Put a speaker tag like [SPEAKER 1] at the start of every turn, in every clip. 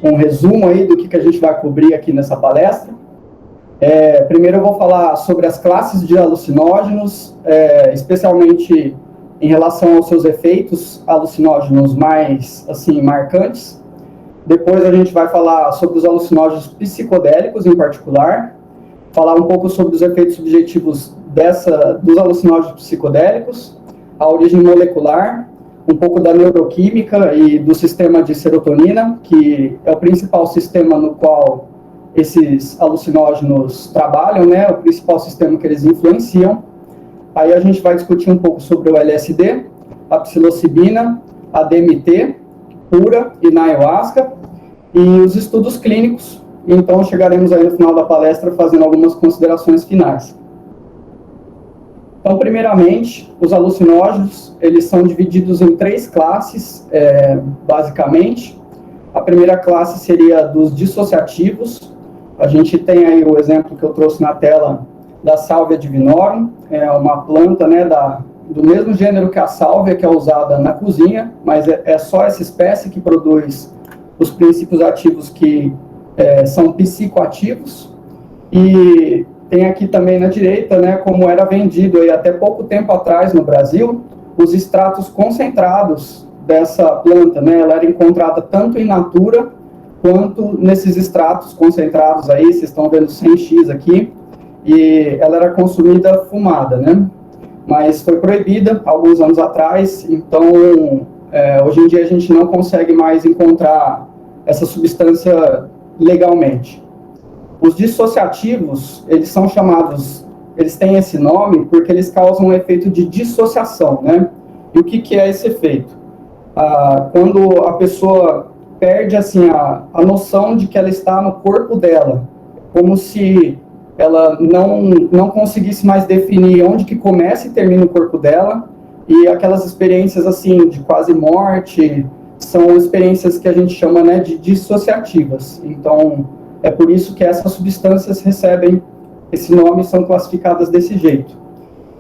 [SPEAKER 1] um resumo aí do que a gente vai cobrir aqui nessa palestra. Primeiro eu vou falar sobre as classes de alucinógenos, especialmente em relação aos seus efeitos alucinógenos mais, assim, marcantes. Depois a gente vai falar sobre os alucinógenos psicodélicos em particular, falar um pouco sobre os efeitos subjetivos dos alucinógenos psicodélicos, a origem molecular, um pouco da neuroquímica e do sistema de serotonina, que é o principal sistema no qual esses alucinógenos trabalham, né, o principal sistema que eles influenciam. Aí a gente vai discutir um pouco sobre o LSD, a psilocibina, a DMT pura e na ayahuasca, e os estudos clínicos. Então chegaremos aí no final da palestra fazendo algumas considerações finais. Então, primeiramente, os alucinógenos, eles são divididos em 3 classes, basicamente. A primeira classe seria dos dissociativos. A gente tem aí o exemplo que eu trouxe na tela da Salvia divinorum, é uma planta, né, do mesmo gênero que a sálvia, que é usada na cozinha, mas é só essa espécie que produz os princípios ativos que são psicoativos. E tem aqui também na direita, né, como era vendido aí até pouco tempo atrás no Brasil, os extratos concentrados dessa planta, né, ela era encontrada tanto em natura, quanto nesses extratos concentrados aí, vocês estão vendo 100x aqui, e ela era consumida fumada, né, mas foi proibida alguns anos atrás, então hoje em dia a gente não consegue mais encontrar essa substância legalmente. Os dissociativos, eles são chamados, eles têm esse nome porque eles causam um efeito de dissociação, né? E o que é esse efeito? Quando a pessoa perde, assim, a noção de que ela está no corpo dela, como se ela não conseguisse mais definir onde que começa e termina o corpo dela, e aquelas experiências, assim, de quase morte, são experiências que a gente chama, né, de dissociativas. Então, é por isso que essas substâncias recebem esse nome e são classificadas desse jeito.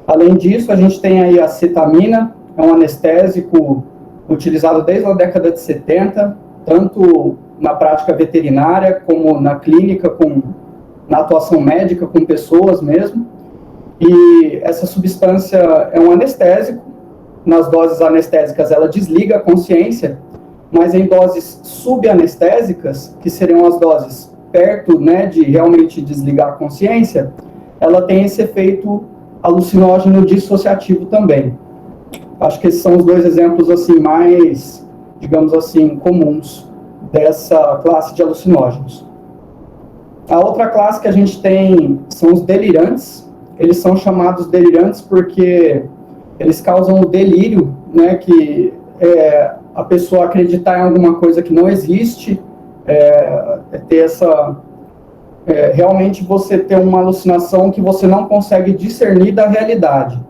[SPEAKER 1] Além disso, a gente tem aí a cetamina, é um anestésico utilizado desde a década de 70, tanto na prática veterinária, como na clínica, na atuação médica com pessoas mesmo. E essa substância é um anestésico. Nas doses anestésicas, ela desliga a consciência, mas em doses subanestésicas, que seriam as doses perto, né, de realmente desligar a consciência, ela tem esse efeito alucinógeno dissociativo também. Acho que esses são os 2 exemplos, assim, mais, digamos assim, comuns dessa classe de alucinógenos. A outra classe que a gente tem são os delirantes. Eles são chamados delirantes porque eles causam o delírio, né, que a pessoa acreditar em alguma coisa que não existe, ter realmente você ter uma alucinação que você não consegue discernir da realidade,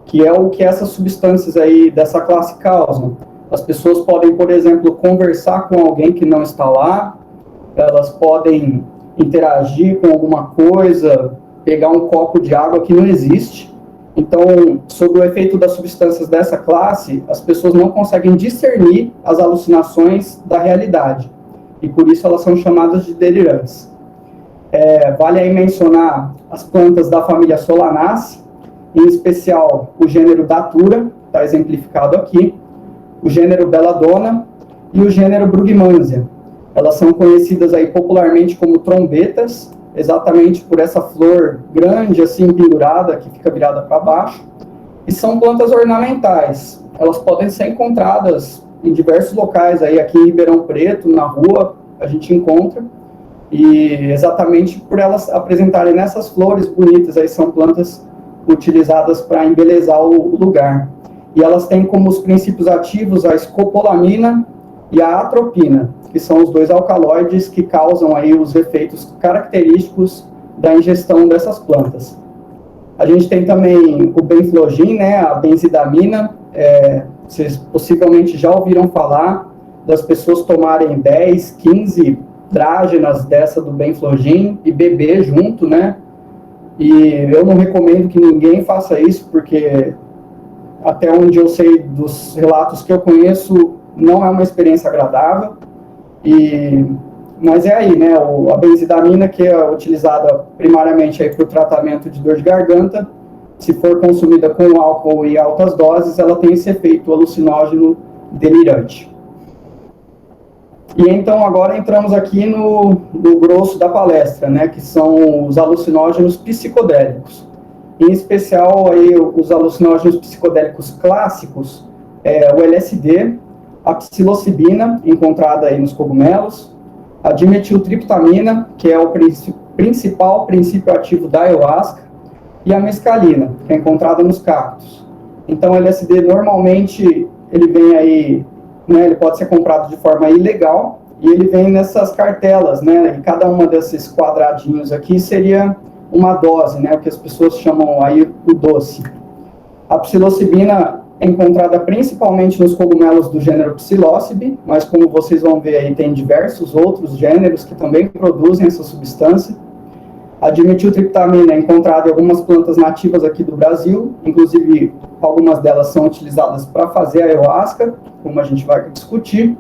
[SPEAKER 1] que é o que essas substâncias aí dessa classe causam. As pessoas podem, por exemplo, conversar com alguém que não está lá, elas podem interagir com alguma coisa, pegar um copo de água que não existe. Então, sob o efeito das substâncias dessa classe, as pessoas não conseguem discernir as alucinações da realidade. E por isso elas são chamadas de delirantes. Vale aí mencionar as plantas da família Solanaceae, em especial o gênero Datura, está exemplificado aqui, o gênero Belladonna e o gênero Brugmansia. Elas são conhecidas aí popularmente como trombetas, exatamente por essa flor grande, assim, pendurada, que fica virada para baixo, e são plantas ornamentais. Elas podem ser encontradas em diversos locais, aí aqui em Ribeirão Preto, na rua, a gente encontra, e exatamente por elas apresentarem nessas flores bonitas, aí são plantas utilizadas para embelezar o lugar. E elas têm como os princípios ativos a escopolamina e a atropina, que são os 2 alcaloides que causam aí os efeitos característicos da ingestão dessas plantas. A gente tem também o benflogin, né, a benzidamina. Vocês possivelmente já ouviram falar das pessoas tomarem 10, 15 drágenas dessa do benflogin e beber junto, né? E eu não recomendo que ninguém faça isso, porque até onde eu sei dos relatos que eu conheço, não é uma experiência agradável. E Mas é aí, né, a benzidamina, que é utilizada primariamente aí para o tratamento de dor de garganta, se for consumida com álcool em altas doses, ela tem esse efeito alucinógeno delirante. E então agora entramos aqui no grosso da palestra, né, que são os alucinógenos psicodélicos. Em especial aí os alucinógenos psicodélicos clássicos, o LSD, a psilocibina, encontrada aí nos cogumelos, a dimetiltriptamina, que é o principal princípio ativo da ayahuasca, e a mescalina, que é encontrada nos cactos. Então, o LSD normalmente ele vem aí, né, ele pode ser comprado de forma ilegal, e ele vem nessas cartelas, né, e cada uma desses quadradinhos aqui seria uma dose, né, o que as pessoas chamam aí o doce. A psilocibina é encontrada principalmente nos cogumelos do gênero Psilocybe, mas como vocês vão ver aí, tem diversos outros gêneros que também produzem essa substância. A dimetiltriptamina é encontrada em algumas plantas nativas aqui do Brasil, inclusive algumas delas são utilizadas para fazer a ayahuasca, como a gente vai discutir.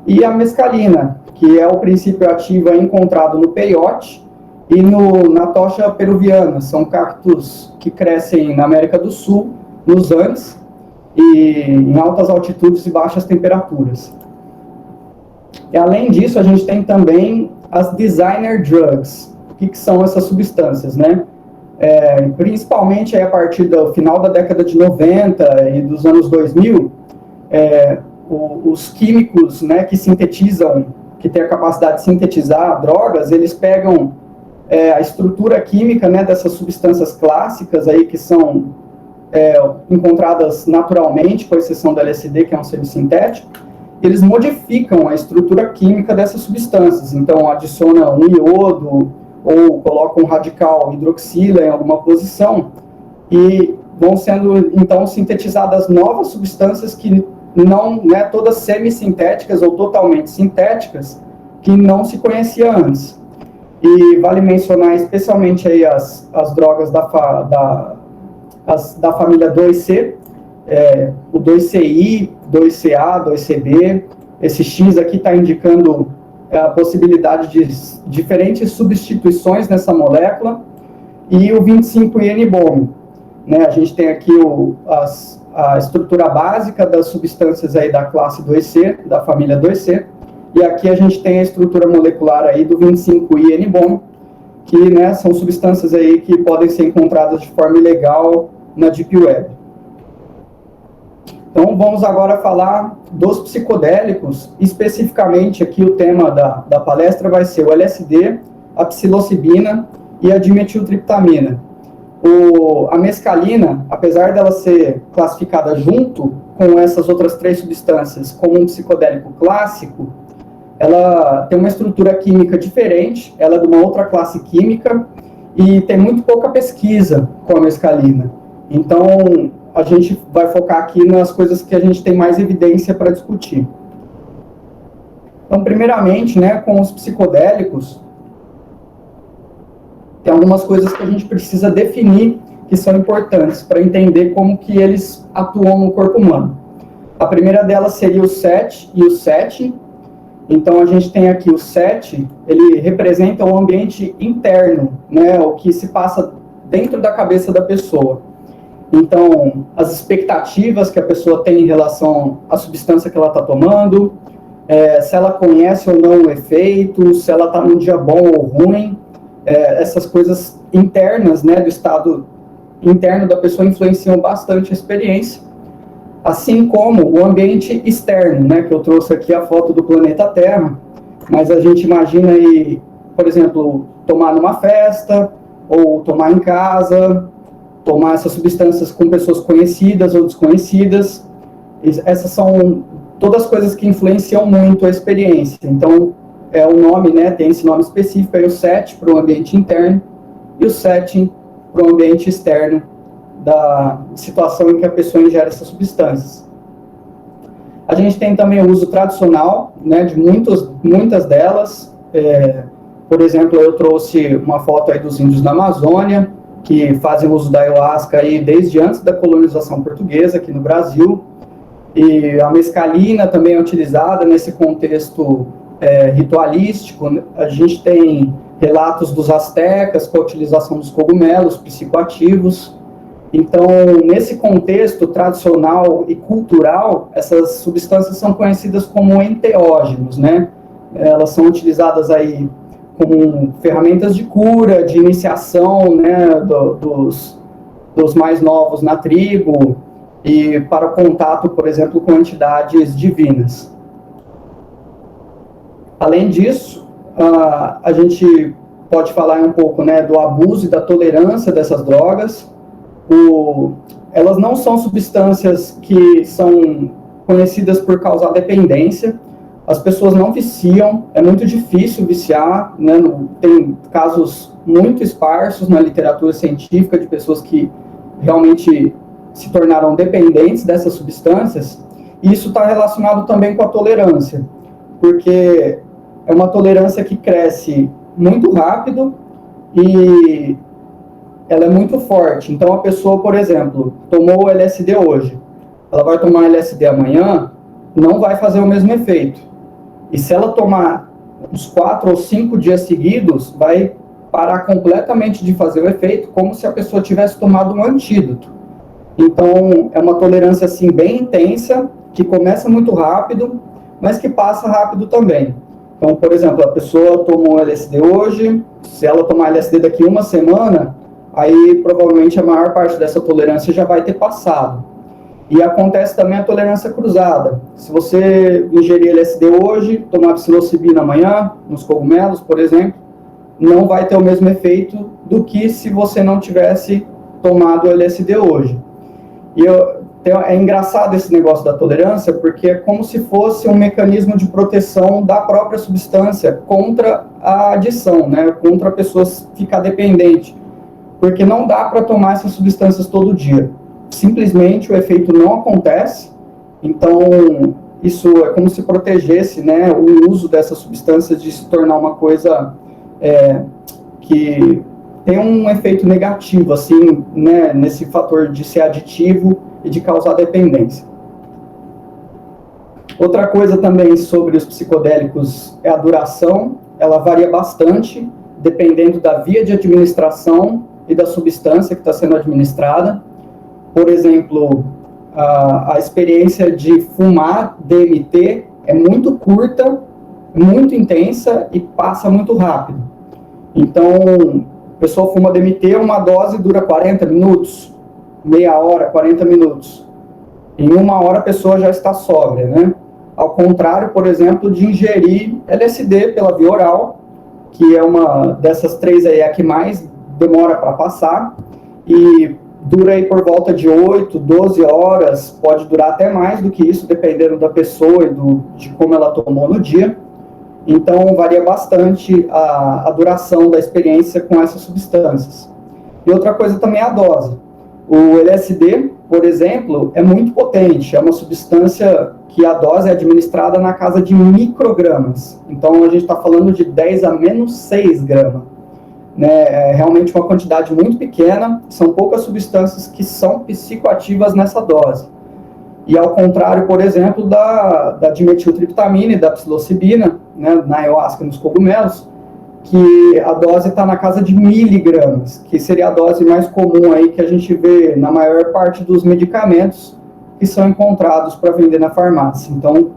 [SPEAKER 1] E a mescalina, que é o princípio ativo encontrado no peiote e na tocha peruviana. São cactos que crescem na América do Sul, nos Andes, e em altas altitudes e baixas temperaturas. E além disso, a gente tem também as designer drugs. O que são essas substâncias, né? Principalmente aí a partir do final da década de 90 e dos anos 2000, os químicos, né, que sintetizam, que têm a capacidade de sintetizar drogas, eles pegam a estrutura química, né, dessas substâncias clássicas aí que são encontradas naturalmente, com exceção do LSD, que é um semissintético, eles modificam a estrutura química dessas substâncias. Então, adicionam um iodo ou colocam um radical hidroxila em alguma posição e vão sendo, então, sintetizadas novas substâncias que não, né, todas semissintéticas ou totalmente sintéticas, que não se conhecia antes. E vale mencionar especialmente aí as drogas da família 2C, o 2CI, 2CA, 2CB. Esse X aqui está indicando a possibilidade de diferentes substituições nessa molécula, e o 25-IN-BOM. Né? A gente tem aqui a estrutura básica das substâncias aí da classe 2C, da família 2C, e aqui a gente tem a estrutura molecular aí do 25-IN-BOM, que, né, são substâncias aí que podem ser encontradas de forma ilegal na Deep Web. Então, vamos agora falar dos psicodélicos. Especificamente, aqui o tema da palestra vai ser o LSD, a psilocibina e a dimetiltriptamina. A mescalina, apesar dela ser classificada junto com essas outras três substâncias como um psicodélico clássico, ela tem uma estrutura química diferente, ela é de uma outra classe química e tem muito pouca pesquisa com a mescalina. Então, a gente vai focar aqui nas coisas que a gente tem mais evidência para discutir. Então, primeiramente, né, com os psicodélicos, tem algumas coisas que a gente precisa definir que são importantes para entender como que eles atuam no corpo humano. A primeira delas seria o SET e o SET. Então, a gente tem aqui o SET, ele representa o ambiente interno, né, o que se passa dentro da cabeça da pessoa. Então, as expectativas que a pessoa tem em relação à substância que ela está tomando, se ela conhece ou não o efeito, se ela está num dia bom ou ruim, essas coisas internas, né, do estado interno da pessoa influenciam bastante a experiência, assim como o ambiente externo, né, que eu trouxe aqui a foto do planeta Terra, mas a gente imagina aí, por exemplo, tomar numa festa, ou tomar em casa, tomar essas substâncias com pessoas conhecidas ou desconhecidas. Essas são todas coisas que influenciam muito a experiência. Então, o nome, né, tem esse nome específico, aí o SET para o ambiente interno e o SETING para o ambiente externo da situação em que a pessoa ingere essas substâncias. A gente tem também o uso tradicional, né, de muitas delas. Por exemplo, eu trouxe uma foto aí dos índios da Amazônia, que fazem uso da ayahuasca aí desde antes da colonização portuguesa aqui no Brasil. E a mescalina também é utilizada nesse contexto ritualístico. A gente tem relatos dos astecas com a utilização dos cogumelos psicoativos. Então, nesse contexto tradicional e cultural, essas substâncias são conhecidas como enteógenos, né? Elas são utilizadas aí como ferramentas de cura, de iniciação, né, dos mais novos na tribo e para o contato, por exemplo, com entidades divinas. Além disso, a gente pode falar um pouco, né, do abuso e da tolerância dessas drogas. Elas não são substâncias que são conhecidas por causar dependência. As pessoas não viciam, é muito difícil viciar, né? Tem casos muito esparsos na literatura científica de pessoas que realmente se tornaram dependentes dessas substâncias, e isso está relacionado também com a tolerância, porque é uma tolerância que cresce muito rápido e ela é muito forte. Então, a pessoa, por exemplo, tomou o LSD hoje, ela vai tomar LSD amanhã, não vai fazer o mesmo efeito. E se ela tomar uns 4 ou 5 dias seguidos, vai parar completamente de fazer o efeito, como se a pessoa tivesse tomado um antídoto. Então, é uma tolerância, assim, bem intensa, que começa muito rápido, mas que passa rápido também. Então, por exemplo, a pessoa tomou LSD hoje, se ela tomar LSD daqui uma semana, aí provavelmente a maior parte dessa tolerância já vai ter passado. E acontece também a tolerância cruzada. Se você ingerir LSD hoje, tomar psilocibina amanhã, nos cogumelos, por exemplo, não vai ter o mesmo efeito do que se você não tivesse tomado LSD hoje. E é engraçado esse negócio da tolerância, porque é como se fosse um mecanismo de proteção da própria substância contra a adição, né? Contra a pessoa ficar dependente. Porque não dá para tomar essas substâncias todo dia. Simplesmente o efeito não acontece, então isso é como se protegesse, né, o uso dessas substâncias de se tornar uma coisa que tem um efeito negativo, assim, né, nesse fator de ser aditivo e de causar dependência. Outra coisa também sobre os psicodélicos é a duração. Ela varia bastante, dependendo da via de administração e da substância que está sendo administrada. Por exemplo, a experiência de fumar DMT é muito curta, muito intensa e passa muito rápido. Então, a pessoa fuma DMT, uma dose dura 40 minutos, meia hora, 40 minutos. Em uma hora a pessoa já está sóbria, né? Ao contrário, por exemplo, de ingerir LSD pela via oral, que é uma dessas três aí, a que mais demora para passar, e dura aí por volta de 8, 12 horas, pode durar até mais do que isso, dependendo da pessoa e de como ela tomou no dia. Então, varia bastante a duração da experiência com essas substâncias. E outra coisa também é a dose. O LSD, por exemplo, é muito potente, é uma substância que a dose é administrada na casa de microgramas. Então, a gente está falando de 10 a menos 6 gramas. Né, é realmente uma quantidade muito pequena, são poucas substâncias que são psicoativas nessa dose. E ao contrário, por exemplo, da dimetiltriptamina e da psilocibina, né, na ayahuasca e nos cogumelos, que a dose está na casa de miligramas, que seria a dose mais comum aí que a gente vê na maior parte dos medicamentos que são encontrados para vender na farmácia. Então,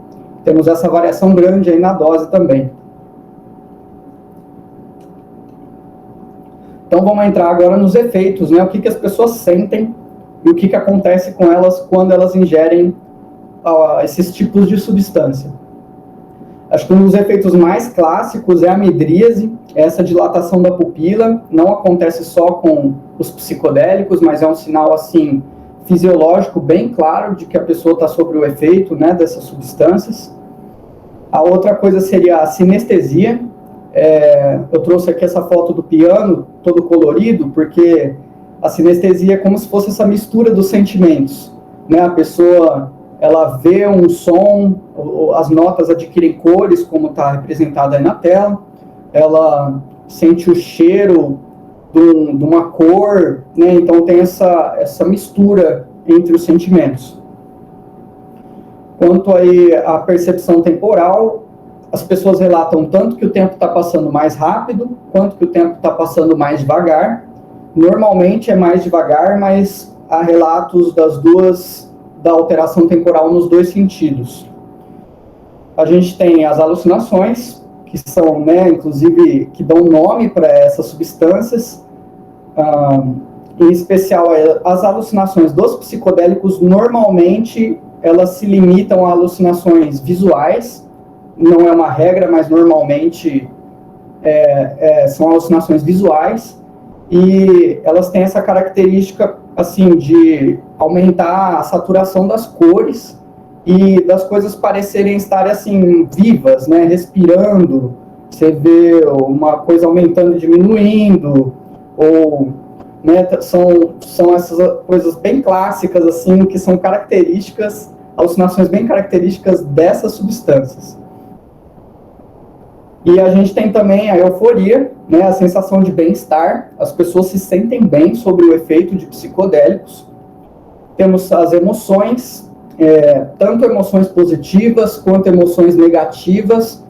[SPEAKER 1] temos essa variação grande aí na dose também. Então, vamos entrar agora nos efeitos, né? O que as pessoas sentem e o que acontece com elas quando elas ingerem esses tipos de substância. Acho que um dos efeitos mais clássicos é a midríase, essa dilatação da pupila. Não acontece só com os psicodélicos, mas é um sinal, assim, fisiológico bem claro de que a pessoa está sob o efeito, né, dessas substâncias. A outra coisa seria a sinestesia. Eu trouxe aqui essa foto do piano, todo colorido, porque a sinestesia é como se fosse essa mistura dos sentimentos, né? A pessoa, ela vê um som, as notas adquirem cores, como está representado aí na tela, ela sente o cheiro de uma cor, né? Então tem essa mistura entre os sentimentos. Quanto aí à percepção temporal, as pessoas relatam tanto que o tempo está passando mais rápido, quanto que o tempo está passando mais devagar. Normalmente é mais devagar, mas há relatos da alteração temporal nos dois sentidos. A gente tem as alucinações, que são, né, inclusive, que dão nome para essas substâncias. Em especial, as alucinações dos psicodélicos, normalmente, elas se limitam a alucinações visuais. Não é uma regra, mas normalmente são alucinações visuais. E elas têm essa característica, assim, de aumentar a saturação das cores e das coisas parecerem estar, assim, vivas, né, respirando. Você vê uma coisa aumentando e diminuindo, ou, né, são essas coisas bem clássicas, assim, que são características, alucinações bem características dessas substâncias. E a gente tem também a euforia, né, a sensação de bem-estar, as pessoas se sentem bem sobre o efeito de psicodélicos. Temos as emoções, tanto emoções positivas quanto emoções negativas,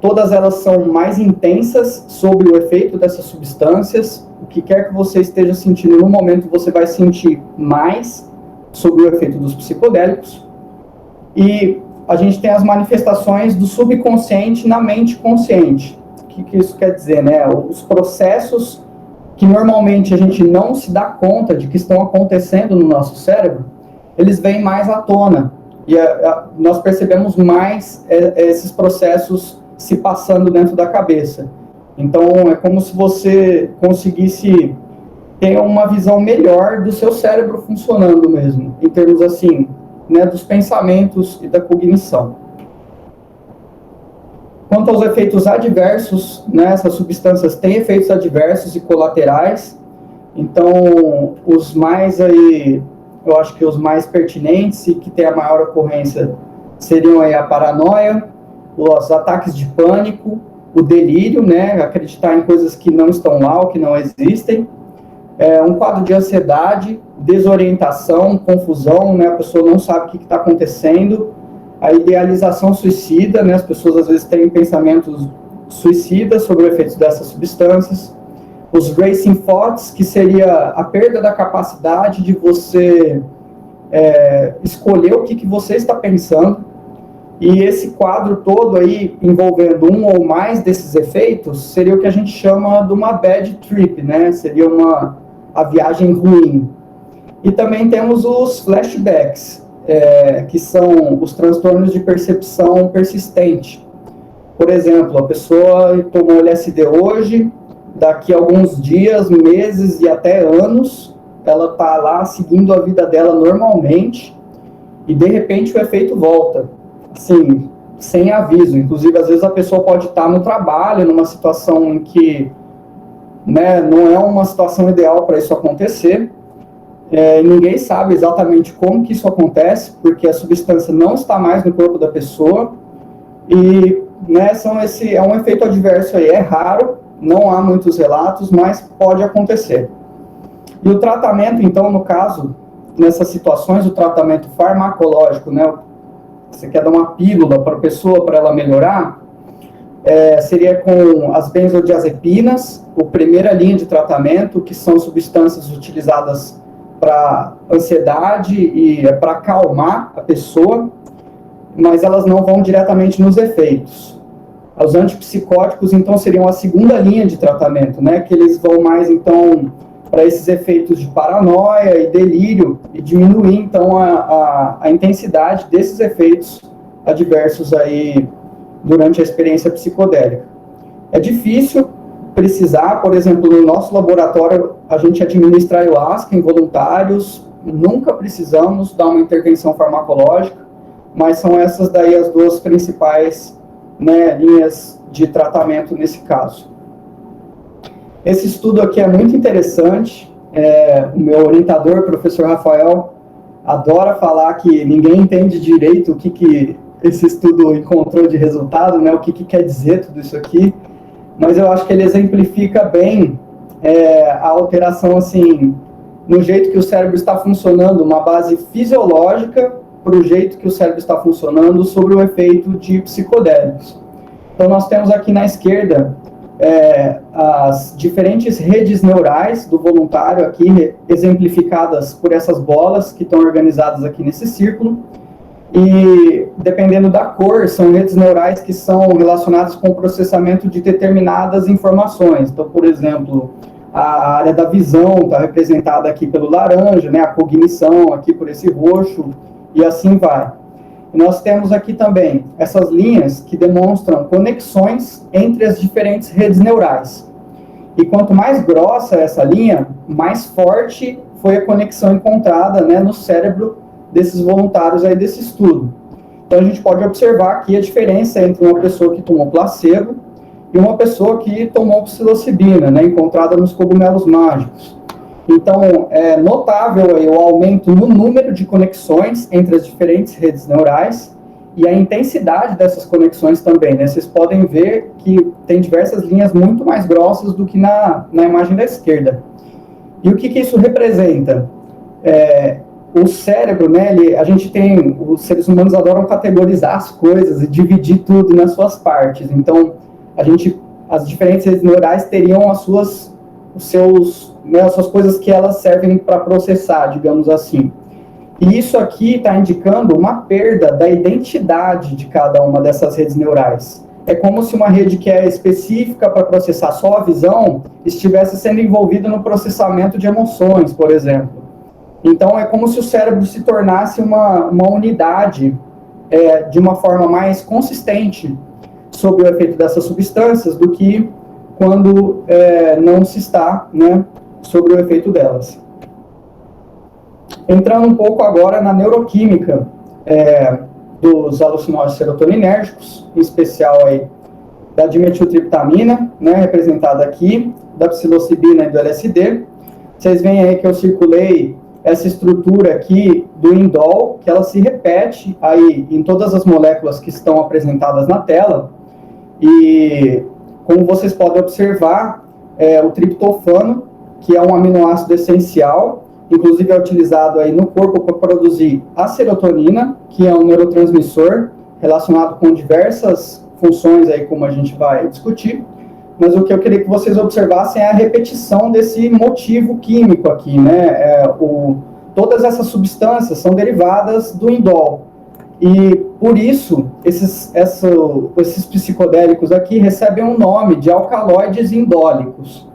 [SPEAKER 1] todas elas são mais intensas sobre o efeito dessas substâncias. O que quer que você esteja sentindo no momento, você vai sentir mais sobre o efeito dos psicodélicos. E a gente tem as manifestações do subconsciente na mente consciente. O que isso quer dizer, né? Os processos que normalmente a gente não se dá conta de que estão acontecendo no nosso cérebro, eles vêm mais à tona. E nós percebemos mais esses processos se passando dentro da cabeça. Então, é como se você conseguisse ter uma visão melhor do seu cérebro funcionando mesmo, em termos assim, né, dos pensamentos e da cognição. Quanto aos efeitos adversos, né, essas substâncias têm efeitos adversos e colaterais. Então, os mais aí, eu acho que os mais pertinentes e que têm a maior ocorrência seriam aí a paranoia, os ataques de pânico, o delírio, né, acreditar em coisas que não estão lá ou que não existem, um quadro de ansiedade, desorientação, confusão, né, a pessoa não sabe o que está acontecendo, a idealização suicida, né, as pessoas às vezes têm pensamentos suicidas sobre o efeito dessas substâncias, os racing thoughts, que seria a perda da capacidade de você escolher o que você está pensando. E esse quadro todo aí, envolvendo um ou mais desses efeitos, seria o que a gente chama de uma bad trip, né? Seria a viagem ruim. E também temos os flashbacks, que são os transtornos de percepção persistente. Por exemplo, a pessoa tomou LSD hoje, daqui a alguns dias, meses e até anos, ela está lá seguindo a vida dela normalmente, e de repente o efeito volta. Assim, sem aviso. Inclusive, às vezes a pessoa pode estar no trabalho, numa situação em que, né, não é uma situação ideal para isso acontecer. Ninguém sabe exatamente como que isso acontece, porque a substância não está mais no corpo da pessoa. E, né, é um efeito adverso aí. É raro, não há muitos relatos, mas pode acontecer. E o tratamento, então, no caso, nessas situações, o tratamento farmacológico, né, você quer dar uma pílula para a pessoa, para ela melhorar, seria com as benzodiazepinas, a primeira linha de tratamento, que são substâncias utilizadas para ansiedade e para acalmar a pessoa, mas elas não vão diretamente nos efeitos. Os antipsicóticos, então, seriam a segunda linha de tratamento, né, que eles vão mais, então, para esses efeitos de paranoia e delírio, e diminuir, então, a intensidade desses efeitos adversos aí durante a experiência psicodélica. É difícil precisar, por exemplo, no nosso laboratório, a gente administra ayahuasca em voluntários, nunca precisamos dar uma intervenção farmacológica, mas são essas daí as duas principais, né, linhas de tratamento nesse caso. Esse estudo aqui é muito interessante. O meu orientador, professor Rafael, adora falar que ninguém entende direito o que esse estudo encontrou de resultado, né, o que quer dizer tudo isso aqui, mas eu acho que ele exemplifica bem a alteração, assim, no jeito que o cérebro está funcionando, uma base fisiológica para o jeito que o cérebro está funcionando sobre o efeito de psicodélicos. Então, nós temos aqui na esquerda as diferentes redes neurais do voluntário aqui, exemplificadas por essas bolas que estão organizadas aqui nesse círculo. E, dependendo da cor, são redes neurais que são relacionadas com o processamento de determinadas informações. Então, por exemplo, a área da visão está representada aqui pelo laranja, né? A cognição aqui por esse roxo, e assim vai. Nós temos aqui também essas linhas que demonstram conexões entre as diferentes redes neurais. E quanto mais grossa essa linha, mais forte foi a conexão encontrada, né, no cérebro desses voluntários aí desse estudo. Então a gente pode observar aqui a diferença entre uma pessoa que tomou placebo e uma pessoa que tomou psilocibina, né, encontrada nos cogumelos mágicos. Então, é notável aí o aumento no número de conexões entre as diferentes redes neurais e a intensidade dessas conexões também, né? Vocês podem ver que tem diversas linhas muito mais grossas do que na imagem da esquerda. E o que isso representa? O cérebro, né, os seres humanos adoram categorizar as coisas e dividir tudo nas suas partes. Então, as diferentes redes neurais teriam as suas coisas que elas servem para processar, digamos assim. E isso aqui está indicando uma perda da identidade de cada uma dessas redes neurais. É como se uma rede que é específica para processar só a visão estivesse sendo envolvida no processamento de emoções, por exemplo. Então, é como se o cérebro se tornasse uma unidade de uma forma mais consistente sob o efeito dessas substâncias do que quando não se está, né, sobre o efeito delas. Entrando um pouco agora na neuroquímica dos alucinógenos serotoninérgicos, em especial aí da dimetiltriptamina, né, representada aqui, da psilocibina e do LSD. Vocês veem aí que eu circulei essa estrutura aqui do indol, que ela se repete aí em todas as moléculas que estão apresentadas na tela. E, como vocês podem observar, o triptofano, que é um aminoácido essencial, inclusive é utilizado aí no corpo para produzir a serotonina, que é um neurotransmissor relacionado com diversas funções aí, como a gente vai discutir. Mas o que eu queria que vocês observassem é a repetição desse motivo químico aqui, né? Todas essas substâncias são derivadas do indol. E, por isso, esses psicodélicos aqui recebem um nome de alcaloides indólicos.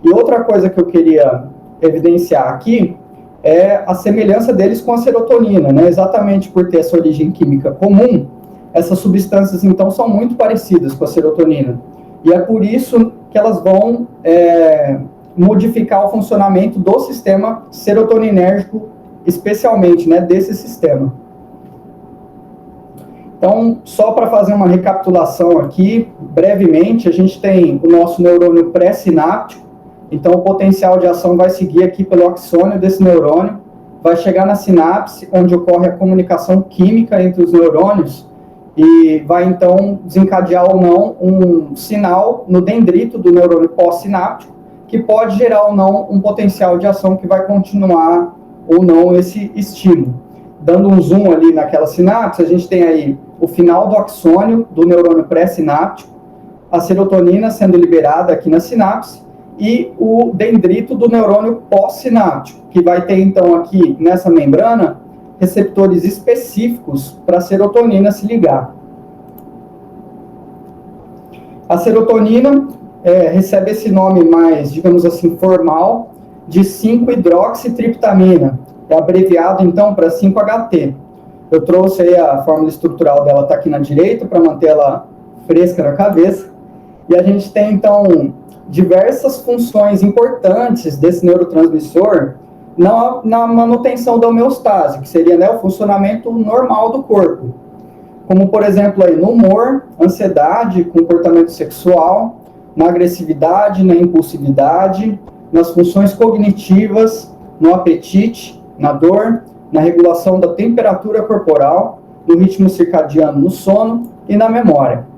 [SPEAKER 1] E outra coisa que eu queria evidenciar aqui é a semelhança deles com a serotonina, né? Exatamente por ter essa origem química comum, essas substâncias, então, são muito parecidas com a serotonina. E é por isso que elas vão modificar o funcionamento do sistema serotoninérgico, especialmente, né, desse sistema. Então, só para fazer uma recapitulação aqui, brevemente, a gente tem o nosso neurônio pré-sináptico. Então, o potencial de ação vai seguir aqui pelo axônio desse neurônio, vai chegar na sinapse, onde ocorre a comunicação química entre os neurônios, e vai, então, desencadear ou não um sinal no dendrito do neurônio pós-sináptico, que pode gerar ou não um potencial de ação que vai continuar ou não esse estímulo. Dando um zoom ali naquela sinapse, a gente tem aí o final do axônio do neurônio pré-sináptico, a serotonina sendo liberada aqui na sinapse, e o dendrito do neurônio pós-sináptico, que vai ter, então, aqui nessa membrana, receptores específicos para a serotonina se ligar. A serotonina recebe esse nome mais, digamos assim, formal, de 5-hidroxitriptamina, é abreviado, então, para 5-HT. Eu trouxe aí a fórmula estrutural dela, está aqui na direita, para manter ela fresca na cabeça. E a gente tem, então, diversas funções importantes desse neurotransmissor na manutenção da homeostase, que seria, né, o funcionamento normal do corpo. Como, por exemplo, aí, no humor, ansiedade, comportamento sexual, na agressividade, na impulsividade, nas funções cognitivas, no apetite, na dor, na regulação da temperatura corporal, no ritmo circadiano, no sono e na memória.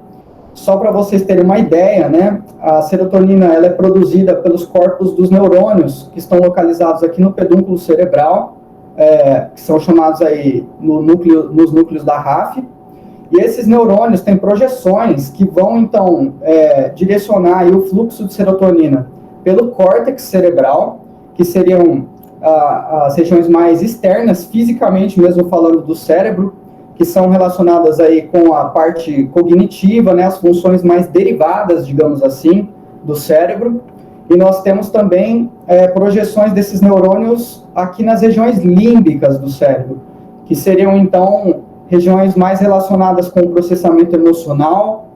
[SPEAKER 1] Só para vocês terem uma ideia, né, a serotonina ela é produzida pelos corpos dos neurônios que estão localizados aqui no pedúnculo cerebral, que são chamados aí nos núcleos da RAF, E esses neurônios têm projeções que vão, então, direcionar aí o fluxo de serotonina pelo córtex cerebral, que seriam as regiões mais externas, fisicamente mesmo falando, do cérebro, que são relacionadas aí com a parte cognitiva, né, as funções mais derivadas, digamos assim, do cérebro. E nós temos também projeções desses neurônios aqui nas regiões límbicas do cérebro, que seriam, então, regiões mais relacionadas com o processamento emocional,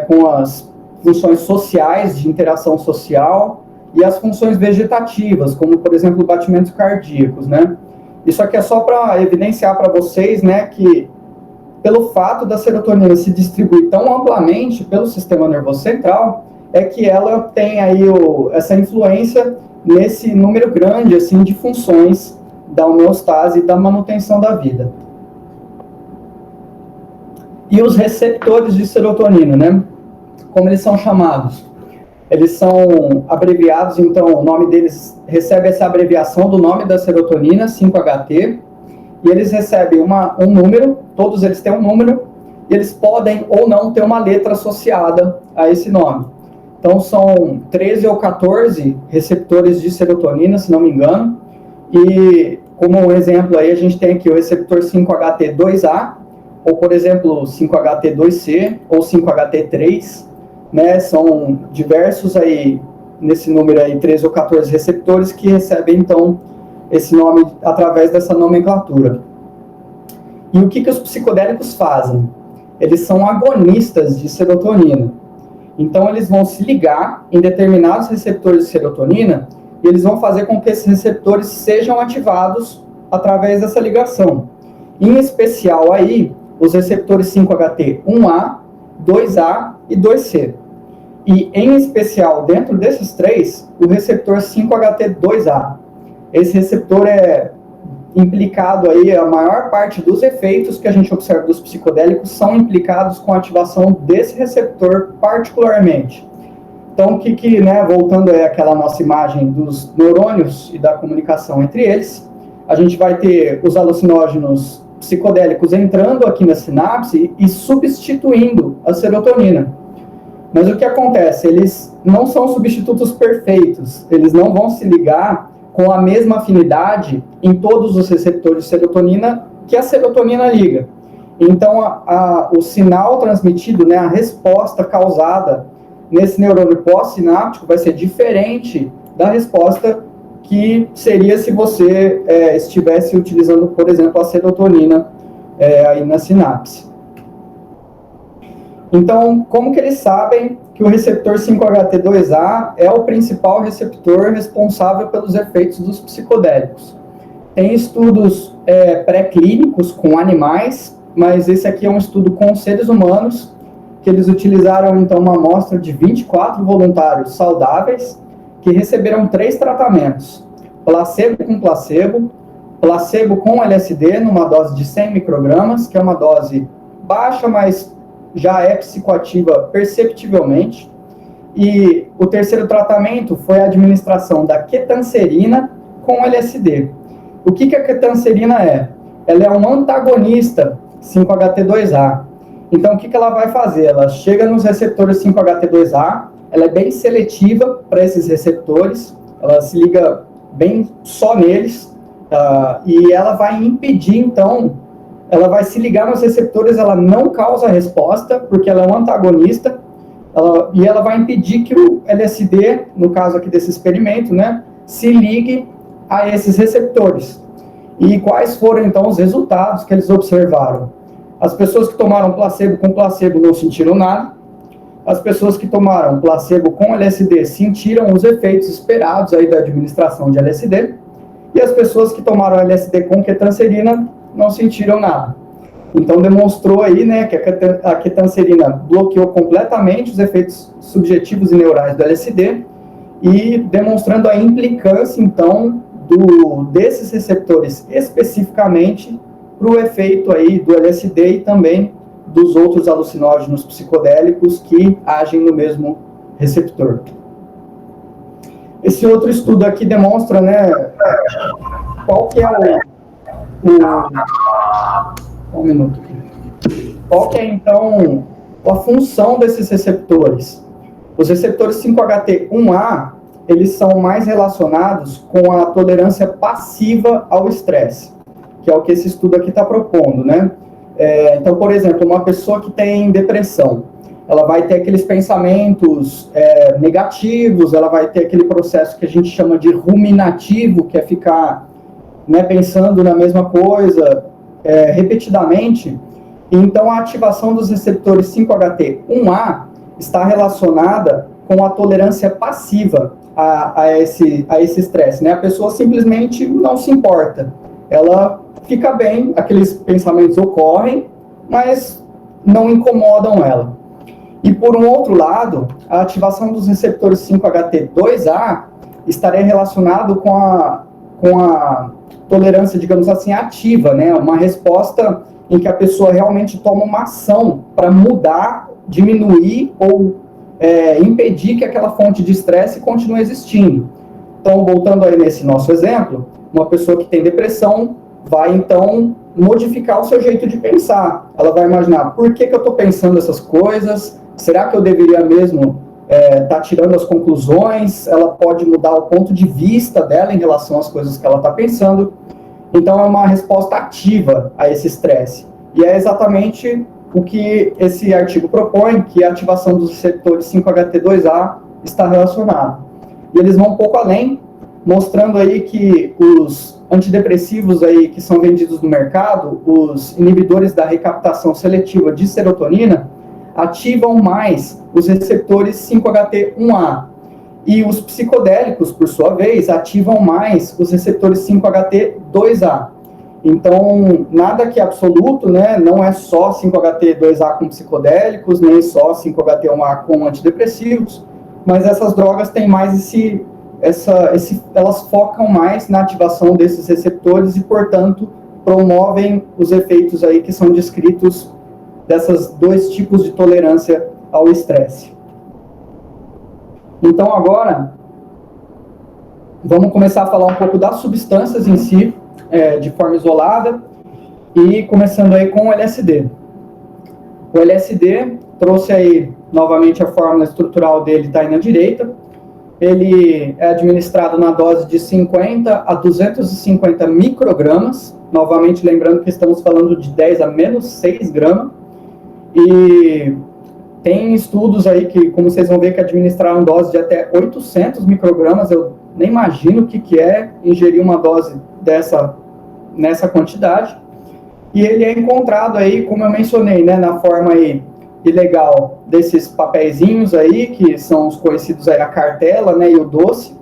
[SPEAKER 1] com as funções sociais, de interação social, e as funções vegetativas, como, por exemplo, batimentos cardíacos, né? Isso aqui é só para evidenciar para vocês, né, que pelo fato da serotonina se distribuir tão amplamente pelo sistema nervoso central, é que ela tem aí essa influência nesse número grande, assim, de funções da homeostase e da manutenção da vida. E os receptores de serotonina, né? Como eles são chamados? Eles são abreviados, então o nome deles recebe essa abreviação do nome da serotonina, 5-HT, e eles recebem um número, todos eles têm um número, e eles podem ou não ter uma letra associada a esse nome. Então são 13 ou 14 receptores de serotonina, se não me engano, e como um exemplo aí a gente tem aqui o receptor 5-HT2A, ou por exemplo 5-HT2C, ou 5-HT3, né, são diversos aí, nesse número aí, 13 ou 14 receptores que recebem, então, esse nome através dessa nomenclatura. E o que os psicodélicos fazem? Eles são agonistas de serotonina. Então, eles vão se ligar em determinados receptores de serotonina e eles vão fazer com que esses receptores sejam ativados através dessa ligação. Em especial aí, os receptores 5-HT1A, 2A e 2C. E, em especial, dentro desses três, o receptor 5-HT2A. Esse receptor é implicado aí, a maior parte dos efeitos que a gente observa dos psicodélicos são implicados com a ativação desse receptor particularmente. Então, né, voltando àquela nossa imagem dos neurônios e da comunicação entre eles, a gente vai ter os alucinógenos psicodélicos entrando aqui na sinapse e substituindo a serotonina. Mas o que acontece? Eles não são substitutos perfeitos, eles não vão se ligar com a mesma afinidade em todos os receptores de serotonina que a serotonina liga. Então, o sinal transmitido, né, a resposta causada nesse neurônio pós-sináptico vai ser diferente da resposta que seria se você estivesse utilizando, por exemplo, a serotonina aí na sinapse. Então, como que eles sabem que o receptor 5-HT2A é o principal receptor responsável pelos efeitos dos psicodélicos? Tem estudos pré-clínicos com animais, mas esse aqui é um estudo com seres humanos, que eles utilizaram, então, uma amostra de 24 voluntários saudáveis, que receberam 3 tratamentos, placebo com placebo, placebo com LSD, numa dose de 100 microgramas, que é uma dose baixa, mas já é psicoativa perceptivelmente, e o terceiro tratamento foi a administração da ketanserina com LSD. O que a ketanserina é? Ela é um antagonista 5-HT2A. Então, o que ela vai fazer? Ela chega nos receptores 5-HT2A, ela é bem seletiva para esses receptores, ela se liga bem só neles, e ela vai impedir, então, ela vai se ligar nos receptores, ela não causa resposta, porque ela é um antagonista, e ela vai impedir que o LSD, no caso aqui desse experimento, né, se ligue a esses receptores. E quais foram, então, os resultados que eles observaram? As pessoas que tomaram placebo com placebo não sentiram nada, as pessoas que tomaram placebo com LSD sentiram os efeitos esperados aí da administração de LSD, e as pessoas que tomaram LSD com ketanserina não sentiram nada. Então demonstrou aí, né, que a ketanserina bloqueou completamente os efeitos subjetivos e neurais do LSD, e demonstrando a implicância, então, desses receptores especificamente para o efeito aí do LSD e também dos outros alucinógenos psicodélicos que agem no mesmo receptor. Esse outro estudo aqui demonstra, né, qual que é um minuto aqui. Qual que é, então, a função desses receptores? Os receptores 5-HT1A, eles são mais relacionados com a tolerância passiva ao estresse, que é o que esse estudo aqui está propondo, né? Então, por exemplo, uma pessoa que tem depressão, ela vai ter aqueles pensamentos negativos, ela vai ter aquele processo que a gente chama de ruminativo, que é ficar, né, pensando na mesma coisa repetidamente. Então, a ativação dos receptores 5-HT1A está relacionada com a tolerância passiva a esse estresse, né? A pessoa simplesmente não se importa, ela fica bem, aqueles pensamentos ocorrem, mas não incomodam ela. E por um outro lado, a ativação dos receptores 5-HT2A estaria relacionado com a tolerância, digamos assim, ativa, né? Uma resposta em que a pessoa realmente toma uma ação para mudar, diminuir ou impedir que aquela fonte de estresse continue existindo. Então, voltando aí nesse nosso exemplo, uma pessoa que tem depressão vai, então, modificar o seu jeito de pensar. Ela vai imaginar, por que eu estou pensando essas coisas? Será que eu deveria mesmo estar tirando as conclusões? Ela pode mudar o ponto de vista dela em relação às coisas que ela está pensando. Então, é uma resposta ativa a esse estresse. E é exatamente o que esse artigo propõe, que a ativação dos receptores 5-HT2A está relacionada. E eles vão um pouco além, mostrando aí que os antidepressivos aí que são vendidos no mercado, os inibidores da recaptação seletiva de serotonina, ativam mais os receptores 5-HT1A. E os psicodélicos, por sua vez, ativam mais os receptores 5-HT2A. Então, nada que é absoluto, né? Não é só 5-HT2A com psicodélicos, nem só 5-HT1A com antidepressivos, mas essas drogas têm mais elas focam mais na ativação desses receptores e, portanto, promovem os efeitos aí que são descritos dessas dois tipos de tolerância ao estresse. Então, agora, vamos começar a falar um pouco das substâncias em si, de forma isolada, e começando aí com o LSD. O LSD trouxe aí, novamente, a fórmula estrutural dele está aí na direita. Ele é administrado na dose de 50 a 250 microgramas, novamente lembrando que estamos falando de 10 a menos 6 gramas, e tem estudos aí que, como vocês vão ver, que administraram dose de até 800 microgramas. Eu nem imagino o que é ingerir uma dose nessa quantidade. E ele é encontrado aí, como eu mencionei, né, na forma aí ilegal desses papeizinhos aí, que são os conhecidos aí a cartela, né, e o doce.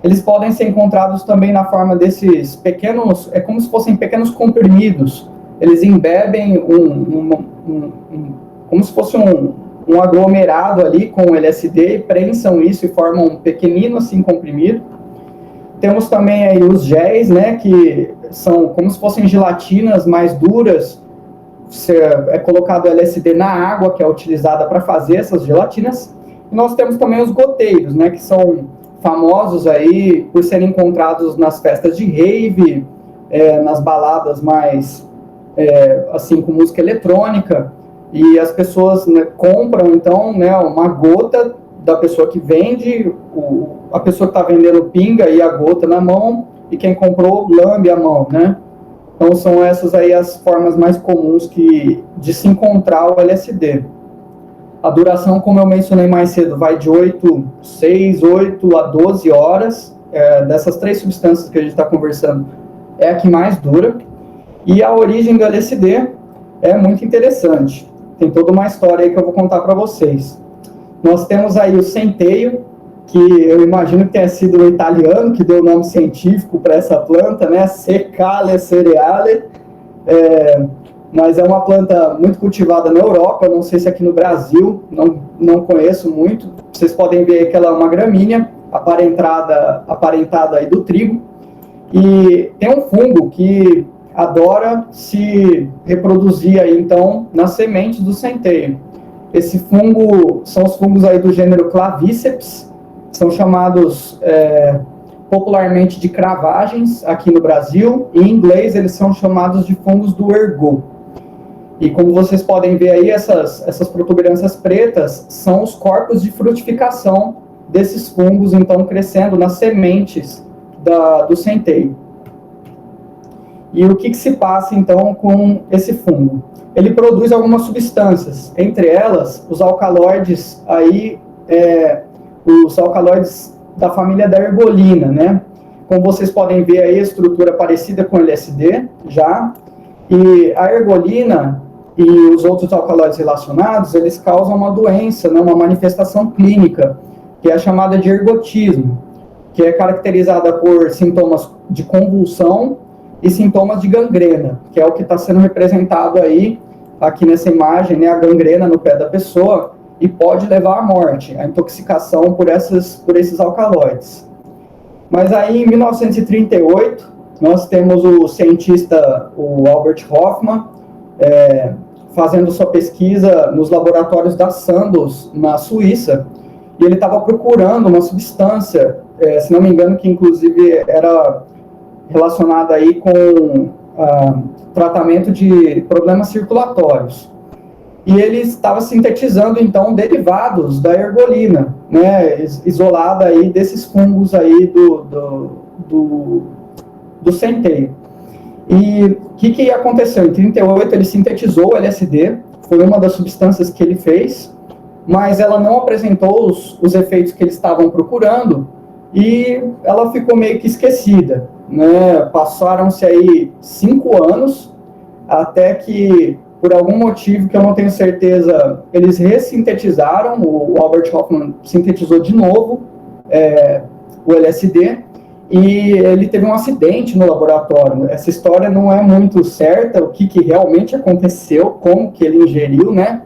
[SPEAKER 1] Eles podem ser encontrados também na forma desses pequenos, como se fossem pequenos comprimidos. Eles embebem como se fosse um aglomerado ali com LSD, prensam isso e formam um pequenino assim comprimido. Temos também aí os géis, né, que são como se fossem gelatinas mais duras. É colocado LSD na água, que é utilizada para fazer essas gelatinas. E nós temos também os goteiros, né, que são famosos aí por serem encontrados nas festas de rave, nas baladas mais, assim, com música eletrônica. E as pessoas, né, compram, então, né, uma gota da pessoa que vende, a pessoa que está vendendo pinga e a gota na mão, e quem comprou lambe a mão, né? Então, são essas aí as formas mais comuns de se encontrar o LSD. A duração, como eu mencionei mais cedo, vai de 8 a 12 horas. Dessas três substâncias que a gente está conversando, é a que mais dura. E a origem do LSD é muito interessante. Tem toda uma história aí que eu vou contar para vocês. Nós temos aí o centeio, que eu imagino que tenha sido o italiano que deu o nome científico para essa planta, né? Secale cereale. Mas é uma planta muito cultivada na Europa, não sei se aqui no Brasil, não conheço muito. Vocês podem ver que ela é uma gramínea, aparentada aí do trigo. E tem um fungo que adora se reproduzir aí, então, nas sementes do centeio. Esse fungo são os fungos aí do gênero Clavíceps, são chamados popularmente de cravagens aqui no Brasil, e em inglês eles são chamados de fungos do ergot. E como vocês podem ver aí, essas protuberâncias pretas são os corpos de frutificação desses fungos, então, crescendo nas sementes do centeio. E o que se passa, então, com esse fungo? Ele produz algumas substâncias, entre elas, os alcaloides, os alcaloides da família da ergolina, né? Como vocês podem ver aí, a estrutura parecida com o LSD, já. E a ergolina e os outros alcaloides relacionados, eles causam uma doença, né, uma manifestação clínica, que é a chamada de ergotismo, que é caracterizada por sintomas de convulsão e sintomas de gangrena, que é o que está sendo representado aí, aqui nessa imagem, né, a gangrena no pé da pessoa, e pode levar à morte, a intoxicação por esses alcaloides. Mas aí, em 1938, nós temos o cientista, o Albert Hofmann, fazendo sua pesquisa nos laboratórios da Sandoz, na Suíça, e ele estava procurando uma substância, se não me engano, que inclusive era relacionada aí com tratamento de problemas circulatórios. E ele estava sintetizando, então, derivados da ergolina, né, isolada aí desses fungos aí do centeio. E o que aconteceu? Em 38 ele sintetizou o LSD, foi uma das substâncias que ele fez, mas ela não apresentou os efeitos que eles estavam procurando, e ela ficou meio que esquecida, né? Passaram-se aí 5 anos, até que, por algum motivo que eu não tenho certeza, eles ressintetizaram, o Albert Hofmann sintetizou de novo o LSD, e ele teve um acidente no laboratório. Essa história não é muito certa, o que realmente aconteceu, como que ele ingeriu, né?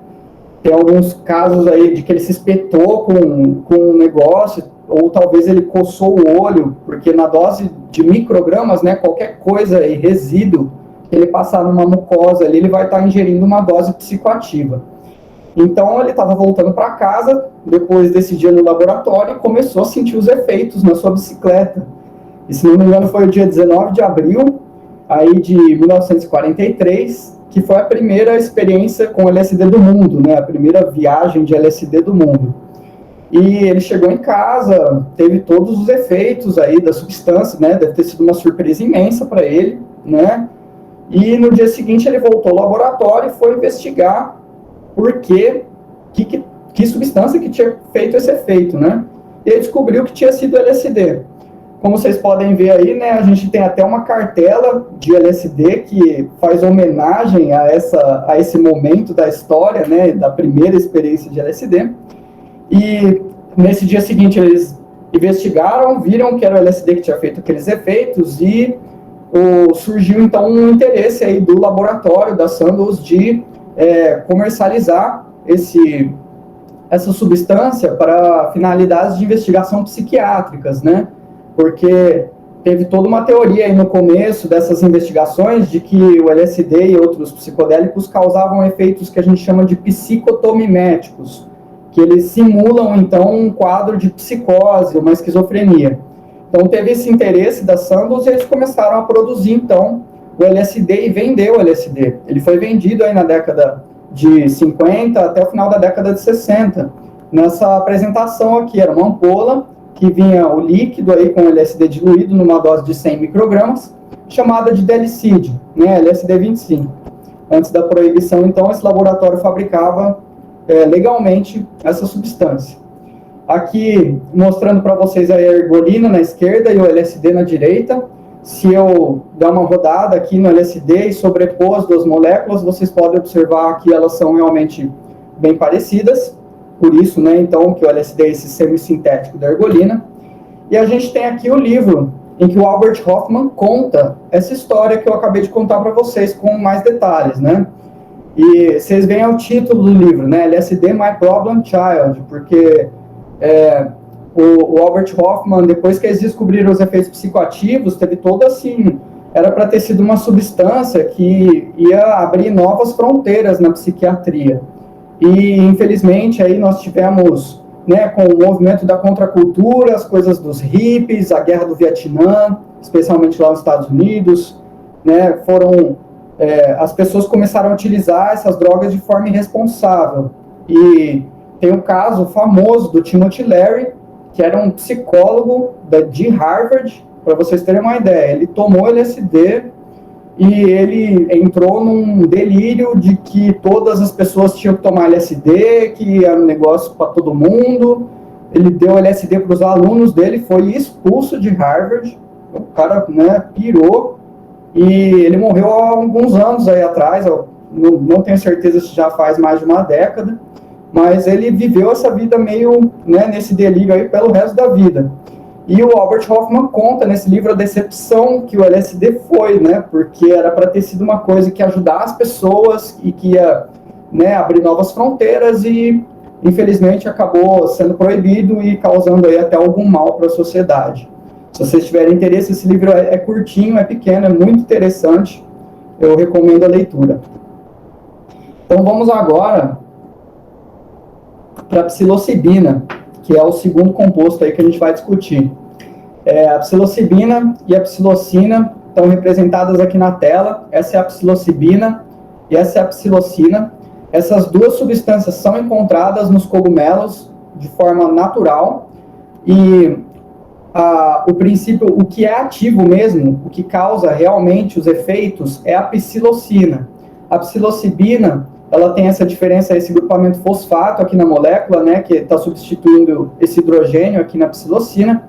[SPEAKER 1] Tem alguns casos aí de que ele se espetou com um negócio, ou talvez ele coçou o olho, porque na dose de microgramas, né, qualquer coisa e resíduo que ele passar numa mucosa ali, ele vai estar ingerindo uma dose psicoativa. Então ele estava voltando para casa, depois desse dia no laboratório, e começou a sentir os efeitos na sua bicicleta. E se não me engano foi o dia 19 de abril, aí de 1943, que foi a primeira experiência com LSD do mundo, né, a primeira viagem de LSD do mundo. E ele chegou em casa, teve todos os efeitos aí da substância, né, deve ter sido uma surpresa imensa para ele, né, e no dia seguinte ele voltou ao laboratório e foi investigar por que substância que tinha feito esse efeito, né, e ele descobriu que tinha sido LSD. Como vocês podem ver aí, né, a gente tem até uma cartela de LSD que faz homenagem a esse momento da história, né, da primeira experiência de LSD. E nesse dia seguinte eles investigaram, viram que era o LSD que tinha feito aqueles efeitos, e surgiu então um interesse aí do laboratório da Sandoz de comercializar essa substância para finalidades de investigação psiquiátricas, né? Porque teve toda uma teoria aí no começo dessas investigações de que o LSD e outros psicodélicos causavam efeitos que a gente chama de psicotomiméticos, que eles simulam, então, um quadro de psicose, uma esquizofrenia. Então, teve esse interesse da Sandoz e eles começaram a produzir, então, o LSD e vender o LSD. Ele foi vendido aí na década de 50 até o final da década de 60. Nessa apresentação aqui, era uma ampola que vinha o líquido aí com LSD diluído numa dose de 100 microgramas, chamada de Delicid, né, LSD 25. Antes da proibição, então, esse laboratório fabricava legalmente essa substância. Aqui, mostrando para vocês a ergolina na esquerda e o LSD na direita. Se eu dar uma rodada aqui no LSD e sobrepor as duas moléculas, vocês podem observar que elas são realmente bem parecidas. Por isso, né, então, que o LSD é esse semissintético da ergolina. E a gente tem aqui o livro em que o Albert Hofmann conta essa história que eu acabei de contar para vocês com mais detalhes, né? E vocês veem o título do livro, né? LSD My Problem Child, porque o Albert Hofmann, depois que eles descobriram os efeitos psicoativos, teve todo assim, era para ter sido uma substância que ia abrir novas fronteiras na psiquiatria. E, infelizmente, aí nós tivemos, né, com o movimento da contracultura, as coisas dos hippies, a guerra do Vietnã, especialmente lá nos Estados Unidos, né, foram as pessoas começaram a utilizar essas drogas de forma irresponsável. E tem um caso famoso do Timothy Leary, que era um psicólogo de Harvard, para vocês terem uma ideia. Ele tomou LSD e ele entrou num delírio de que todas as pessoas tinham que tomar LSD, que era um negócio para todo mundo. Ele deu LSD para os alunos dele, foi expulso de Harvard. O cara, né, pirou. E ele morreu há alguns anos aí atrás, eu não tenho certeza se já faz mais de uma década, mas ele viveu essa vida meio, né, nesse delírio aí pelo resto da vida. E o Albert Hofmann conta nesse livro a decepção que o LSD foi, né, porque era para ter sido uma coisa que ia ajudar as pessoas e que ia, né, abrir novas fronteiras e, infelizmente, acabou sendo proibido e causando aí até algum mal para a sociedade. Se vocês tiverem interesse, esse livro é curtinho, é pequeno, é muito interessante. Eu recomendo a leitura. Então vamos agora para a psilocibina, que é o segundo composto aí que a gente vai discutir. A psilocibina e a psilocina estão representadas aqui na tela. Essa é a psilocibina e essa é a psilocina. Essas duas substâncias são encontradas nos cogumelos de forma natural e o princípio, o que é ativo mesmo, o que causa realmente os efeitos é a psilocina. A psilocibina, ela tem essa diferença, esse grupamento fosfato aqui na molécula, né, que está substituindo esse hidrogênio aqui na psilocina.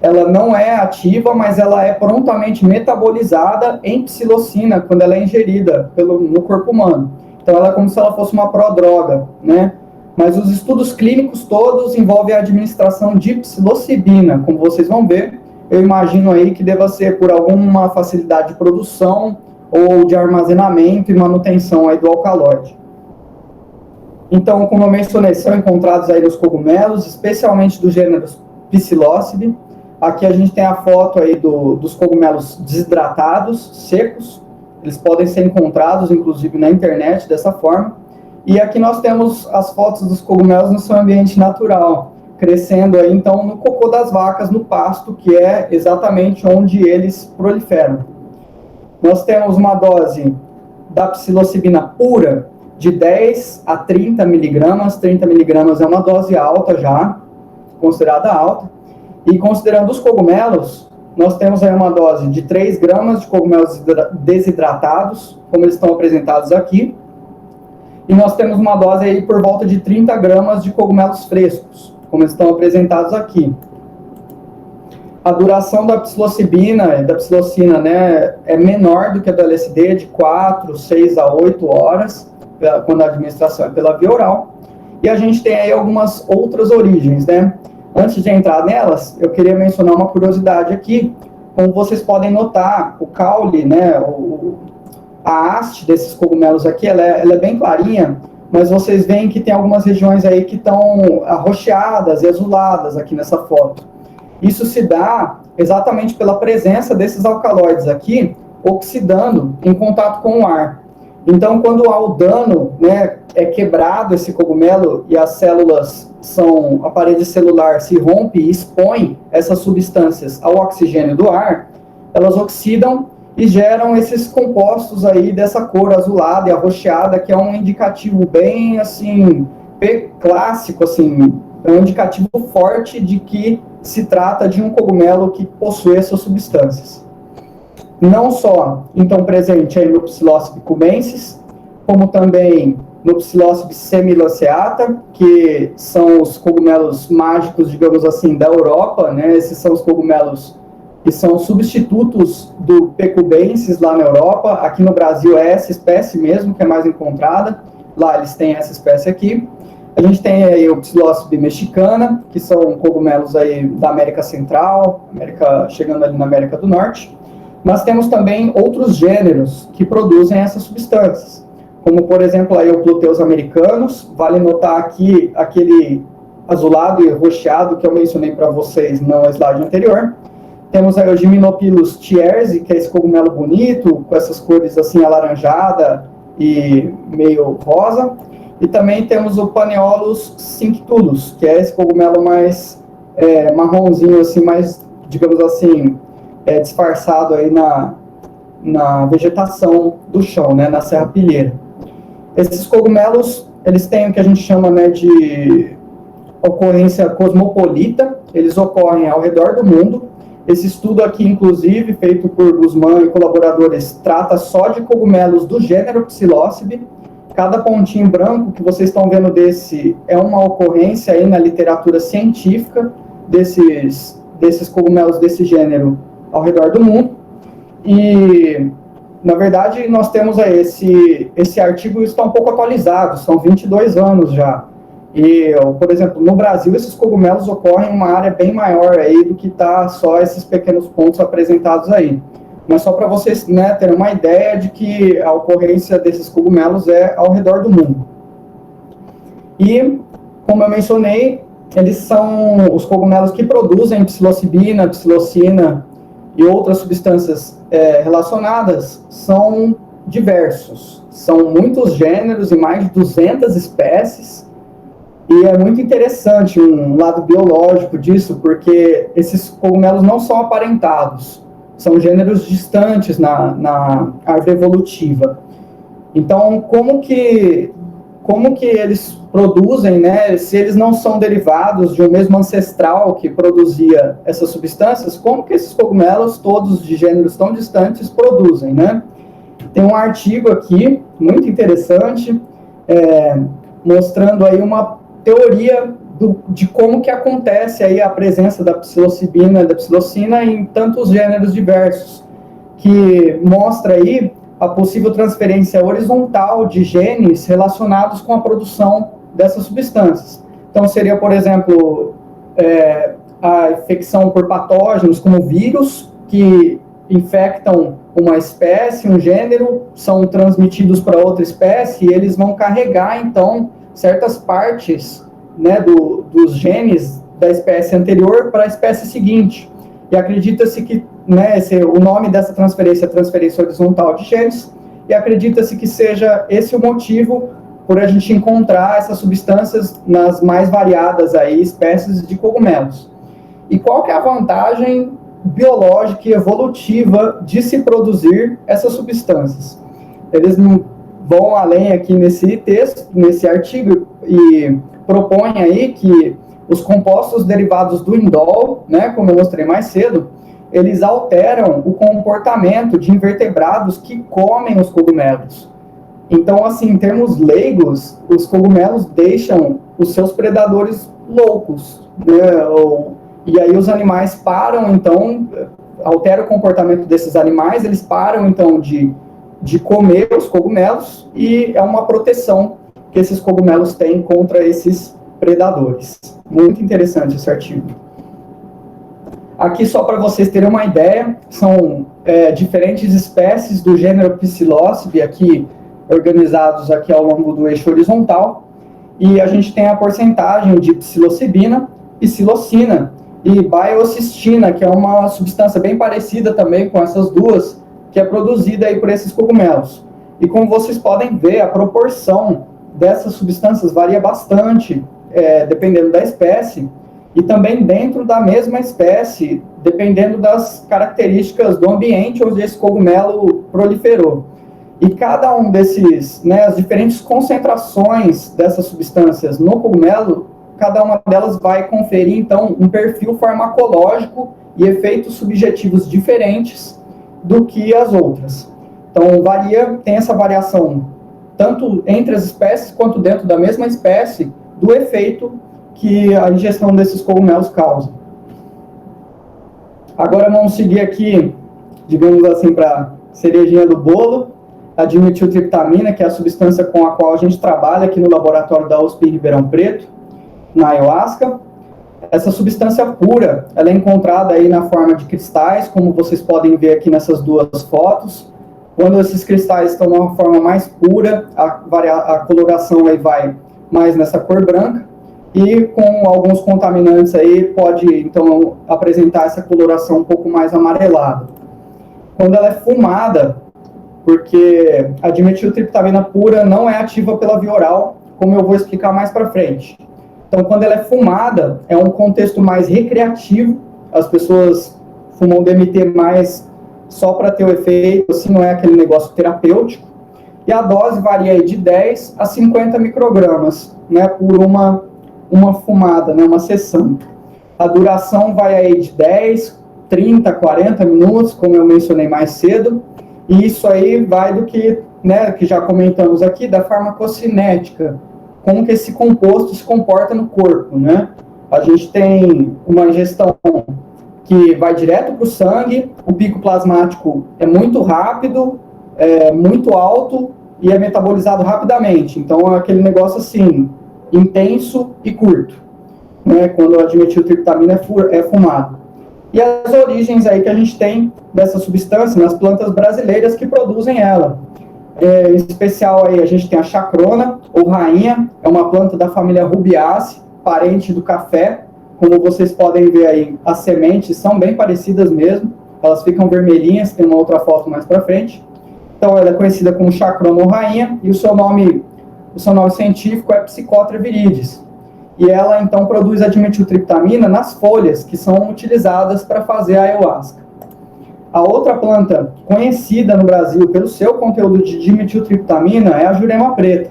[SPEAKER 1] Ela não é ativa, mas ela é prontamente metabolizada em psilocina quando ela é ingerida no corpo humano. Então ela é como se ela fosse uma prodroga, né? Mas os estudos clínicos todos envolvem a administração de psilocibina, como vocês vão ver. Eu imagino aí que deva ser por alguma facilidade de produção ou de armazenamento e manutenção aí do alcaloide. Então, como eu mencionei, são encontrados aí nos cogumelos, especialmente do gênero Psilocybe. Aqui a gente tem a foto aí dos cogumelos desidratados, secos. Eles podem ser encontrados, inclusive, na internet dessa forma. E aqui nós temos as fotos dos cogumelos no seu ambiente natural, crescendo aí, então, no cocô das vacas, no pasto, que é exatamente onde eles proliferam. Nós temos uma dose da psilocibina pura de 10 a 30 miligramas. 30 miligramas é uma dose alta já, considerada alta. E considerando os cogumelos, nós temos aí uma dose de 3 gramas de cogumelos desidratados, como eles estão apresentados aqui. E nós temos uma dose aí por volta de 30 gramas de cogumelos frescos, como eles estão apresentados aqui. A duração da psilocibina e da psilocina, né, é menor do que a do LSD, de 4, 6 a 8 horas, quando a administração é pela via oral. E a gente tem aí algumas outras origens, né? Antes de entrar nelas, eu queria mencionar uma curiosidade aqui. Como vocês podem notar, o caule, né, a haste desses cogumelos aqui, ela é bem clarinha, mas vocês veem que tem algumas regiões aí que estão arroxeadas e azuladas aqui nessa foto. Isso se dá exatamente pela presença desses alcaloides aqui, oxidando em contato com o ar. Então, quando há o dano, né, é quebrado esse cogumelo e as células a parede celular se rompe e expõe essas substâncias ao oxigênio do ar, elas oxidam e geram esses compostos aí dessa cor azulada e arroxeada, que é um indicativo bem, assim, clássico, assim, é um indicativo forte de que se trata de um cogumelo que possui essas substâncias. Não só, então, presente aí no Psilocybe cubensis, como também no Psilocybe semilanceata, que são os cogumelos mágicos, digamos assim, da Europa, né? Esses são os cogumelos que são substitutos do P. cubensis lá na Europa. Aqui no Brasil é essa espécie mesmo que é mais encontrada. Lá eles têm essa espécie aqui. A gente tem aí o Psilocybe mexicana, que são cogumelos aí da América Central, chegando ali na América do Norte. Mas temos também outros gêneros que produzem essas substâncias, como, por exemplo, aí o Pluteus americanus. Vale notar aqui aquele azulado e roxeado que eu mencionei para vocês no slide anterior. Temos aí o Gymnopilus thiersi, que é esse cogumelo bonito, com essas cores assim alaranjada e meio rosa. E também temos o Paneolus cinctulus, que é esse cogumelo mais marronzinho, assim, mais, digamos assim, disfarçado aí na vegetação do chão, né, na serrapilheira. Esses cogumelos, eles têm o que a gente chama, né, de ocorrência cosmopolita, eles ocorrem ao redor do mundo. Esse estudo aqui, inclusive, feito por Guzmán e colaboradores, trata só de cogumelos do gênero Psilocybe. Cada pontinho branco que vocês estão vendo desse é uma ocorrência aí na literatura científica desses cogumelos desse gênero ao redor do mundo. E, na verdade, nós temos aí esse artigo está um pouco atualizado, são 22 anos já. E, por exemplo, no Brasil, esses cogumelos ocorrem em uma área bem maior aí do que está só esses pequenos pontos apresentados aí. Mas só para vocês, né, terem uma ideia de que a ocorrência desses cogumelos é ao redor do mundo. E, como eu mencionei, eles são os cogumelos que produzem psilocibina, psilocina e outras substâncias relacionadas, são diversos. São muitos gêneros e mais de 200 espécies. E é muito interessante um lado biológico disso, porque esses cogumelos não são aparentados, são gêneros distantes na árvore evolutiva. Então, como que eles produzem, né? Se eles não são derivados de um mesmo ancestral que produzia essas substâncias, como que esses cogumelos, todos de gêneros tão distantes, produzem, né? Tem um artigo aqui, muito interessante, mostrando aí uma teoria de como que acontece aí a presença da psilocibina e da psilocina em tantos gêneros diversos, que mostra aí a possível transferência horizontal de genes relacionados com a produção dessas substâncias. Então, seria, por exemplo, a infecção por patógenos, como vírus, que infectam uma espécie, um gênero, são transmitidos para outra espécie, e eles vão carregar, então, certas partes, né, dos genes da espécie anterior para a espécie seguinte. E acredita-se que, né, o nome dessa transferência é transferência horizontal de genes, e acredita-se que seja esse o motivo por a gente encontrar essas substâncias nas mais variadas aí, espécies de cogumelos. E qual que é a vantagem biológica e evolutiva de se produzir essas substâncias? Eles vão além aqui nesse texto, nesse artigo, e propõem aí que os compostos derivados do indol, né, como eu mostrei mais cedo, eles alteram o comportamento de invertebrados que comem os cogumelos. Então, assim, em termos leigos, os cogumelos deixam os seus predadores loucos, né? E aí os animais param, então, altera o comportamento desses animais, eles param, então, de comer os cogumelos, e é uma proteção que esses cogumelos têm contra esses predadores. Muito interessante esse artigo. Aqui, só para vocês terem uma ideia, são diferentes espécies do gênero Psilocybe, aqui organizados aqui ao longo do eixo horizontal, e a gente tem a porcentagem de psilocibina, psilocina e biocistina, que é uma substância bem parecida também com essas duas, que é produzida aí por esses cogumelos. E como vocês podem ver, a proporção dessas substâncias varia bastante, dependendo da espécie, e também dentro da mesma espécie, dependendo das características do ambiente onde esse cogumelo proliferou. E cada um desses, né, as diferentes concentrações dessas substâncias no cogumelo, cada uma delas vai conferir, então, um perfil farmacológico e efeitos subjetivos diferentes do que as outras. Então, tem essa variação, tanto entre as espécies, quanto dentro da mesma espécie, do efeito que a ingestão desses cogumelos causa. Agora vamos seguir aqui, digamos assim, para cerejinha do bolo, a dimetiltriptamina, que é a substância com a qual a gente trabalha aqui no laboratório da USP em Ribeirão Preto, na ayahuasca. Essa substância pura, ela é encontrada aí na forma de cristais, como vocês podem ver aqui nessas duas fotos. Quando esses cristais estão numa forma mais pura, a coloração aí vai mais nessa cor branca, e com alguns contaminantes aí pode, então, apresentar essa coloração um pouco mais amarelada. Quando ela é fumada, porque a dimetiltriptamina pura não é ativa pela via oral, como eu vou explicar mais para frente. Então, quando ela é fumada, é um contexto mais recreativo, as pessoas fumam DMT mais só para ter o efeito, assim, não é aquele negócio terapêutico. E a dose varia aí de 10 a 50 microgramas, né, por uma fumada, né, uma sessão. A duração vai aí de 10, 30, 40 minutos, como eu mencionei mais cedo, e isso aí vai do que, né, que já comentamos aqui, da farmacocinética, como que esse composto se comporta no corpo, né? A gente tem uma ingestão que vai direto para o sangue, o pico plasmático é muito rápido, é muito alto e é metabolizado rapidamente. Então, é aquele negócio assim, intenso e curto, né, quando a dimetiltriptamina é fumado. E as origens aí que a gente tem dessa substância nas plantas brasileiras que produzem ela. Em especial aí a gente tem a chacrona, ou rainha, é uma planta da família Rubiaceae, parente do café. Como vocês podem ver aí, as sementes são bem parecidas mesmo, elas ficam vermelhinhas, tem uma outra foto mais para frente. Então ela é conhecida como chacrona ou rainha, e o seu nome científico é Psychotria viridis. E ela então produz a dimetiltriptamina nas folhas que são utilizadas para fazer a ayahuasca. A outra planta conhecida no Brasil pelo seu conteúdo de dimetiltriptamina é a jurema preta,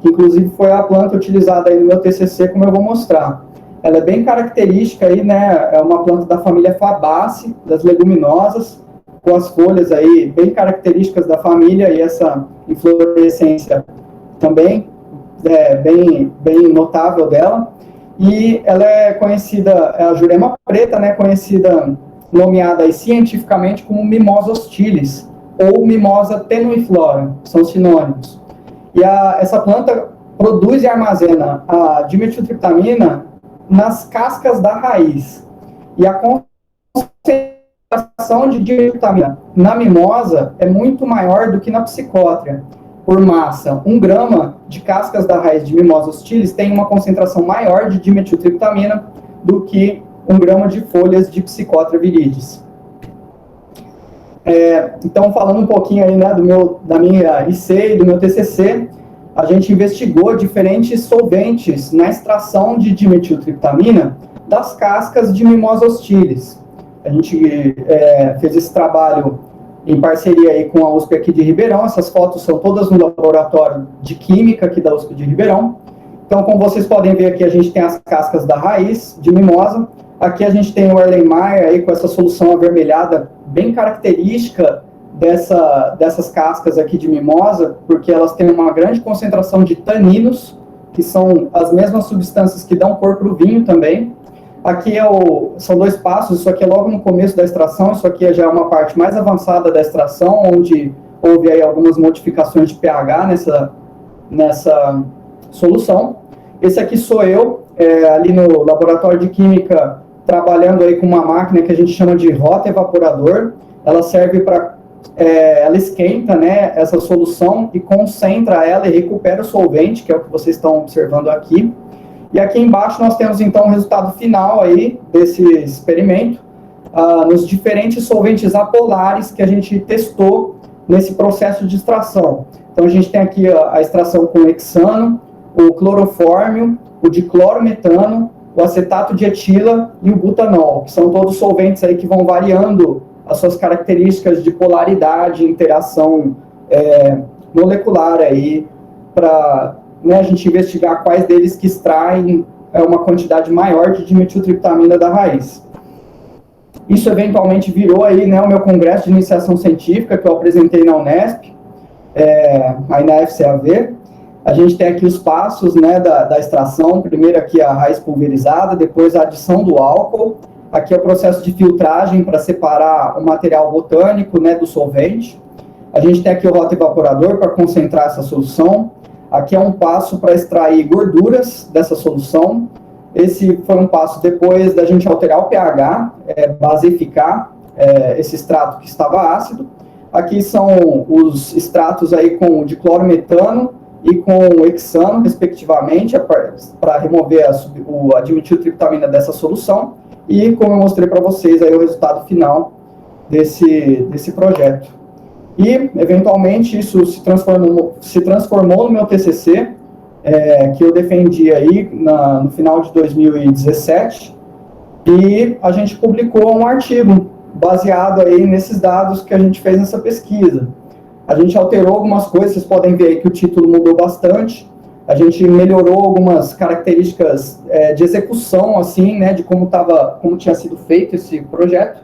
[SPEAKER 1] que inclusive foi a planta utilizada aí no meu TCC, como eu vou mostrar. Ela é bem característica aí, né? É uma planta da família Fabaceae, das leguminosas, com as folhas aí bem características da família e essa inflorescência também bem notável dela. E ela é conhecida, a jurema preta, né? Conhecida, nomeada aí cientificamente como Mimosa hostilis ou Mimosa tenuiflora, são sinônimos. E essa planta produz e armazena a dimetiltriptamina nas cascas da raiz. E a concentração de dimetiltriptamina na mimosa é muito maior do que na psicótria. Por massa, 1 grama de cascas da raiz de Mimosa hostilis tem uma concentração maior de dimetiltriptamina do que 1 grama de folhas de Psychotria viridis. Então, falando um pouquinho aí, né, da minha IC e do meu TCC, a gente investigou diferentes solventes na extração de dimetiltriptamina das cascas de Mimosa hostilis. A gente fez esse trabalho em parceria aí com a USP aqui de Ribeirão. Essas fotos são todas no laboratório de química aqui da USP de Ribeirão. Então, como vocês podem ver aqui, a gente tem as cascas da raiz de mimosa. Aqui a gente tem o Erlenmeyer aí com essa solução avermelhada bem característica dessas cascas aqui de mimosa, porque elas têm uma grande concentração de taninos, que são as mesmas substâncias que dão cor para o vinho também. Aqui são 2 passos, isso aqui é logo no começo da extração, isso aqui já é uma parte mais avançada da extração, onde houve aí algumas modificações de pH nessa solução. Esse aqui sou eu, ali no laboratório de química, trabalhando aí com uma máquina que a gente chama de rota evaporador. Ela serve para, ela esquenta, né, essa solução e concentra ela e recupera o solvente, que é o que vocês estão observando aqui. E aqui embaixo nós temos então o resultado final aí desse experimento, nos diferentes solventes apolares que a gente testou nesse processo de extração. Então a gente tem aqui a extração com hexano, o clorofórmio, o diclorometano, o acetato de etila e o butanol, que são todos solventes aí que vão variando as suas características de polaridade, interação molecular aí, para a gente investigar quais deles que extraem uma quantidade maior de dimetiltriptamina da raiz. Isso eventualmente virou aí, né, o meu congresso de iniciação científica que eu apresentei na Unesp, aí na FCAV. A gente tem aqui os passos, né, da extração. Primeiro aqui a raiz pulverizada, depois a adição do álcool. Aqui é o processo de filtragem para separar o material botânico, né, do solvente. A gente tem aqui o rotoevaporador para concentrar essa solução. Aqui é um passo para extrair gorduras dessa solução. Esse foi um passo depois da gente alterar o pH, basificar esse extrato que estava ácido. Aqui são os extratos aí com o diclorometano e com o hexano, respectivamente, para remover a dimetiltriptamina dessa solução. E, como eu mostrei para vocês, aí o resultado final desse projeto. E, eventualmente, isso se transformou no meu TCC, que eu defendi aí no final de 2017, e a gente publicou um artigo baseado aí nesses dados que a gente fez nessa pesquisa. A gente alterou algumas coisas, vocês podem ver aí que o título mudou bastante. A gente melhorou algumas características de execução, assim, né, de como tinha sido feito esse projeto,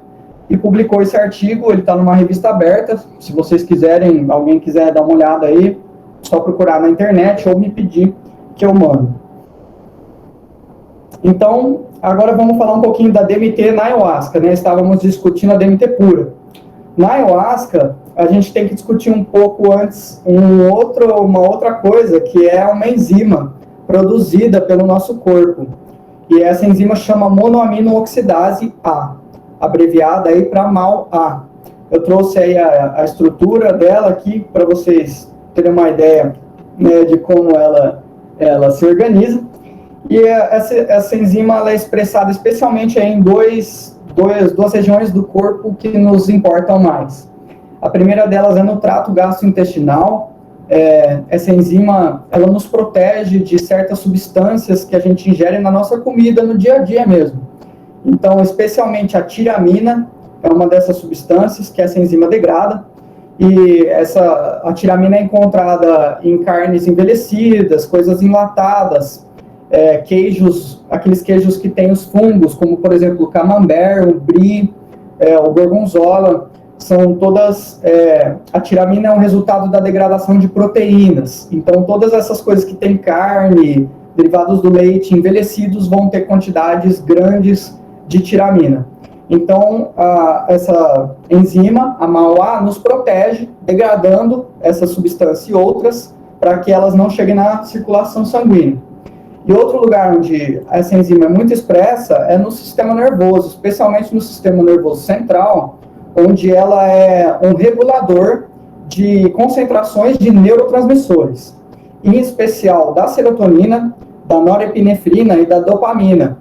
[SPEAKER 1] e publicou esse artigo. Ele está numa revista aberta. Se vocês quiserem, alguém quiser dar uma olhada aí, só procurar na internet ou me pedir que eu mando. Então, agora vamos falar um pouquinho da DMT na ayahuasca, né? Estávamos discutindo a DMT pura. Na ayahuasca, a gente tem que discutir um pouco antes uma outra coisa, que é uma enzima produzida pelo nosso corpo. E essa enzima chama monoamino-oxidase A, abreviada aí para MAO-A. Eu trouxe aí a estrutura dela aqui para vocês terem uma ideia, né, de como ela se organiza. E essa enzima ela é expressada especialmente aí em duas regiões do corpo que nos importam mais. A primeira delas é no trato gastrointestinal. Essa enzima ela nos protege de certas substâncias que a gente ingere na nossa comida no dia a dia mesmo. Então, especialmente a tiramina é uma dessas substâncias que essa enzima degrada. E a tiramina é encontrada em carnes envelhecidas, coisas enlatadas, queijos, aqueles queijos que têm os fungos, como por exemplo o camembert, o brie, o gorgonzola, são todas, a tiramina é um resultado da degradação de proteínas. Então todas essas coisas que têm carne, derivados do leite, envelhecidos, vão ter quantidades grandes de tiramina. Então essa enzima, a MAO-A, nos protege, degradando essa substância e outras, para que elas não cheguem na circulação sanguínea. E outro lugar onde essa enzima é muito expressa é no sistema nervoso, especialmente no sistema nervoso central, onde ela é um regulador de concentrações de neurotransmissores, em especial da serotonina, da norepinefrina e da dopamina.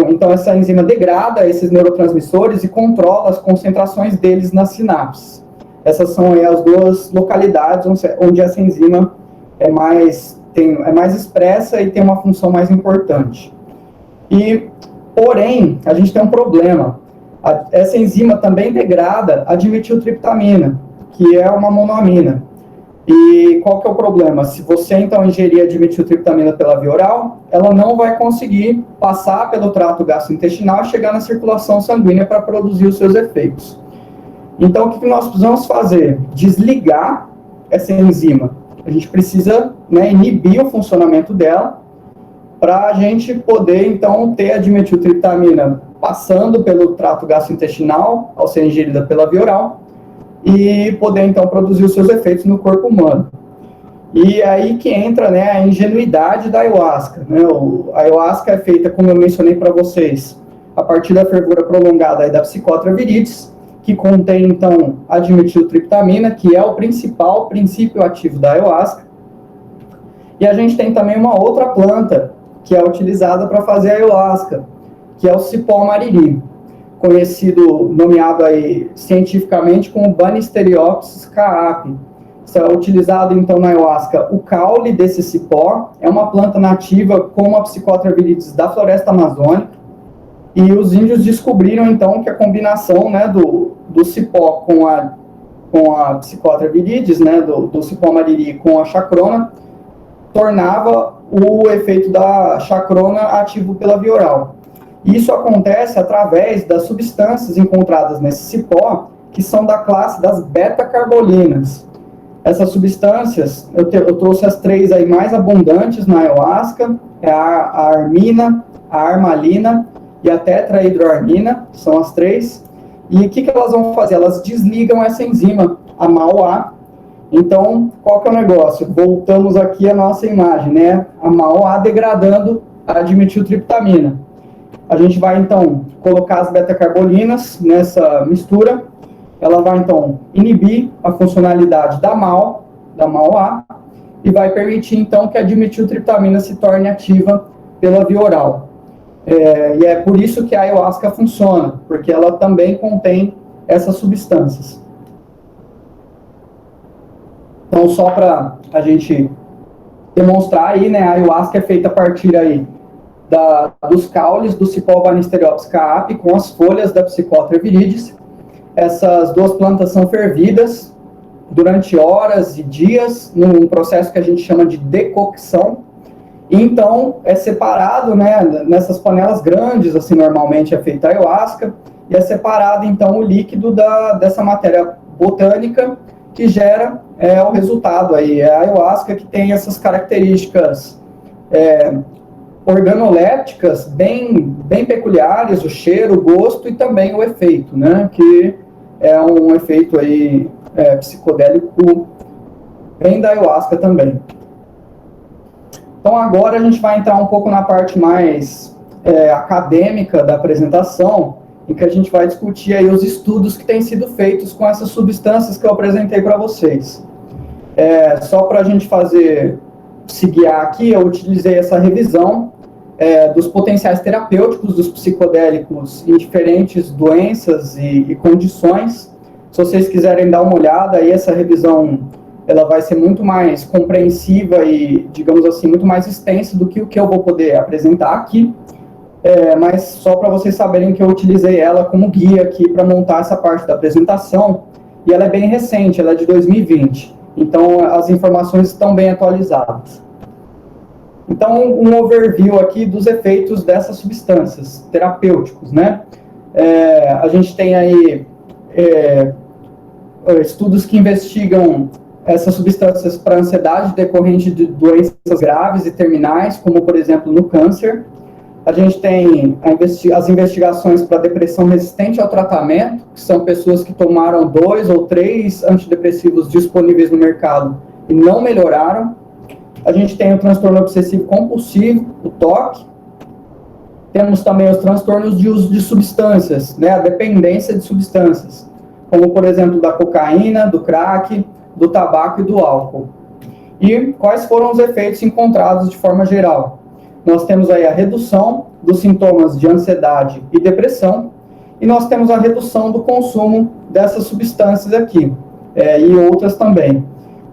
[SPEAKER 1] Então, essa enzima degrada esses neurotransmissores e controla as concentrações deles nas sinapses. Essas são aí as duas localidades onde essa enzima é mais expressa e tem uma função mais importante. Porém, a gente tem um problema. Essa enzima também degrada a dimetiltriptamina, que é uma monoamina. E qual que é o problema? Se você, então, ingerir a dimetiltriptamina pela via oral, ela não vai conseguir passar pelo trato gastrointestinal e chegar na circulação sanguínea para produzir os seus efeitos. Então, o que nós precisamos fazer? Desligar essa enzima. A gente precisa, né, inibir o funcionamento dela para a gente poder, então, ter a dimetiltriptamina passando pelo trato gastrointestinal, ao ser ingerida pela via oral, e poder, então, produzir os seus efeitos no corpo humano. E aí que entra, né, a ingenuidade da ayahuasca. Né? A ayahuasca é feita, como eu mencionei para vocês, a partir da fervura prolongada aí da Psychotria viridis, que contém, então, a dimetiltriptamina, que é o principal princípio ativo da ayahuasca. E a gente tem também uma outra planta que é utilizada para fazer a ayahuasca, que é o cipó mariri, nomeado aí cientificamente como Banisteriopsis caapi. Isso é utilizado, então, na ayahuasca. O caule desse cipó é uma planta nativa como a Psychotria viridis da floresta amazônica. E os índios descobriram, então, que a combinação, né, do cipó com a Psychotria viridis, né, do cipó mariri com a chacrona, tornava o efeito da chacrona ativo pela via oral. Isso acontece através das substâncias encontradas nesse cipó, que são da classe das beta-carbolinas. Essas substâncias, eu trouxe as três aí mais abundantes na ayahuasca, a armina, a armalina e a tetrahidroarmina, são as três. E o que elas vão fazer? Elas desligam essa enzima, a MAO-A. Então, qual que é o negócio? Voltamos aqui à nossa imagem, né? A MAO-A degradando a dimetiltriptamina. A gente vai, então, colocar as beta-carbolinas nessa mistura. Ela vai, então, inibir a funcionalidade da MAO-A, e vai permitir, então, que a dimetiltriptamina se torne ativa pela via oral. E é por isso que a ayahuasca funciona, porque ela também contém essas substâncias. Então, só para a gente demonstrar aí, né, a ayahuasca é feita a partir aí dos caules do cipó Banisteriopsis caapi com as folhas da Psychotria viridis. essas 2 plantas são fervidas durante horas e dias, num processo que a gente chama de decocção. E então, é separado, né, nessas panelas grandes, assim, normalmente é feita a ayahuasca, e é separado, então, o líquido dessa matéria botânica que gera o resultado aí. É a ayahuasca que tem essas características organolépticas bem peculiares, o cheiro, o gosto e também o efeito, né, que é um efeito aí psicodélico bem da ayahuasca também. Então agora a gente vai entrar um pouco na parte mais acadêmica da apresentação, em que a gente vai discutir aí os estudos que têm sido feitos com essas substâncias que eu apresentei para vocês. Só para a gente se guiar aqui, eu utilizei essa revisão dos potenciais terapêuticos dos psicodélicos em diferentes doenças e condições. Se vocês quiserem dar uma olhada, aí essa revisão ela vai ser muito mais compreensiva e, digamos assim, muito mais extensa do que o que eu vou poder apresentar aqui. Mas só para vocês saberem que eu utilizei ela como guia aqui para montar essa parte da apresentação, e ela é bem recente, ela é de 2020, então as informações estão bem atualizadas. Então, um overview aqui dos efeitos dessas substâncias terapêuticos, né? A gente tem aí estudos que investigam essas substâncias para ansiedade decorrente de doenças graves e terminais, como, por exemplo, no câncer. A gente tem as investigações para depressão resistente ao tratamento, que são pessoas que tomaram 2 ou 3 antidepressivos disponíveis no mercado e não melhoraram. A gente tem o transtorno obsessivo compulsivo, o TOC. Temos também os transtornos de uso de substâncias, né, a dependência de substâncias, como, por exemplo, da cocaína, do crack, do tabaco e do álcool. E quais foram os efeitos encontrados de forma geral? Nós temos aí a redução dos sintomas de ansiedade e depressão, e nós temos a redução do consumo dessas substâncias aqui, e outras também,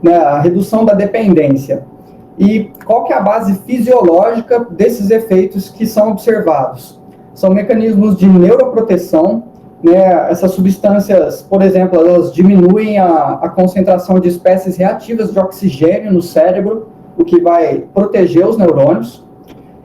[SPEAKER 1] né, a redução da dependência. E qual que é a base fisiológica desses efeitos que são observados? São mecanismos de neuroproteção, né? Essas substâncias, por exemplo, elas diminuem a concentração de espécies reativas de oxigênio no cérebro, o que vai proteger os neurônios.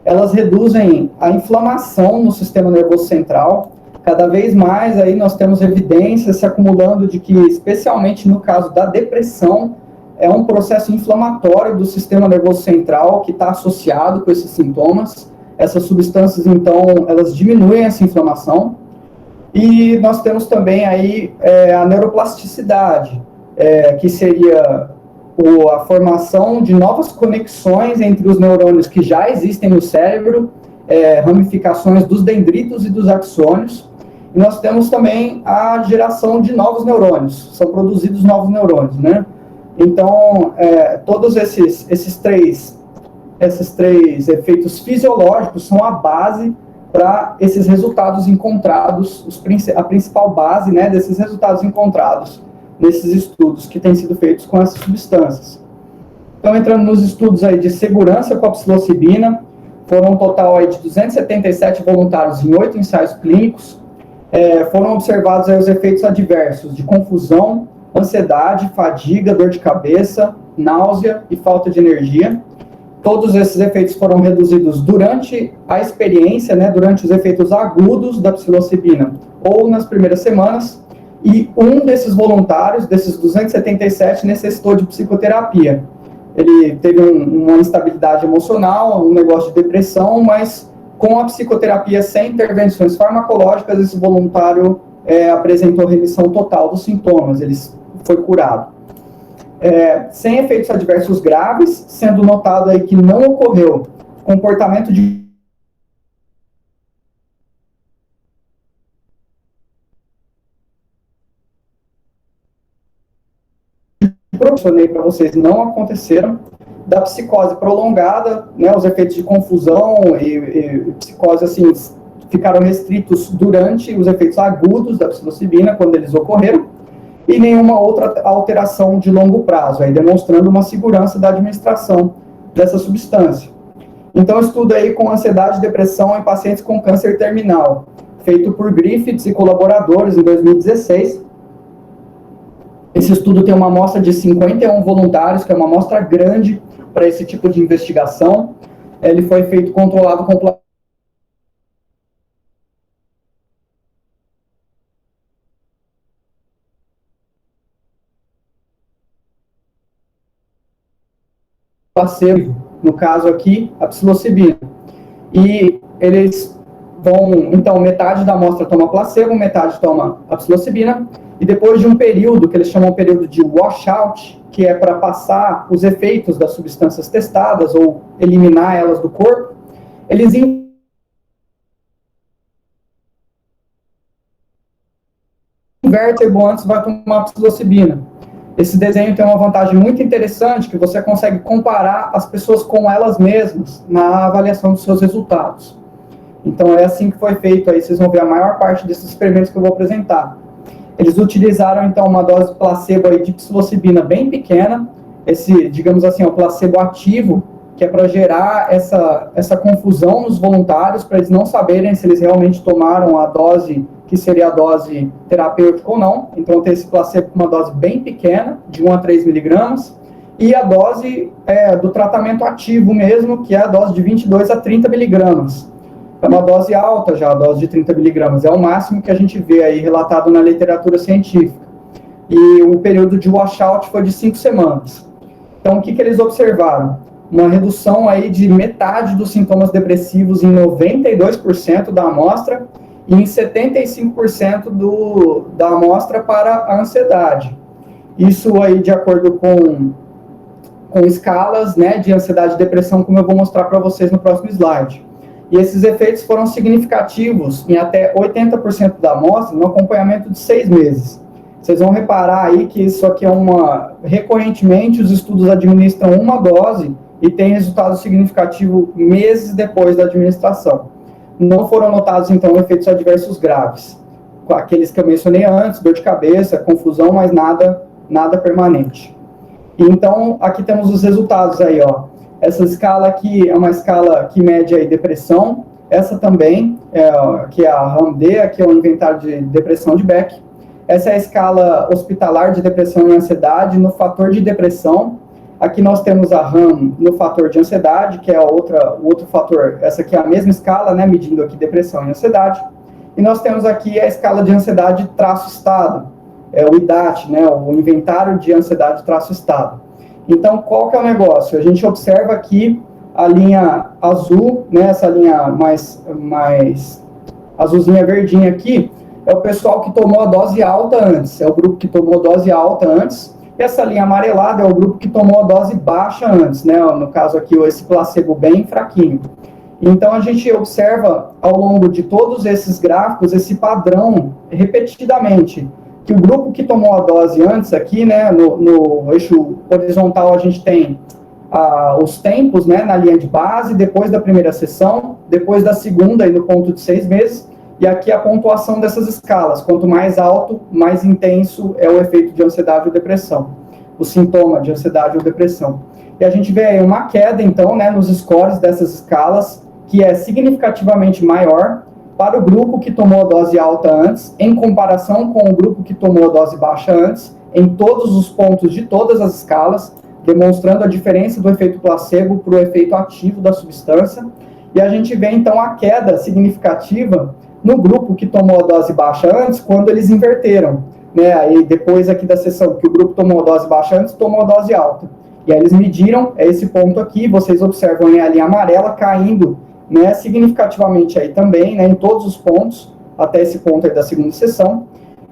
[SPEAKER 1] Elas reduzem a inflamação no sistema nervoso central. Cada vez mais aí nós temos evidências se acumulando de que, especialmente no caso da depressão, é um processo inflamatório do sistema nervoso central que está associado com esses sintomas. Essas substâncias, então, elas diminuem essa inflamação. E nós temos também aí a neuroplasticidade, que seria a formação de novas conexões entre os neurônios que já existem no cérebro, ramificações dos dendritos e dos axônios. E nós temos também a geração de novos neurônios, são produzidos novos neurônios, né? Então, todos esses três efeitos fisiológicos são a base para esses resultados encontrados, a principal base, né, desses resultados encontrados nesses estudos que têm sido feitos com essas substâncias. Então, entrando nos estudos aí de segurança com a psilocibina, foram um total aí de 277 voluntários em 8 ensaios clínicos, foram observados aí os efeitos adversos de confusão, ansiedade, fadiga, dor de cabeça, náusea e falta de energia. Todos esses efeitos foram reduzidos durante a experiência, né, durante os efeitos agudos da psilocibina, ou nas primeiras semanas, e um desses voluntários, desses 277, necessitou de psicoterapia. Ele teve uma instabilidade emocional, um negócio de depressão, mas com a psicoterapia sem intervenções farmacológicas, esse voluntário apresentou remissão total dos sintomas, ele foi curado. Sem efeitos adversos graves, sendo notado aí que não ocorreu comportamento de proporcionei para vocês não aconteceram, da psicose prolongada, né, os efeitos de confusão e psicose assim ficaram restritos durante os efeitos agudos da psilocibina, quando eles ocorreram, e nenhuma outra alteração de longo prazo, aí demonstrando uma segurança da administração dessa substância. Então, estudo aí com ansiedade e depressão em pacientes com câncer terminal, feito por Griffiths e colaboradores em 2016, Esse estudo tem uma amostra de 51 voluntários, que é uma amostra grande para esse tipo de investigação. Ele foi feito controlado com placebo, no caso aqui, a psilocibina. E eles vão, então, metade da amostra toma placebo, metade toma a psilocibina, e depois de um período, que eles chamam de período de washout, que é para passar os efeitos das substâncias testadas ou eliminar elas do corpo, eles invertem antes vai tomar psilocibina. Esse desenho tem uma vantagem muito interessante, que você consegue comparar as pessoas com elas mesmas na avaliação dos seus resultados. Então, é assim que foi feito, aí vocês vão ver a maior parte desses experimentos que eu vou apresentar. Eles utilizaram, então, uma dose placebo aí de psilocibina bem pequena, esse, digamos assim, o placebo ativo, que é para gerar essa confusão nos voluntários, para eles não saberem se eles realmente tomaram a dose que seria a dose terapêutica ou não. Então, tem esse placebo com uma dose bem pequena, de 1 a 3 miligramas, e a dose do tratamento ativo mesmo, que é a dose de 22 a 30 miligramas. É uma dose alta já, a dose de 30 miligramas. É o máximo que a gente vê aí relatado na literatura científica. E o período de washout foi de 5 semanas. Então, o que eles observaram? Uma redução aí de metade dos sintomas depressivos em 92% da amostra e em 75% da amostra para a ansiedade. Isso aí de acordo com escalas, né, de ansiedade e depressão, como eu vou mostrar para vocês no próximo slide. E esses efeitos foram significativos em até 80% da amostra no acompanhamento de 6 meses. Vocês vão reparar aí que isso aqui é recorrentemente os estudos administram uma dose e tem resultado significativo meses depois da administração. Não foram notados, então, efeitos adversos graves. Aqueles que eu mencionei antes, dor de cabeça, confusão, mas nada permanente. Então, aqui temos os resultados aí, ó. Essa escala aqui é uma escala que mede aí depressão. Essa também, que é a RAM-D, aqui é o inventário de depressão de Beck. Essa é a escala hospitalar de depressão e ansiedade no fator de depressão. Aqui nós temos a RAM no fator de ansiedade, que é o outro fator. Essa aqui é a mesma escala, né, medindo aqui depressão e ansiedade. E nós temos aqui a escala de ansiedade traço-estado, o IDAT, né, o inventário de ansiedade traço-estado. Então, qual que é o negócio? A gente observa aqui a linha azul, né, essa linha mais azulzinha verdinha aqui, é o pessoal que tomou a dose alta antes, é o grupo que tomou a dose alta antes. Essa linha amarelada é o grupo que tomou a dose baixa antes, né, no caso aqui, esse placebo bem fraquinho. Então, a gente observa ao longo de todos esses gráficos esse padrão repetidamente, que o grupo que tomou a dose antes aqui, né, no eixo horizontal a gente tem os tempos, né, na linha de base, depois da primeira sessão, depois da segunda, aí no ponto de 6 meses, e aqui a pontuação dessas escalas. Quanto mais alto, mais intenso é o efeito de ansiedade ou depressão, o sintoma de ansiedade ou depressão. E a gente vê aí uma queda, então, né, nos scores dessas escalas, que é significativamente maior para o grupo que tomou a dose alta antes, em comparação com o grupo que tomou a dose baixa antes, em todos os pontos de todas as escalas, demonstrando a diferença do efeito placebo para o efeito ativo da substância. E a gente vê, então, a queda significativa no grupo que tomou a dose baixa antes, quando eles inverteram, né? Aí depois aqui da sessão que o grupo tomou a dose baixa antes, tomou a dose alta. E aí eles mediram esse ponto aqui, vocês observam a linha amarela caindo, né, significativamente aí também, né, em todos os pontos, até esse ponto aí da segunda sessão.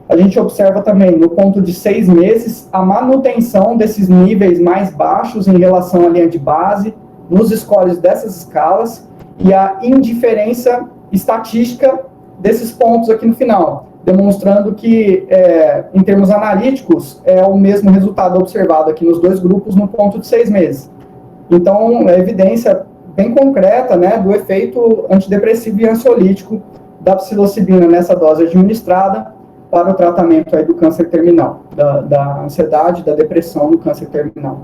[SPEAKER 1] A gente observa também, no ponto de 6 meses, a manutenção desses níveis mais baixos em relação à linha de base, nos scores dessas escalas, e a indiferença estatística desses pontos aqui no final, demonstrando que, em termos analíticos, é o mesmo resultado observado aqui nos dois grupos no ponto de 6 meses. Então, é evidência bem concreta, né, do efeito antidepressivo e ansiolítico da psilocibina nessa dose administrada para o tratamento aí do câncer terminal, da ansiedade, da depressão no câncer terminal.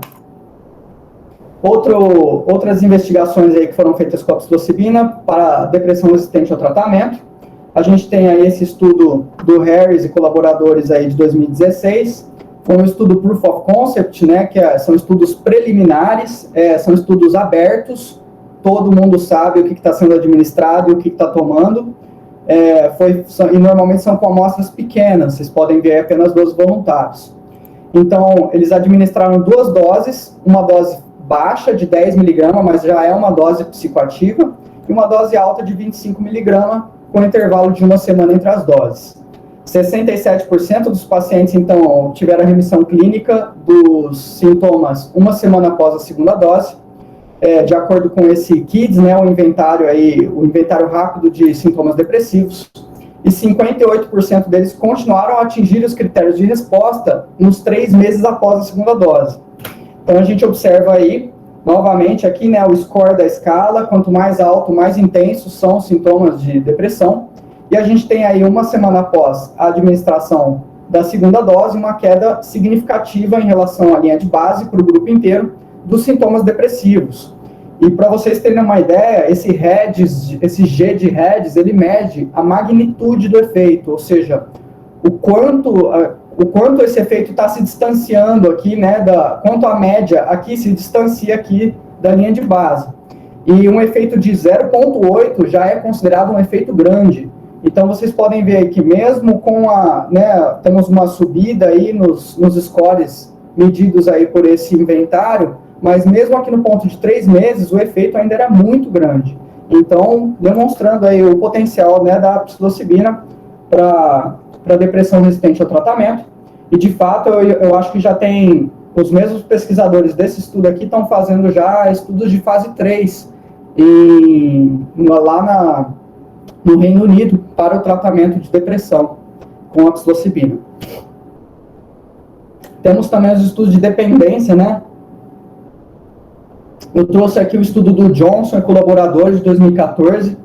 [SPEAKER 1] Outras investigações aí que foram feitas com a psilocibina para depressão resistente ao tratamento. A gente tem aí esse estudo do Harris e colaboradores aí de 2016, Foi um estudo Proof of Concept, né, são estudos preliminares, são estudos abertos, todo mundo sabe o que está sendo administrado e o que está tomando, e normalmente são com amostras pequenas, vocês podem ver apenas 12 voluntários. Então, eles administraram 2 doses, uma dose baixa de 10 mg, mas já é uma dose psicoativa, e uma dose alta de 25 mg, com intervalo de 1 semana entre as doses. 67% dos pacientes, então, tiveram remissão clínica dos sintomas 1 semana após a segunda dose, de acordo com esse KIDS, né, o inventário rápido de sintomas depressivos, e 58% deles continuaram a atingir os critérios de resposta nos 3 meses após a segunda dose. Então, a gente observa aí, novamente, aqui, né, o score da escala, quanto mais alto, mais intensos são os sintomas de depressão, e a gente tem aí 1 semana após a administração da segunda dose, uma queda significativa em relação à linha de base para o grupo inteiro dos sintomas depressivos. E para vocês terem uma ideia, esse G de REDS, ele mede a magnitude do efeito, ou seja, o quanto esse efeito está se distanciando aqui, né, quanto a média aqui se distancia aqui da linha de base. E um efeito de 0,8 já é considerado um efeito grande. Então, vocês podem ver aí que mesmo com temos uma subida aí nos scores medidos aí por esse inventário, mas mesmo aqui no ponto de 3 meses, o efeito ainda era muito grande. Então, demonstrando aí o potencial, né, da psilocibina para depressão resistente ao tratamento. E, de fato, eu acho que já tem, os mesmos pesquisadores desse estudo aqui estão fazendo já estudos de fase 3 no Reino Unido para o tratamento de depressão com a psilocibina. Temos também os estudos de dependência, né? Eu trouxe aqui o estudo do Johnson e colaboradores de 2014.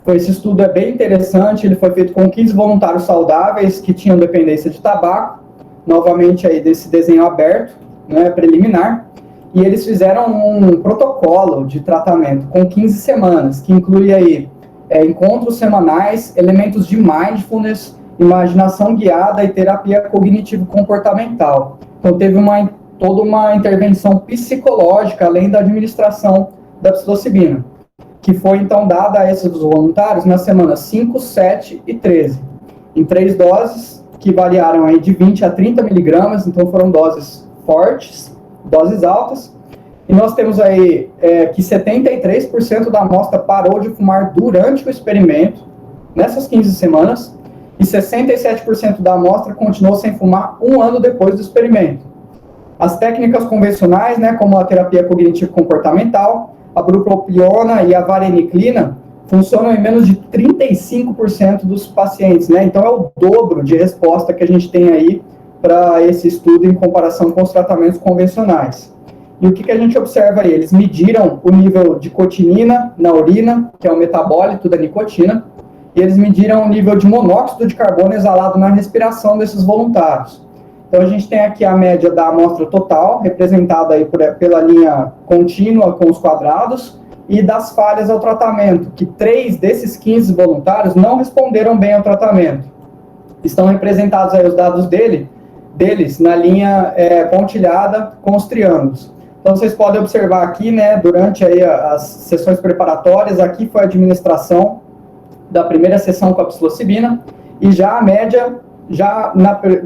[SPEAKER 1] Esse estudo é bem interessante, ele foi feito com 15 voluntários saudáveis que tinham dependência de tabaco, novamente aí desse desenho aberto, né, preliminar, e eles fizeram um protocolo de tratamento com 15 semanas, que inclui aí encontros semanais, elementos de mindfulness, imaginação guiada e terapia cognitivo-comportamental. Então teve toda uma intervenção psicológica, além da administração da psilocibina, que foi então dada a esses voluntários nas semanas 5, 7 e 13, em 3 doses, que variaram aí de 20 a 30 miligramas, então foram doses fortes, doses altas, e nós temos aí que 73% da amostra parou de fumar durante o experimento, nessas 15 semanas, e 67% da amostra continuou sem fumar 1 ano depois do experimento. As técnicas convencionais, né, como a terapia cognitivo-comportamental, a bupropiona e a vareniclina, funcionam em menos de 35% dos pacientes, né? Então é o dobro de resposta que a gente tem aí para esse estudo em comparação com os tratamentos convencionais. E o que a gente observa aí? Eles mediram o nível de cotinina na urina, que é o metabólito da nicotina, e eles mediram o nível de monóxido de carbono exalado na respiração desses voluntários. Então, a gente tem aqui a média da amostra total, representada aí pela linha contínua com os quadrados, e das falhas ao tratamento, que 3 desses 15 voluntários não responderam bem ao tratamento. Estão representados aí os dados deles na linha pontilhada com os triângulos. Então, vocês podem observar aqui, né, durante aí as sessões preparatórias, aqui foi a administração da primeira sessão com a psilocibina, e já a média,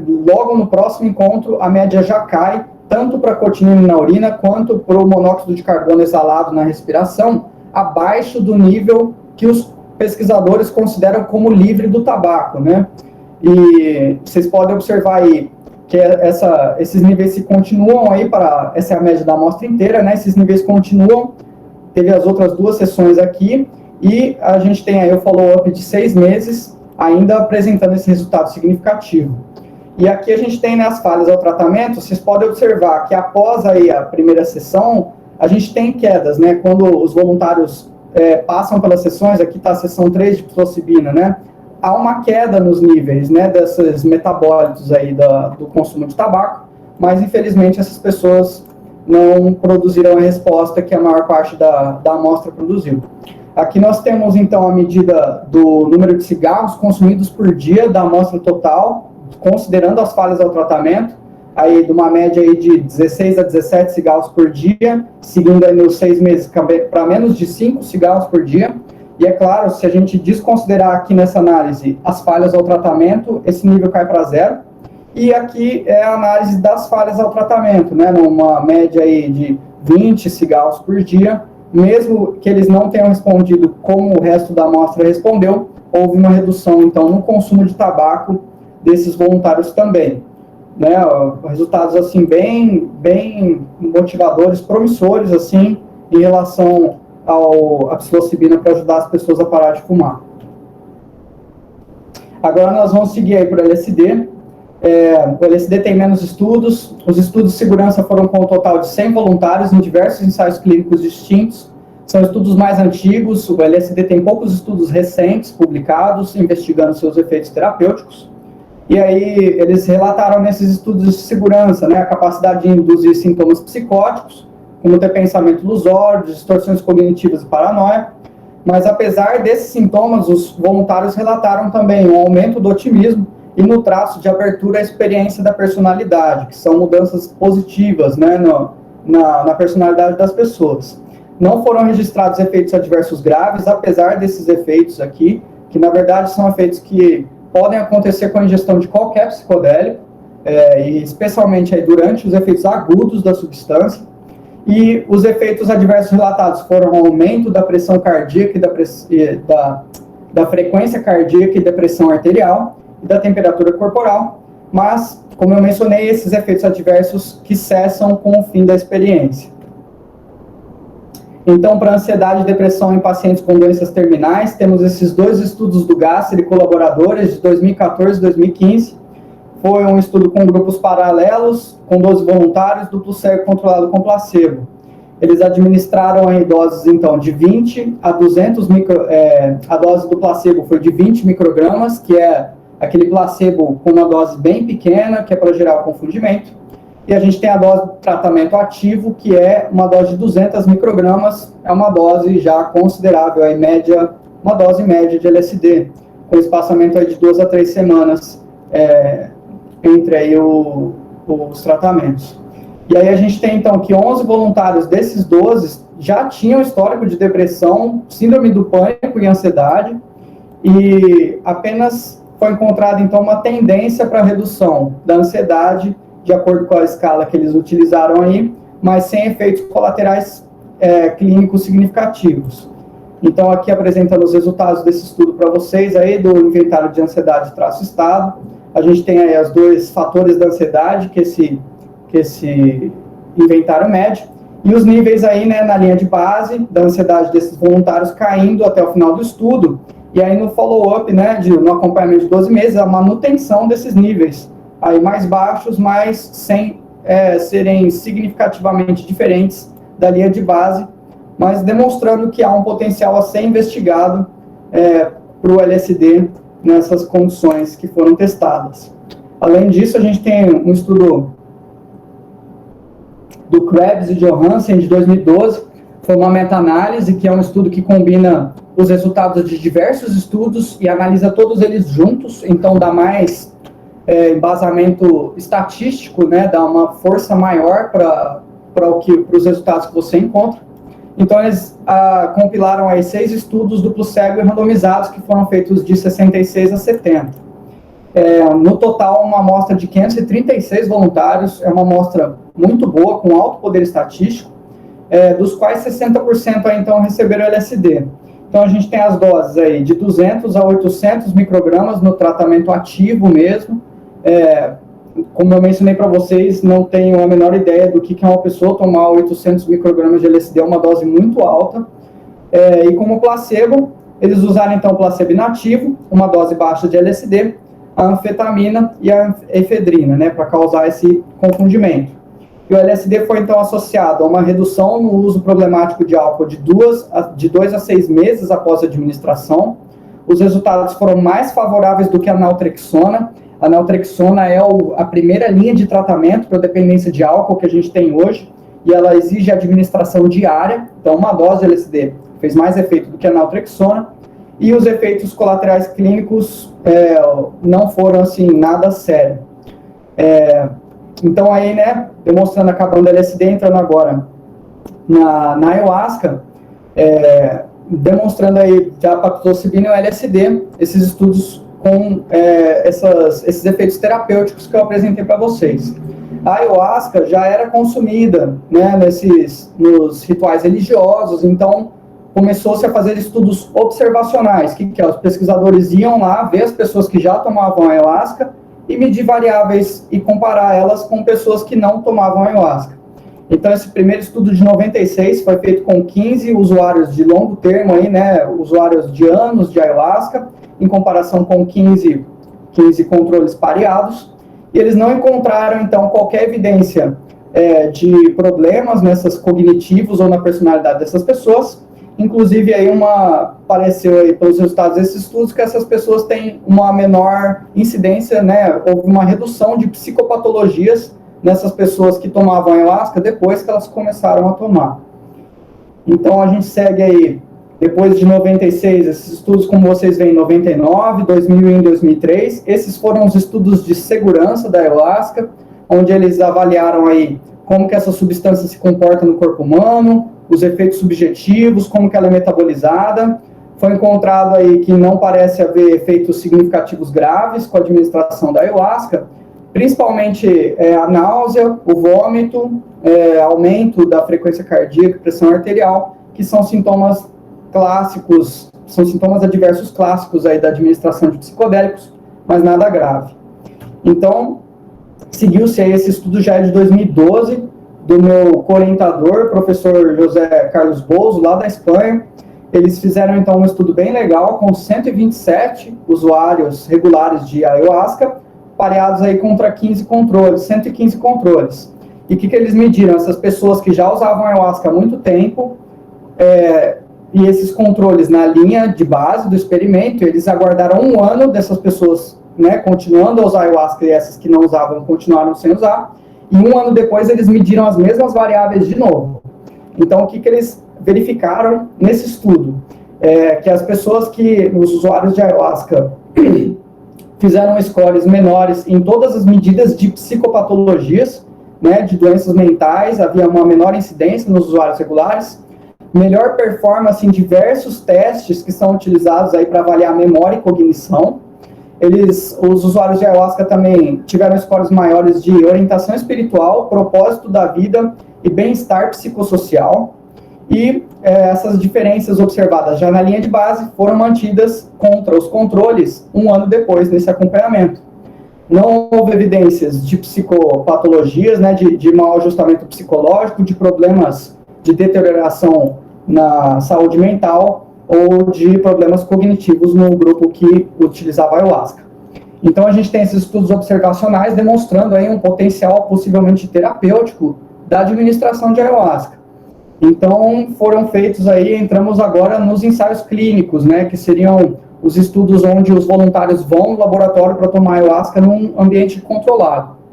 [SPEAKER 1] logo no próximo encontro, a média já cai, tanto para a cotinina na urina, quanto para o monóxido de carbono exalado na respiração, abaixo do nível que os pesquisadores consideram como livre do tabaco, né? E vocês podem observar aí que esses níveis se continuam aí essa é a média da amostra inteira, né? Esses níveis continuam, teve as outras 2 sessões aqui, e a gente tem aí o follow-up de 6 meses, ainda apresentando esse resultado significativo. E aqui a gente tem, né, as falhas ao tratamento. Vocês podem observar que após aí a primeira sessão, a gente tem quedas, né, quando os voluntários passam pelas sessões, aqui está a sessão 3 de psilocibina, né, há uma queda nos níveis, né, desses metabólitos aí do consumo de tabaco, mas infelizmente essas pessoas não produziram a resposta que a maior parte da amostra produziu. Aqui nós temos, então, a medida do número de cigarros consumidos por dia da amostra total, considerando as falhas ao tratamento. aí de uma média aí de 16 a 17 cigarros por dia, seguindo aí nos 6 meses para menos de 5 cigarros por dia. E é claro, se a gente desconsiderar aqui nessa análise as falhas ao tratamento, esse nível cai para zero. E aqui é a análise das falhas ao tratamento, né, numa média aí de 20 cigarros por dia, mesmo que eles não tenham respondido como o resto da amostra respondeu, houve uma redução, então, no consumo de tabaco desses voluntários também. Né, resultados, assim, bem motivadores, promissores, assim, em relação à psilocibina para ajudar as pessoas a parar de fumar. Agora nós vamos seguir aí para o LSD. O LSD tem menos estudos. Os estudos de segurança foram com um total de 100 voluntários em diversos ensaios clínicos distintos. São estudos mais antigos. O LSD tem poucos estudos recentes publicados investigando seus efeitos terapêuticos. E aí eles relataram nesses estudos de segurança, né, a capacidade de induzir sintomas psicóticos, como ter pensamento ilusório, distorções cognitivas e paranoia. Mas apesar desses sintomas, os voluntários relataram também um aumento do otimismo e no traço de abertura à experiência da personalidade, que são mudanças positivas, né, na personalidade das pessoas. Não foram registrados efeitos adversos graves, apesar desses efeitos aqui, que na verdade são efeitos que podem acontecer com a ingestão de qualquer psicodélico, e especialmente aí durante os efeitos agudos da substância. E os efeitos adversos relatados foram o aumento da pressão cardíaca e da frequência cardíaca e da pressão arterial, e da temperatura corporal, mas, como eu mencionei, esses efeitos adversos que cessam com o fim da experiência. Então, para ansiedade e depressão em pacientes com doenças terminais, temos esses dois estudos do Gasser e colaboradores de 2014 e 2015. Foi um estudo com grupos paralelos, com 12 voluntários, duplo cego controlado com placebo. Eles administraram aí doses, então, de 20 a 200 a dose do placebo foi de 20 microgramas, que é aquele placebo com uma dose bem pequena, que é para gerar o confundimento. E a gente tem a dose de tratamento ativo, que é uma dose de 200 microgramas, é uma dose já considerável, aí média, uma dose média de LSD, com espaçamento aí de 2 a 3 semanas entre aí os tratamentos. E aí a gente tem, então, que 11 voluntários desses 12 já tinham histórico de depressão, síndrome do pânico e ansiedade, e apenas foi encontrada, então, uma tendência para redução da ansiedade, de acordo com a escala que eles utilizaram aí, mas sem efeitos colaterais clínicos significativos. Então, aqui apresentando os resultados desse estudo para vocês, aí, do inventário de ansiedade traço-estado. A gente tem aí os dois fatores da ansiedade que esse inventário mede, e os níveis aí, né, na linha de base da ansiedade desses voluntários caindo até o final do estudo, e aí no follow-up, né, no acompanhamento de 12 meses, a manutenção desses níveis, aí mais baixos, mas sem serem significativamente diferentes da linha de base, mas demonstrando que há um potencial a ser investigado para o LSD nessas condições que foram testadas. Além disso, a gente tem um estudo do Krebs e Johansen, de 2012, foi uma meta-análise, que é um estudo que combina os resultados de diversos estudos e analisa todos eles juntos, então dá mais embasamento estatístico, né, dá uma força maior para os resultados que você encontra. Então, eles compilaram aí 6 estudos duplo cego e randomizados, que foram feitos de 66 a 70. No total, uma amostra de 536 voluntários, é uma amostra muito boa, com alto poder estatístico, dos quais 60% aí, então, receberam LSD. Então, a gente tem as doses aí de 200 a 800 microgramas no tratamento ativo mesmo. Como eu mencionei para vocês, não tenho a menor ideia do que é uma pessoa tomar 800 microgramas de LSD, é uma dose muito alta. E como placebo, eles usaram então o placebo inativo, uma dose baixa de LSD, a anfetamina e a efedrina, né, para causar esse confundimento. E o LSD foi então associado a uma redução no uso problemático de álcool de 2 a 6 meses após a administração. Os resultados foram mais favoráveis do que a naltrexona. A naltrexona é a primeira linha de tratamento para dependência de álcool que a gente tem hoje, e ela exige administração diária, então uma dose de LSD fez mais efeito do que a naltrexona, e os efeitos colaterais clínicos não foram, assim, nada sério. Então aí, né, demonstrando, acabando LSD, entrando agora na ayahuasca, demonstrando aí já a psilocibina e o LSD, esses estudos com esses efeitos terapêuticos que eu apresentei para vocês. A ayahuasca já era consumida, né, nos rituais religiosos, então começou-se a fazer estudos observacionais, que os pesquisadores iam lá ver as pessoas que já tomavam ayahuasca e medir variáveis e comparar elas com pessoas que não tomavam ayahuasca. Então, esse primeiro estudo de 96 foi feito com 15 usuários de longo termo, aí, né, usuários de anos de ayahuasca, em comparação com 15 controles pareados, e eles não encontraram, então, qualquer evidência de problemas nessas cognitivos ou na personalidade dessas pessoas. Inclusive, aí apareceu aí pelos resultados desses estudos que essas pessoas têm uma menor incidência, né, houve uma redução de psicopatologias nessas pessoas que tomavam ayahuasca depois que elas começaram a tomar. Então, a gente segue aí, depois de 96, esses estudos, como vocês veem, em 99, 2001 e 2003, esses foram os estudos de segurança da ayahuasca, onde eles avaliaram aí como que essa substância se comporta no corpo humano, os efeitos subjetivos, como que ela é metabolizada. Foi encontrado aí que não parece haver efeitos significativos graves com a administração da ayahuasca, principalmente a náusea, o vômito, aumento da frequência cardíaca, pressão arterial, que são sintomas clássicos, são sintomas adversos clássicos aí da administração de psicodélicos, mas nada grave. Então, seguiu-se aí esse estudo já de 2012, do meu orientador, professor José Carlos Bouzo, lá da Espanha. Eles fizeram, então, um estudo bem legal, com 127 usuários regulares de ayahuasca, pareados aí contra 15 controles, 115 controles. E o que eles mediram? Essas pessoas que já usavam ayahuasca há muito tempo, e esses controles na linha de base do experimento, eles aguardaram 1 ano dessas pessoas, né, continuando a usar ayahuasca, e essas que não usavam continuaram sem usar, e 1 ano depois eles mediram as mesmas variáveis de novo. Então, o que eles verificaram nesse estudo? Que as pessoas os usuários de ayahuasca, fizeram scores menores em todas as medidas de psicopatologias, né, de doenças mentais, havia uma menor incidência nos usuários regulares, melhor performance em diversos testes que são utilizados aí para avaliar memória e cognição. Os usuários de ayahuasca também tiveram scores maiores de orientação espiritual, propósito da vida e bem-estar psicossocial. E essas diferenças observadas já na linha de base foram mantidas contra os controles 1 ano depois nesse acompanhamento. Não houve evidências de psicopatologias, né, de mau ajustamento psicológico, de problemas de deterioração na saúde mental ou de problemas cognitivos no grupo que utilizava a ayahuasca. Então, a gente tem esses estudos observacionais demonstrando aí um potencial possivelmente terapêutico da administração de ayahuasca. Então, foram feitos aí, entramos agora nos ensaios clínicos, né, que seriam os estudos onde os voluntários vão no laboratório para tomar ayahuasca num ambiente controlado.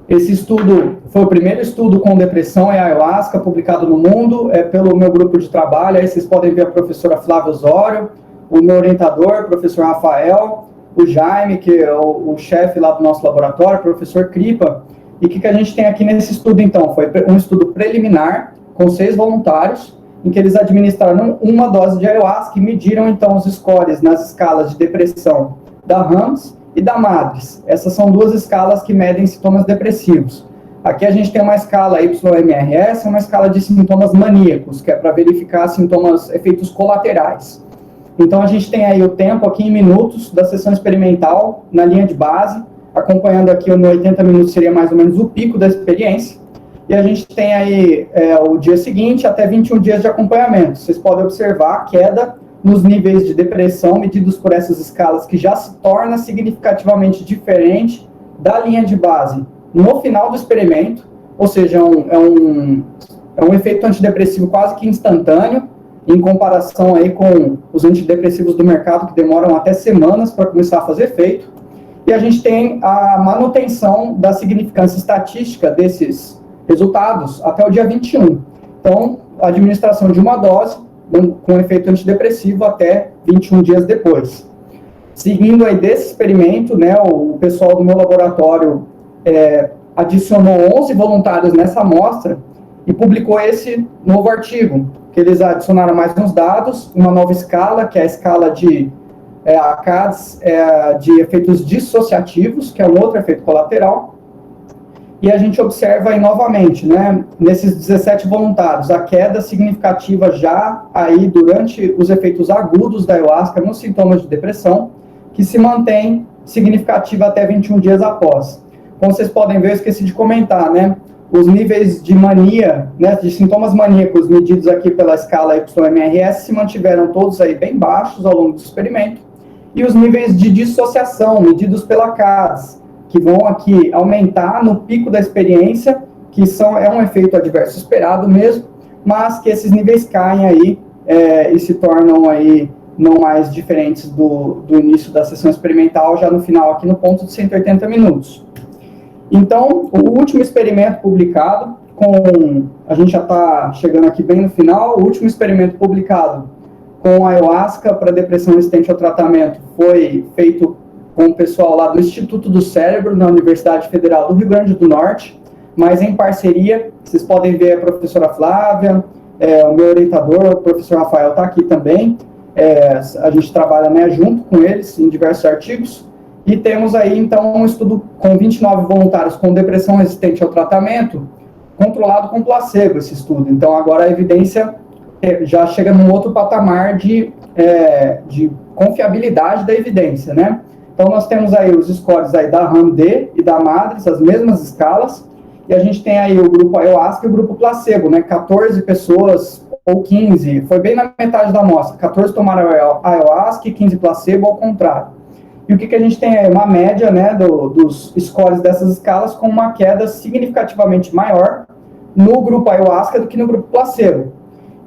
[SPEAKER 1] Esse estudo foi o primeiro estudo com depressão e ayahuasca publicado no mundo, pelo meu grupo de trabalho. Aí vocês podem ver a professora Flávia Osório, o meu orientador, professor Rafael, o Jaime, que é o chefe lá do nosso laboratório, professor Kripa. E o que a gente tem aqui nesse estudo, então? Foi um estudo preliminar, com 6 voluntários, em que eles administraram 1 dose de ayahuasca e mediram, então, os scores nas escalas de depressão da RAMS e da MADRS. Essas são 2 escalas que medem sintomas depressivos. Aqui a gente tem uma escala YMRS, uma escala de sintomas maníacos, que é para verificar efeitos colaterais. Então, a gente tem aí o tempo aqui em minutos da sessão experimental na linha de base, acompanhando aqui no 80 minutos seria mais ou menos o pico da experiência, e a gente tem aí o dia seguinte até 21 dias de acompanhamento. Vocês podem observar a queda nos níveis de depressão medidos por essas escalas, que já se torna significativamente diferente da linha de base no final do experimento, ou seja, é um efeito antidepressivo quase que instantâneo, em comparação aí com os antidepressivos do mercado, que demoram até semanas para começar a fazer efeito. E a gente tem a manutenção da significância estatística desses resultados até o dia 21. Então, a administração de 1 dose, com efeito antidepressivo, até 21 dias depois. Seguindo aí desse experimento, né, o pessoal do meu laboratório adicionou 11 voluntários nessa amostra e publicou esse novo artigo, que eles adicionaram mais uns dados, uma nova escala, que é a escala de ACADS, de efeitos dissociativos, que é um outro efeito colateral. E a gente observa aí novamente, né, nesses 17 voluntários, a queda significativa já aí durante os efeitos agudos da ayahuasca nos sintomas de depressão, que se mantém significativa até 21 dias após. Como vocês podem ver, eu esqueci de comentar, né, os níveis de mania, né, de sintomas maníacos medidos aqui pela escala YMRS se mantiveram todos aí bem baixos ao longo do experimento, e os níveis de dissociação medidos pela CADS, que vão aqui aumentar no pico da experiência, que é um efeito adverso esperado mesmo, mas que esses níveis caem aí e se tornam aí não mais diferentes do início da sessão experimental, já no final aqui no ponto de 180 minutos. Então, o último experimento publicado, a gente já está chegando aqui bem no final, o último experimento publicado com a ayahuasca para depressão resistente ao tratamento foi feito com o pessoal lá do Instituto do Cérebro, na Universidade Federal do Rio Grande do Norte, mas em parceria, vocês podem ver a professora Flávia, o meu orientador, o professor Rafael, está aqui também, a gente trabalha, né, junto com eles em diversos artigos, e temos aí, então, um estudo com 29 voluntários com depressão resistente ao tratamento, controlado com placebo, esse estudo. Então, agora a evidência já chega num outro patamar de confiabilidade da evidência, né? Então, nós temos aí os scores aí da RAM-D e da MADRS, as mesmas escalas, e a gente tem aí o grupo ayahuasca e o grupo placebo, né? 14 pessoas ou 15, foi bem na metade da amostra, 14 tomaram ayahuasca e 15 placebo, ao contrário. E o que a gente tem é uma média, né, dos scores dessas escalas com uma queda significativamente maior no grupo ayahuasca do que no grupo placebo.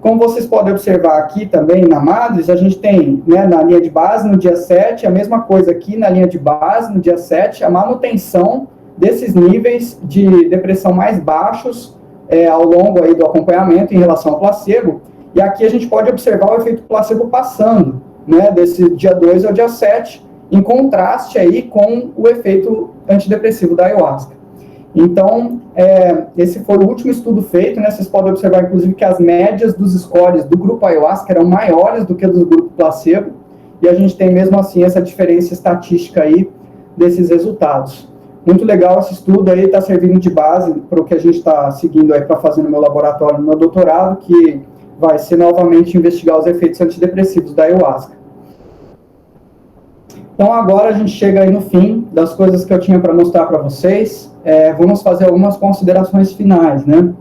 [SPEAKER 1] Como vocês podem observar aqui também na MADRS, a gente tem, né, na linha de base no dia 7, a mesma coisa aqui na linha de base no dia 7, a manutenção desses níveis de depressão mais baixos ao longo aí do acompanhamento em relação ao placebo. E aqui a gente pode observar o efeito placebo passando, né, desse dia 2 ao dia 7, em contraste aí com o efeito antidepressivo da ayahuasca. Então, esse foi o último estudo feito, né? Vocês podem observar, inclusive, que as médias dos scores do grupo ayahuasca eram maiores do que do grupo placebo, e a gente tem mesmo assim essa diferença estatística aí desses resultados. Muito legal esse estudo aí, está servindo de base para o que a gente está seguindo aí para fazer no meu laboratório, no meu doutorado, que vai ser novamente investigar os efeitos antidepressivos da ayahuasca. Então, agora a gente chega aí no fim das coisas que eu tinha para mostrar para vocês. Vamos fazer algumas considerações finais, né?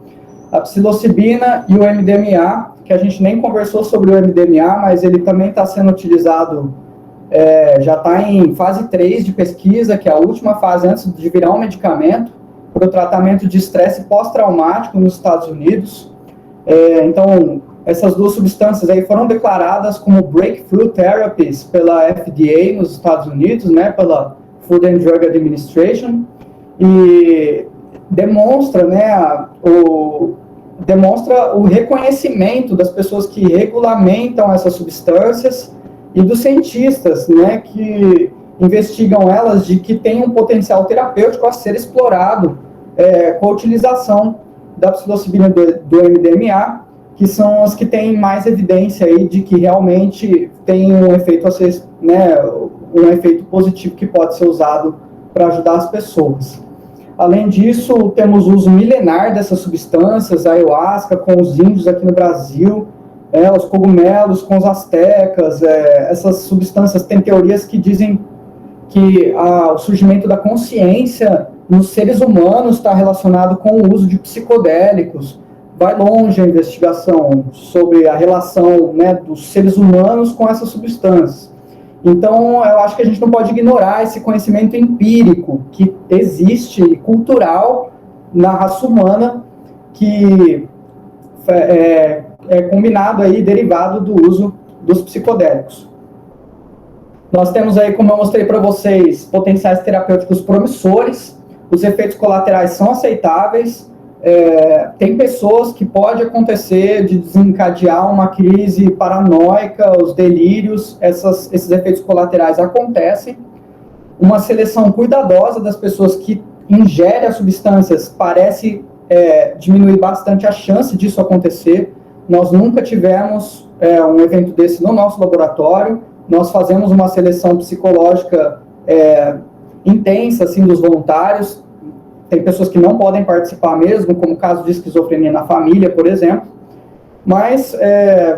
[SPEAKER 1] A psilocibina e o MDMA, que a gente nem conversou sobre o MDMA, mas ele também está sendo utilizado, já está em fase 3 de pesquisa, que é a última fase antes de virar um medicamento, para o tratamento de estresse pós-traumático nos Estados Unidos. Então, essas duas substâncias aí foram declaradas como Breakthrough Therapies pela FDA nos Estados Unidos, né, pela Food and Drug Administration, e demonstra, né, demonstra o reconhecimento das pessoas que regulamentam essas substâncias e dos cientistas, né, que investigam elas, de que tem um potencial terapêutico a ser explorado com a utilização da psilocibina do MDMA, que são as que têm mais evidência aí de que realmente tem um efeito um efeito positivo que pode ser usado para ajudar as pessoas. Além disso, temos o uso milenar dessas substâncias, a ayahuasca com os índios aqui no Brasil, os cogumelos com os astecas, essas substâncias têm teorias que dizem que o surgimento da consciência nos seres humanos está relacionado com o uso de psicodélicos. Vai longe a investigação sobre a relação, né, dos seres humanos com essas substâncias. Então, eu acho que a gente não pode ignorar esse conhecimento empírico que existe, cultural, na raça humana, que é combinado aí, derivado do uso dos psicodélicos. Nós temos aí, como eu mostrei para vocês, potenciais terapêuticos promissores, os efeitos colaterais são aceitáveis, tem pessoas que pode acontecer de desencadear uma crise paranoica, os delírios, esses efeitos colaterais acontecem. Uma seleção cuidadosa das pessoas que ingerem as substâncias parece diminuir bastante a chance disso acontecer. Nós nunca tivemos um evento desse no nosso laboratório. Nós fazemos uma seleção psicológica intensa, assim, dos voluntários. Tem pessoas que não podem participar mesmo, como o caso de esquizofrenia na família, por exemplo. Mas,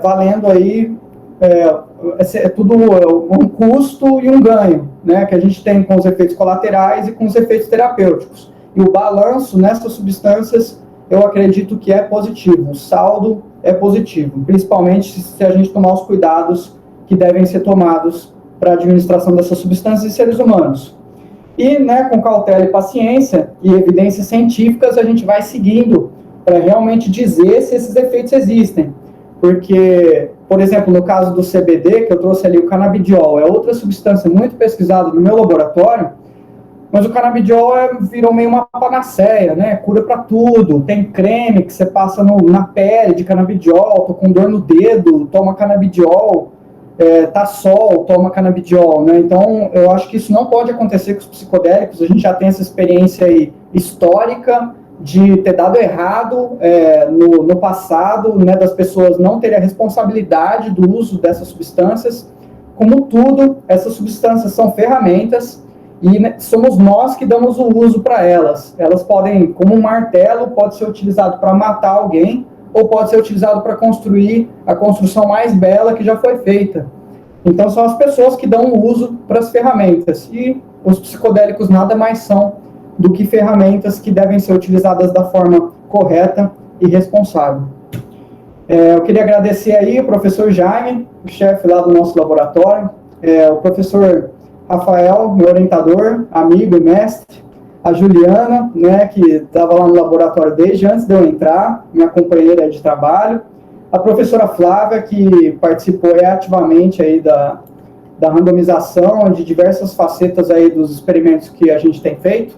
[SPEAKER 1] valendo aí, é tudo um custo e um ganho, né, que a gente tem com os efeitos colaterais e com os efeitos terapêuticos. E o balanço nessas substâncias, eu acredito que é positivo. O saldo é positivo, principalmente se a gente tomar os cuidados que devem ser tomados para a administração dessas substâncias em seres humanos. E, né, com cautela e paciência e evidências científicas, a gente vai seguindo para realmente dizer se esses efeitos existem. Porque, por exemplo, no caso do CBD, que eu trouxe ali, o canabidiol, é outra substância muito pesquisada no meu laboratório, mas o canabidiol virou meio uma panaceia, né? Cura para tudo. Tem creme que você passa na pele de canabidiol, tô com dor no dedo, toma canabidiol. Tá sol, toma canabidiol, né? Então, eu acho que isso não pode acontecer com os psicodélicos. A gente já tem essa experiência aí histórica de ter dado errado no passado, né, das pessoas não terem a responsabilidade do uso dessas substâncias. Como tudo, essas substâncias são ferramentas e, né, somos nós que damos o uso para elas. Elas podem, como um martelo, pode ser utilizado para matar alguém, ou pode ser utilizado para construir a construção mais bela que já foi feita. Então, são as pessoas que dão o uso para as ferramentas. E os psicodélicos nada mais são do que ferramentas que devem ser utilizadas da forma correta e responsável. Eu queria agradecer aí o professor Jaime, o chefe lá do nosso laboratório, o professor Rafael, meu orientador, amigo e mestre, a Juliana, né, que estava lá no laboratório desde antes de eu entrar, minha companheira de trabalho, a professora Flávia, que participou ativamente aí da randomização de diversas facetas aí dos experimentos que a gente tem feito,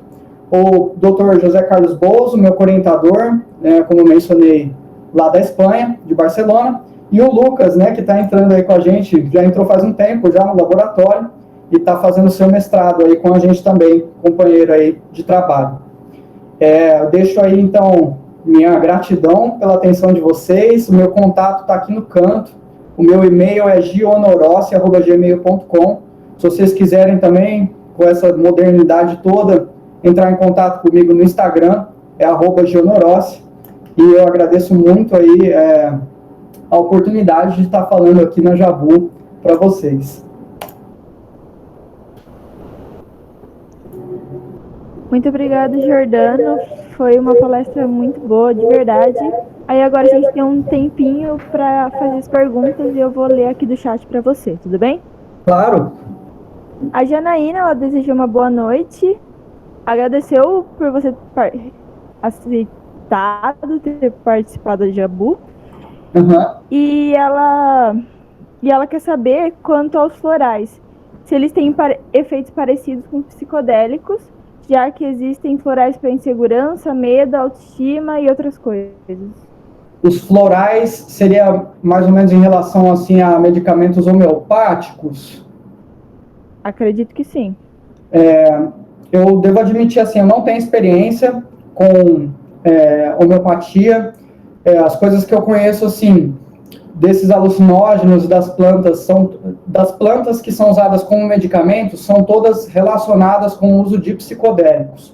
[SPEAKER 1] o Dr. José Carlos Bouzo, meu orientador, né, como eu mencionei, lá da Espanha, de Barcelona, e o Lucas, né, que está entrando aí com a gente, já entrou faz um tempo já no laboratório, e está fazendo seu mestrado aí com a gente também, companheiro aí de trabalho. Eu deixo aí, então, minha gratidão pela atenção de vocês, o meu contato está aqui no canto, o meu e-mail é gionorossi@gmail.com. Se vocês quiserem também, com essa modernidade toda, entrar em contato comigo no Instagram, é @gionorossi, e eu agradeço muito aí a oportunidade de estar falando aqui na Jabu para vocês.
[SPEAKER 2] Muito obrigada, Jordano. Foi uma palestra muito boa, de verdade. Aí agora a gente tem um tempinho para fazer as perguntas e eu vou ler aqui do chat para você, tudo bem?
[SPEAKER 1] Claro.
[SPEAKER 2] A Janaína, ela desejou uma boa noite. Agradeceu por você ter aceitado ter participado da Jabu.
[SPEAKER 1] Uhum.
[SPEAKER 2] E ela quer saber quanto aos florais, se eles têm efeitos parecidos com psicodélicos, já que existem florais para insegurança, medo, autoestima e outras coisas.
[SPEAKER 1] Os florais seria mais ou menos em relação assim a medicamentos homeopáticos?
[SPEAKER 2] Acredito que sim.
[SPEAKER 1] Eu devo admitir assim, eu não tenho experiência com homeopatia. As coisas que eu conheço assim desses alucinógenos das plantas que são usadas como medicamentos, são todas relacionadas com o uso de psicodélicos.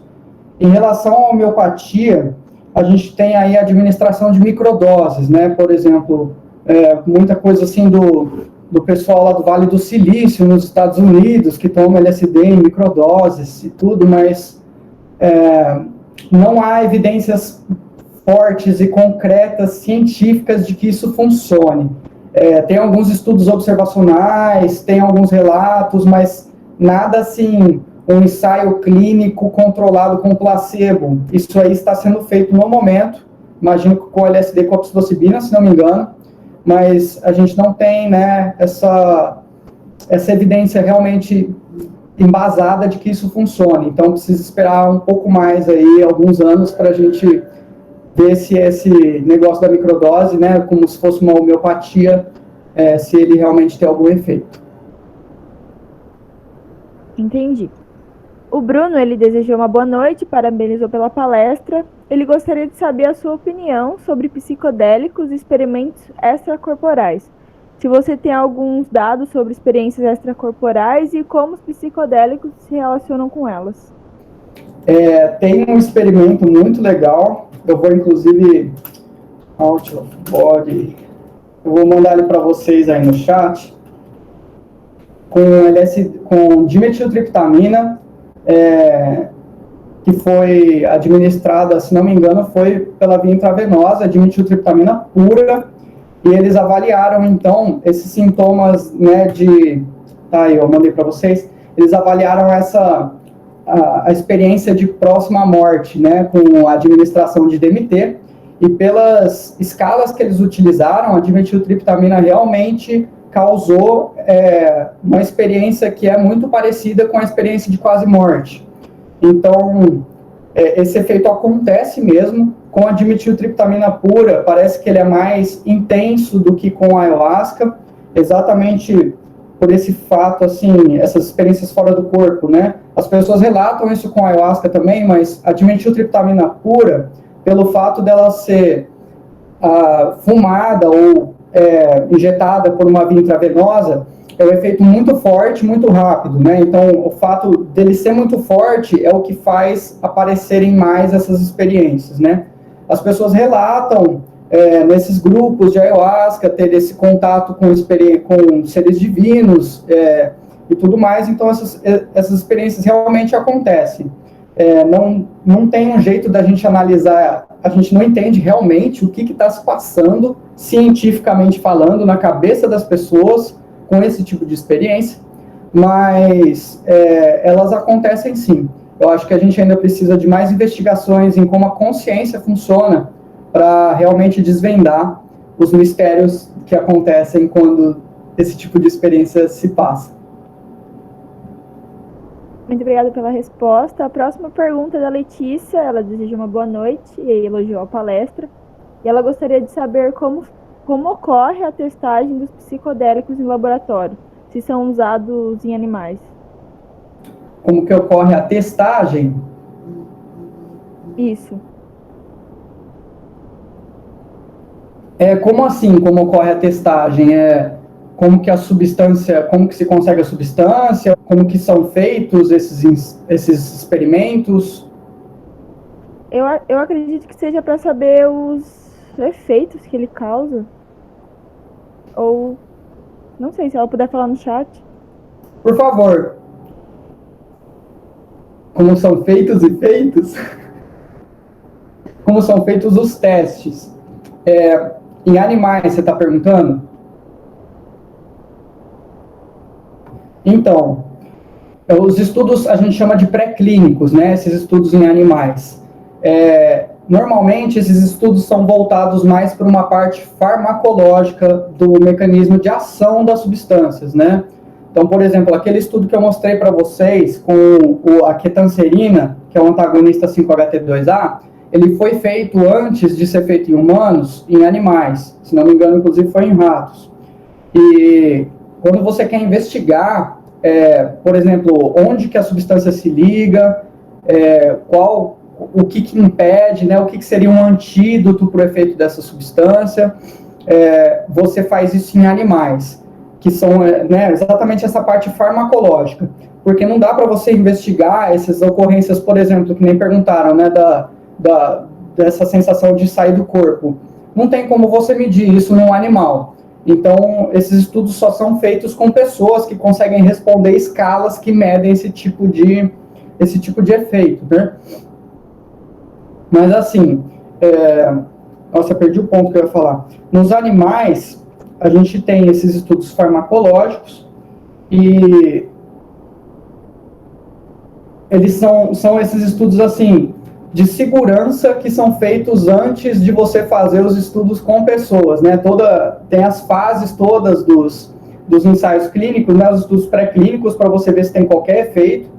[SPEAKER 1] Em relação à homeopatia, a gente tem aí a administração de microdoses, né? Por exemplo, muita coisa assim do pessoal lá do Vale do Silício, nos Estados Unidos, que toma LSD em microdoses e tudo, mas não há evidências fortes e concretas, científicas, de que isso funcione. Tem alguns estudos observacionais, tem alguns relatos, mas nada assim, um ensaio clínico controlado com placebo. Isso aí está sendo feito no momento, imagino que com LSD e com a psilocibina, se não me engano, mas a gente não tem, né, essa evidência realmente embasada de que isso funcione. Então, precisa esperar um pouco mais aí, alguns anos, para a gente ver se esse negócio da microdose, né, como se fosse uma homeopatia, se ele realmente tem algum efeito.
[SPEAKER 2] Entendi. O Bruno, ele desejou uma boa noite, parabenizou pela palestra. Ele gostaria de saber a sua opinião sobre psicodélicos e experimentos extracorporais. Se você tem alguns dados sobre experiências extracorporais e como os psicodélicos se relacionam com elas.
[SPEAKER 1] Tem um experimento muito legal, eu vou inclusive out of body, eu vou mandar ele para vocês aí no chat, com dimetiltriptamina, que foi administrada, se não me engano, foi pela via intravenosa, dimetiltriptamina pura, e eles avaliaram, então, esses sintomas, né, aí, eu mandei para vocês, eles avaliaram a experiência de próxima morte, né, com a administração de DMT, e pelas escalas que eles utilizaram, a dimetiltriptamina realmente causou uma experiência que é muito parecida com a experiência de quase morte. Então, esse efeito acontece mesmo. Com a dimetiltriptamina pura, parece que ele é mais intenso do que com a ayahuasca, exatamente por esse fato, assim, essas experiências fora do corpo, né? As pessoas relatam isso com a ayahuasca também, mas a dimetiltriptamina pura, pelo fato dela ser fumada ou injetada por uma via intravenosa, é um efeito muito forte, muito rápido, né? Então, o fato dele ser muito forte é o que faz aparecerem mais essas experiências, né? As pessoas relatam nesses grupos de ayahuasca ter esse contato com seres divinos e tudo mais, então essas experiências realmente acontecem. Não tem um jeito da gente analisar, a gente não entende realmente o que está se passando, cientificamente falando, na cabeça das pessoas com esse tipo de experiência, mas elas acontecem sim. Eu acho que a gente ainda precisa de mais investigações em como a consciência funciona para realmente desvendar os mistérios que acontecem quando esse tipo de experiência se passa.
[SPEAKER 2] Muito obrigada pela resposta. A próxima pergunta é da Letícia. Ela deseja uma boa noite e elogiou a palestra. E ela gostaria de saber como ocorre a testagem dos psicodélicos em laboratório, se são usados em animais.
[SPEAKER 1] Como que ocorre a testagem?
[SPEAKER 2] Isso.
[SPEAKER 1] Como assim, como ocorre a testagem? Como que se consegue a substância? Como que são feitos esses experimentos?
[SPEAKER 2] Eu acredito que seja para saber os efeitos que ele causa. Ou, não sei, se ela puder falar no chat.
[SPEAKER 1] Por favor. Como são feitos e feitos? Como são feitos os testes? Em animais, você está perguntando? Então, os estudos a gente chama de pré-clínicos, né? Esses estudos em animais. Normalmente, esses estudos são voltados mais para uma parte farmacológica do mecanismo de ação das substâncias, né? Então, por exemplo, aquele estudo que eu mostrei para vocês com a ketanserina, que é o antagonista 5-HT2A, ele foi feito antes de ser feito em humanos, em animais. Se não me engano, inclusive, foi em ratos. E quando você quer investigar, por exemplo, onde que a substância se liga, o que impede, né, o que seria um antídoto para o efeito dessa substância, você faz isso em animais, que são exatamente essa parte farmacológica. Porque não dá para você investigar essas ocorrências, por exemplo, que nem perguntaram, né, dessa sensação de sair do corpo. Não tem como você medir isso num animal. Então, esses estudos só são feitos com pessoas que conseguem responder escalas que medem esse tipo de efeito, né? Mas, assim, nossa, perdi o ponto que eu ia falar. Nos animais, a gente tem esses estudos farmacológicos e eles são esses estudos, assim, de segurança que são feitos antes de você fazer os estudos com pessoas, né? Tem as fases todas dos ensaios clínicos, né? Os estudos pré-clínicos para você ver se tem qualquer efeito.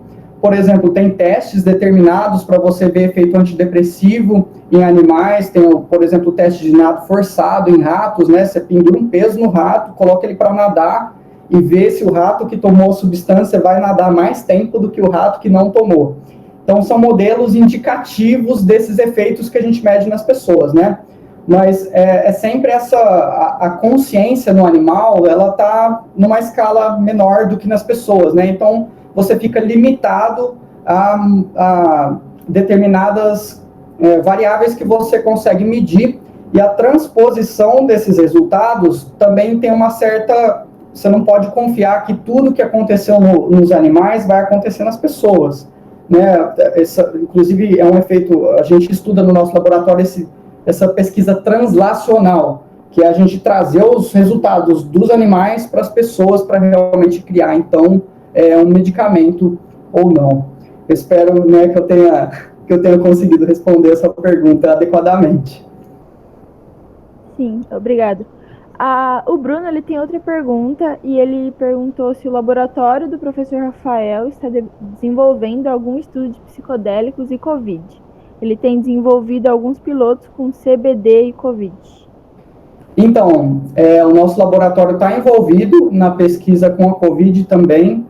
[SPEAKER 1] por exemplo, tem testes determinados para você ver efeito antidepressivo em animais, tem, por exemplo, o teste de nado forçado em ratos, né? Você pendura um peso no rato, coloca ele para nadar e vê se o rato que tomou a substância vai nadar mais tempo do que o rato que não tomou. Então, são modelos indicativos desses efeitos que a gente mede nas pessoas, né? Mas é sempre a consciência no animal, ela está numa escala menor do que nas pessoas, né? Então, você fica limitado a determinadas variáveis que você consegue medir, e a transposição desses resultados também tem uma certa... Você não pode confiar que tudo que aconteceu nos animais vai acontecer nas pessoas, né? Inclusive, é um efeito... A gente estuda no nosso laboratório essa pesquisa translacional, que é a gente trazer os resultados dos animais para as pessoas para realmente criar, então, um medicamento ou não. Eu espero, né, que eu tenha conseguido responder essa pergunta adequadamente.
[SPEAKER 2] Sim, obrigado. O Bruno, ele tem outra pergunta, e ele perguntou se o laboratório do professor Rafael está desenvolvendo algum estudo de psicodélicos e Covid. Ele tem desenvolvido alguns pilotos com CBD e Covid.
[SPEAKER 1] Então, o nosso laboratório está envolvido na pesquisa com a Covid também.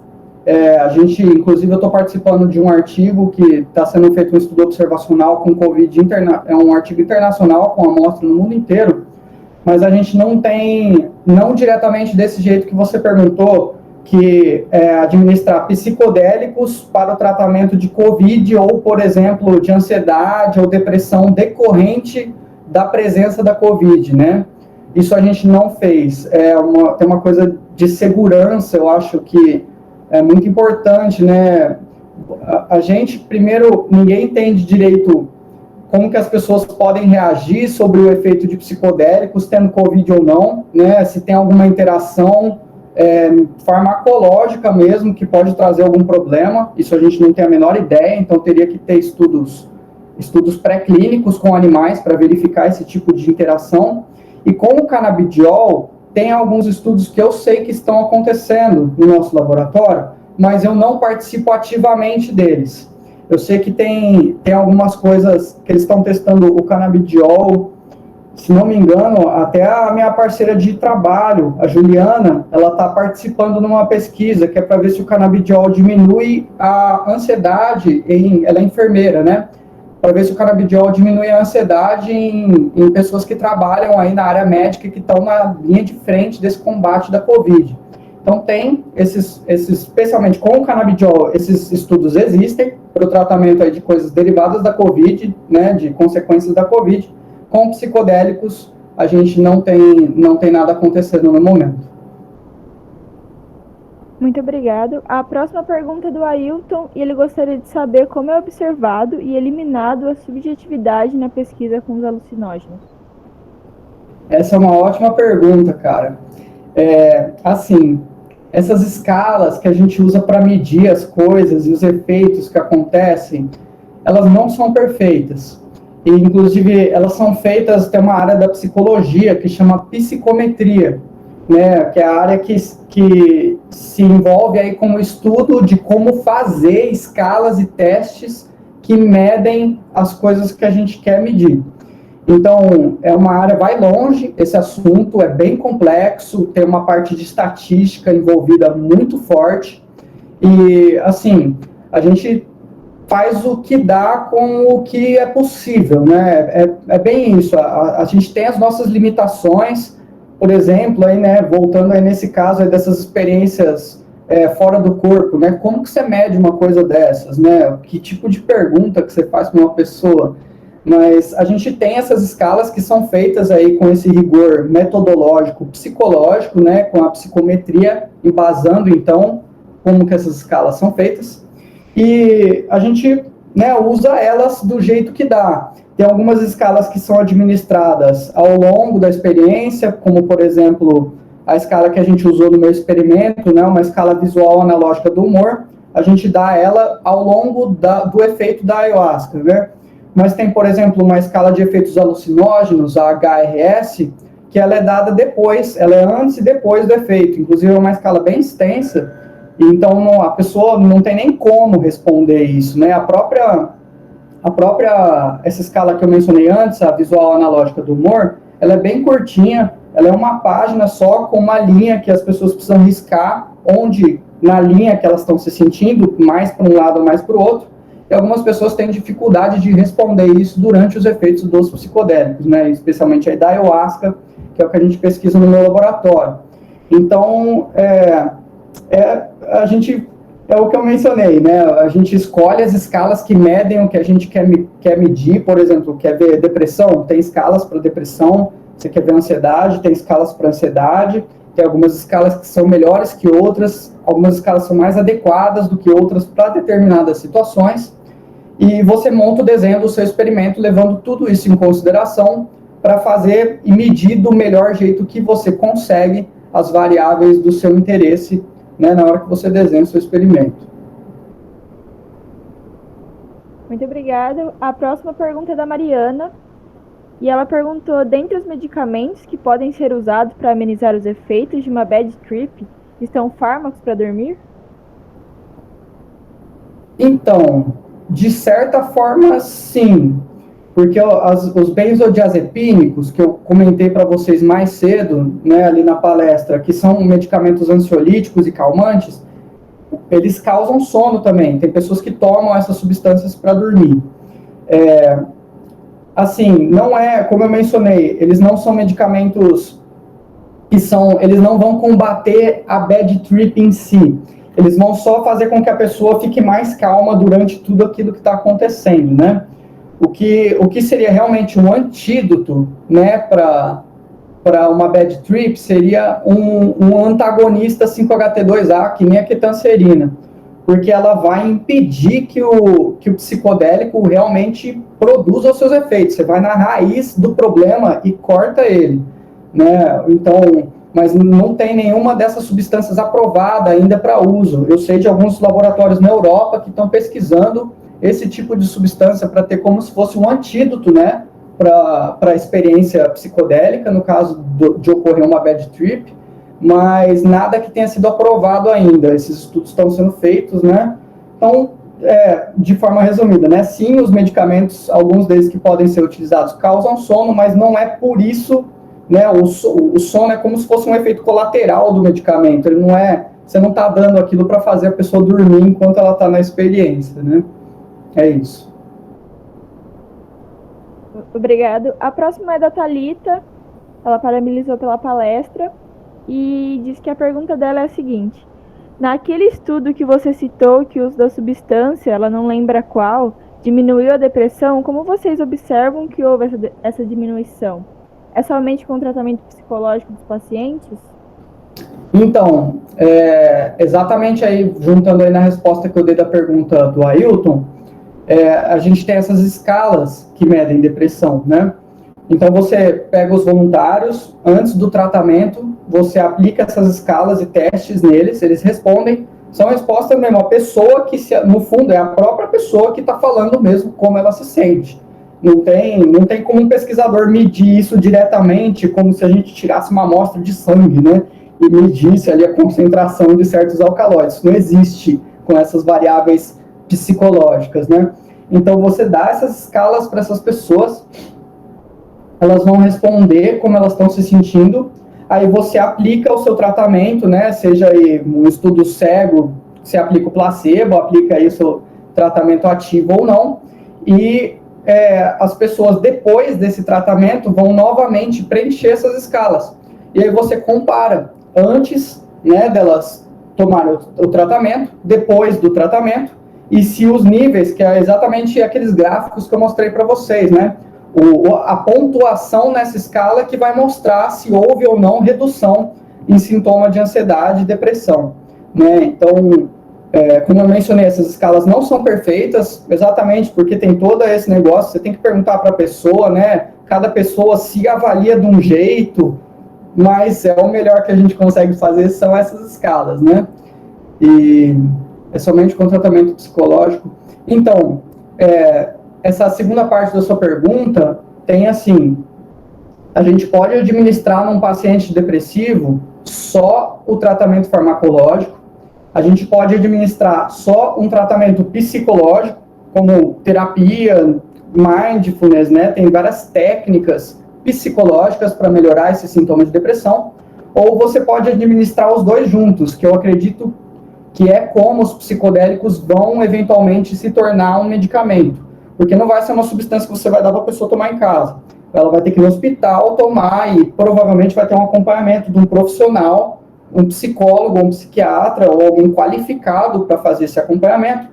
[SPEAKER 1] Inclusive, eu estou participando de um artigo que está sendo feito um estudo observacional com Covid, é um artigo internacional com amostra no mundo inteiro, mas a gente não diretamente desse jeito que você perguntou, que administrar psicodélicos para o tratamento de Covid ou, por exemplo, de ansiedade ou depressão decorrente da presença da Covid, né? Isso a gente não fez. Tem uma coisa de segurança, eu acho que é muito importante, né? A gente, primeiro, ninguém entende direito como que as pessoas podem reagir sobre o efeito de psicodélicos, tendo Covid ou não, né? Se tem alguma interação farmacológica mesmo, que pode trazer algum problema, isso a gente não tem a menor ideia, então teria que ter estudos pré-clínicos com animais para verificar esse tipo de interação. E com o canabidiol, tem alguns estudos que eu sei que estão acontecendo no nosso laboratório, mas eu não participo ativamente deles. Eu sei que tem algumas coisas que eles estão testando o canabidiol. Se não me engano, até a minha parceira de trabalho, a Juliana, ela está participando numa pesquisa que é para ver se o canabidiol diminui a ansiedade ela é enfermeira, né? Para ver se o canabidiol diminui a ansiedade em pessoas que trabalham aí na área médica, que estão na linha de frente desse combate da Covid. Então, tem especialmente com o canabidiol, esses estudos existem para o tratamento aí de coisas derivadas da Covid, né, de consequências da Covid. Com psicodélicos, a gente não tem nada acontecendo no momento.
[SPEAKER 2] Muito obrigado. A próxima pergunta é do Ailton, e ele gostaria de saber como é observado e eliminado a subjetividade na pesquisa com os alucinógenos.
[SPEAKER 1] Essa é uma ótima pergunta, cara. Assim, essas escalas que a gente usa para medir as coisas e os efeitos que acontecem, elas não são perfeitas. E, inclusive, elas são feitas, tem uma área da psicologia que chama psicometria, né, que é a área que se envolve aí com o estudo de como fazer escalas e testes que medem as coisas que a gente quer medir. Então, é uma área, vai longe, esse assunto é bem complexo, tem uma parte de estatística envolvida muito forte, e, assim, a gente faz o que dá com o que é possível, né? É bem isso, a gente tem as nossas limitações, por exemplo, aí, né, voltando aí nesse caso aí dessas experiências fora do corpo, né? Como que você mede uma coisa dessas, né? Que tipo de pergunta que você faz para uma pessoa? Mas a gente tem essas escalas que são feitas aí com esse rigor metodológico, psicológico, né? Com a psicometria, embasando, então, como que essas escalas são feitas. E a gente, né, usa elas do jeito que dá. Tem algumas escalas que são administradas ao longo da experiência, como, por exemplo, a escala que a gente usou no meu experimento, né, uma escala visual analógica do humor, a gente dá ela ao longo do efeito da ayahuasca, né? Mas tem, por exemplo, uma escala de efeitos alucinógenos, a HRS, que ela é dada depois, ela é antes e depois do efeito. Inclusive, é uma escala bem extensa, Então, a pessoa não tem nem como responder isso, né? Essa escala que eu mencionei antes, a visual analógica do humor, ela é bem curtinha, ela é uma página só com uma linha que as pessoas precisam riscar, onde na linha que elas estão se sentindo, mais para um lado ou mais para o outro, e algumas pessoas têm dificuldade de responder isso durante os efeitos dos psicodélicos, né? Especialmente aí da ayahuasca, que é o que a gente pesquisa no meu laboratório. Então, a gente, é o que eu mencionei, né? A gente escolhe as escalas que medem o que a gente quer medir. Por exemplo, quer ver depressão? Tem escalas para depressão. Você quer ver ansiedade? Tem escalas para ansiedade. Tem algumas escalas que são melhores que outras, algumas escalas são mais adequadas do que outras para determinadas situações. E você monta o desenho do seu experimento levando tudo isso em consideração para fazer e medir do melhor jeito que você consegue as variáveis do seu interesse, né, na hora que você desenha o seu experimento.
[SPEAKER 2] Muito obrigada. A próxima pergunta é da Mariana. E ela perguntou, dentre os medicamentos que podem ser usados para amenizar os efeitos de uma bad trip, estão fármacos para dormir?
[SPEAKER 1] Então, de certa forma, sim. Porque os benzodiazepínicos, que eu comentei para vocês mais cedo, né, ali na palestra, que são medicamentos ansiolíticos e calmantes, eles causam sono também. Tem pessoas que tomam essas substâncias para dormir. Assim, não é, como eu mencionei, eles não são medicamentos eles não vão combater a bad trip em si. Eles vão só fazer com que a pessoa fique mais calma durante tudo aquilo que está acontecendo, né? O que seria realmente um antídoto, né, para uma bad trip seria um antagonista 5-HT2A, que nem a ketanserina, porque ela vai impedir que o psicodélico realmente produza os seus efeitos. Você vai na raiz do problema e corta ele, né? Então, mas não tem nenhuma dessas substâncias aprovada ainda para uso. Eu sei de alguns laboratórios na Europa que estão pesquisando esse tipo de substância para ter como se fosse um antídoto, né, para a experiência psicodélica, no caso de ocorrer uma bad trip, mas nada que tenha sido aprovado ainda. Esses estudos estão sendo feitos, né? Então, de forma resumida, né? Sim, os medicamentos, alguns deles que podem ser utilizados, causam sono, mas não é por isso, né? O sono é como se fosse um efeito colateral do medicamento. Ele não é, você não está dando aquilo para fazer a pessoa dormir enquanto ela está na experiência, né? É isso.
[SPEAKER 2] Obrigado. A próxima é da Thalita. Ela parabenizou pela palestra e disse que a pergunta dela é a seguinte: naquele estudo que você citou, que o uso da substância, ela não lembra qual, diminuiu a depressão, como vocês observam que houve essa diminuição? É somente com o tratamento psicológico dos pacientes?
[SPEAKER 1] Então, exatamente aí, juntando aí na resposta que eu dei da pergunta do Ailton, a gente tem essas escalas que medem depressão, né? Então, você pega os voluntários, antes do tratamento, você aplica essas escalas e testes neles, eles respondem, são respostas mesmo, a pessoa que, no fundo, é a própria pessoa que está falando mesmo como ela se sente. Não tem como um pesquisador medir isso diretamente, como se a gente tirasse uma amostra de sangue, né? E medisse ali a concentração de certos alcaloides. Isso não existe com essas variáveis psicológicas, né? Então, você dá essas escalas para essas pessoas, elas vão responder como elas estão se sentindo, aí você aplica o seu tratamento, né? Seja aí um estudo cego, você aplica o placebo, aplica aí o seu tratamento ativo ou não, e as pessoas, depois desse tratamento, vão novamente preencher essas escalas. E aí você compara antes, né, delas tomarem o tratamento, depois do tratamento, e se os níveis, que é exatamente aqueles gráficos que eu mostrei para vocês, né? A pontuação nessa escala que vai mostrar se houve ou não redução em sintoma de ansiedade e depressão, né? Então, como eu mencionei, essas escalas não são perfeitas, exatamente porque tem todo esse negócio, você tem que perguntar para a pessoa, né? Cada pessoa se avalia de um jeito, mas o melhor que a gente consegue fazer são essas escalas, né? E é somente com tratamento psicológico. Então, essa segunda parte da sua pergunta tem assim, a gente pode administrar num paciente depressivo só o tratamento farmacológico, A gente pode administrar só um tratamento psicológico, como terapia, mindfulness, né? Tem várias técnicas psicológicas para melhorar esse sintoma de depressão. Ou você pode administrar os dois juntos, que eu acredito que é como os psicodélicos vão eventualmente se tornar um medicamento. Porque não vai ser uma substância que você vai dar para a pessoa tomar em casa. Ela vai ter que ir no hospital tomar e provavelmente vai ter um acompanhamento de um profissional, um psicólogo, um psiquiatra ou alguém qualificado para fazer esse acompanhamento,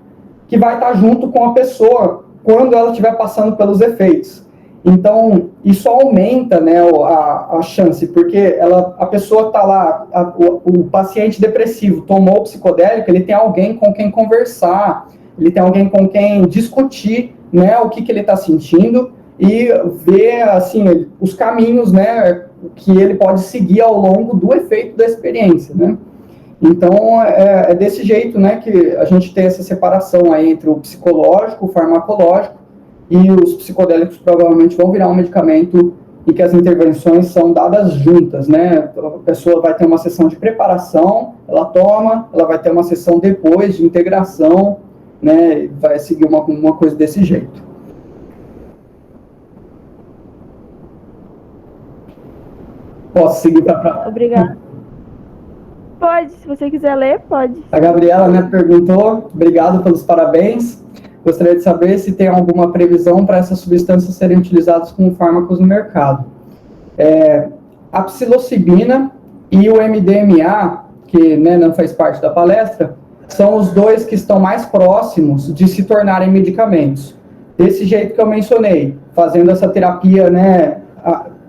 [SPEAKER 1] que vai estar junto com a pessoa quando ela estiver passando pelos efeitos. Então, isso aumenta, né, a chance, porque a pessoa está lá, o paciente depressivo tomou o psicodélico, ele tem alguém com quem conversar, ele tem alguém com quem discutir, né, o que ele está sentindo e ver, assim, os caminhos, né, que ele pode seguir ao longo do efeito da experiência, né. Então, é desse jeito, né, que a gente tem essa separação aí entre o psicológico, o farmacológico, e os psicodélicos provavelmente vão virar um medicamento em que as intervenções são dadas juntas, né? A pessoa vai ter uma sessão de preparação, ela toma, ela vai ter uma sessão depois de integração, né? Vai seguir uma coisa desse jeito. Posso seguir para...
[SPEAKER 2] Obrigada. Pode, se você quiser ler, pode.
[SPEAKER 1] A Gabriela, né, perguntou, obrigado pelos parabéns. Gostaria de saber se tem alguma previsão para essas substâncias serem utilizadas como fármacos no mercado. A psilocibina e o MDMA, que, né, não faz parte da palestra, são os dois que estão mais próximos de se tornarem medicamentos. Desse jeito que eu mencionei, fazendo essa terapia, né,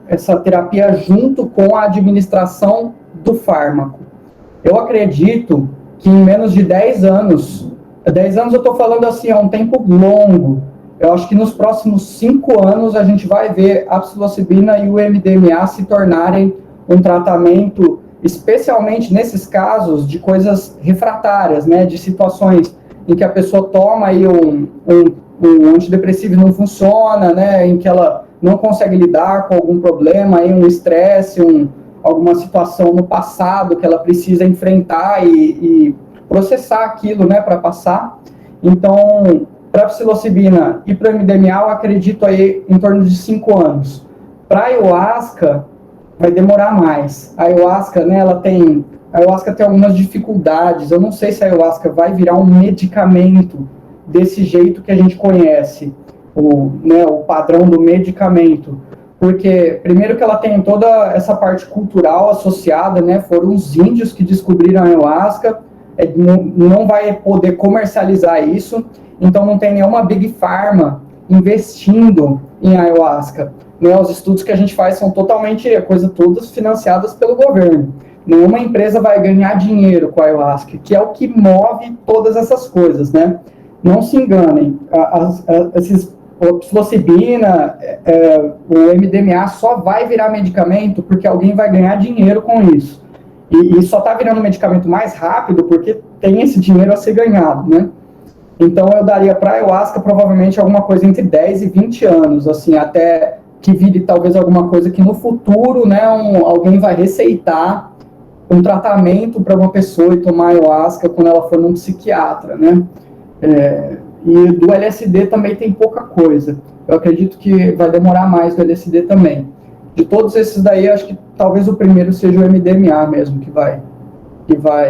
[SPEAKER 1] essa terapia junto com a administração do fármaco. Eu acredito que em menos de 10 anos 10 anos eu estou falando assim, é um tempo longo. Eu acho que nos próximos 5 anos a gente vai ver a psilocibina e o MDMA se tornarem um tratamento, especialmente nesses casos de coisas refratárias, né, de situações em que a pessoa toma aí um antidepressivo e não funciona, né, em que ela não consegue lidar com algum problema, aí um estresse, alguma situação no passado que ela precisa enfrentar e processar aquilo, né, para passar. Então, para a psilocibina e para o MDMA, eu acredito aí em torno de 5 anos. Para a ayahuasca, vai demorar mais. A ayahuasca, né, a ayahuasca tem algumas dificuldades. Eu não sei se a ayahuasca vai virar um medicamento desse jeito que a gente conhece, o padrão do medicamento. Porque, primeiro que ela tem toda essa parte cultural associada, né, foram os índios que descobriram a ayahuasca, não vai poder comercializar isso, então não tem nenhuma Big Pharma investindo em ayahuasca. Né? Os estudos que a gente faz são totalmente, todas financiadas pelo governo. Nenhuma empresa vai ganhar dinheiro com a ayahuasca, que é o que move todas essas coisas, né? Não se enganem, a psilocibina, o MDMA só vai virar medicamento porque alguém vai ganhar dinheiro com isso. E só está virando medicamento mais rápido porque tem esse dinheiro a ser ganhado, né? Então, eu daria para a ayahuasca provavelmente alguma coisa entre 10 e 20 anos, assim, até que vire talvez alguma coisa que no futuro, né, alguém vai receitar um tratamento para uma pessoa e tomar ayahuasca quando ela for num psiquiatra, né? E do LSD também tem pouca coisa. Eu acredito que vai demorar mais do LSD também. De todos esses daí, acho que talvez o primeiro seja o MDMA mesmo, que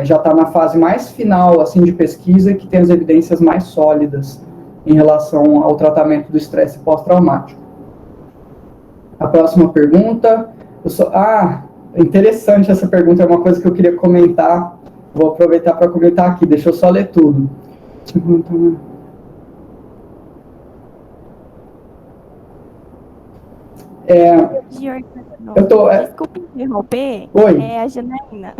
[SPEAKER 1] já está na fase mais final assim, de pesquisa e que tem as evidências mais sólidas em relação ao tratamento do estresse pós-traumático. A próxima pergunta. Interessante essa pergunta, é uma coisa que eu queria comentar. Vou aproveitar para comentar aqui, deixa eu só ler tudo.
[SPEAKER 3] Desculpe interromper.
[SPEAKER 1] Oi.
[SPEAKER 3] É a Janaína,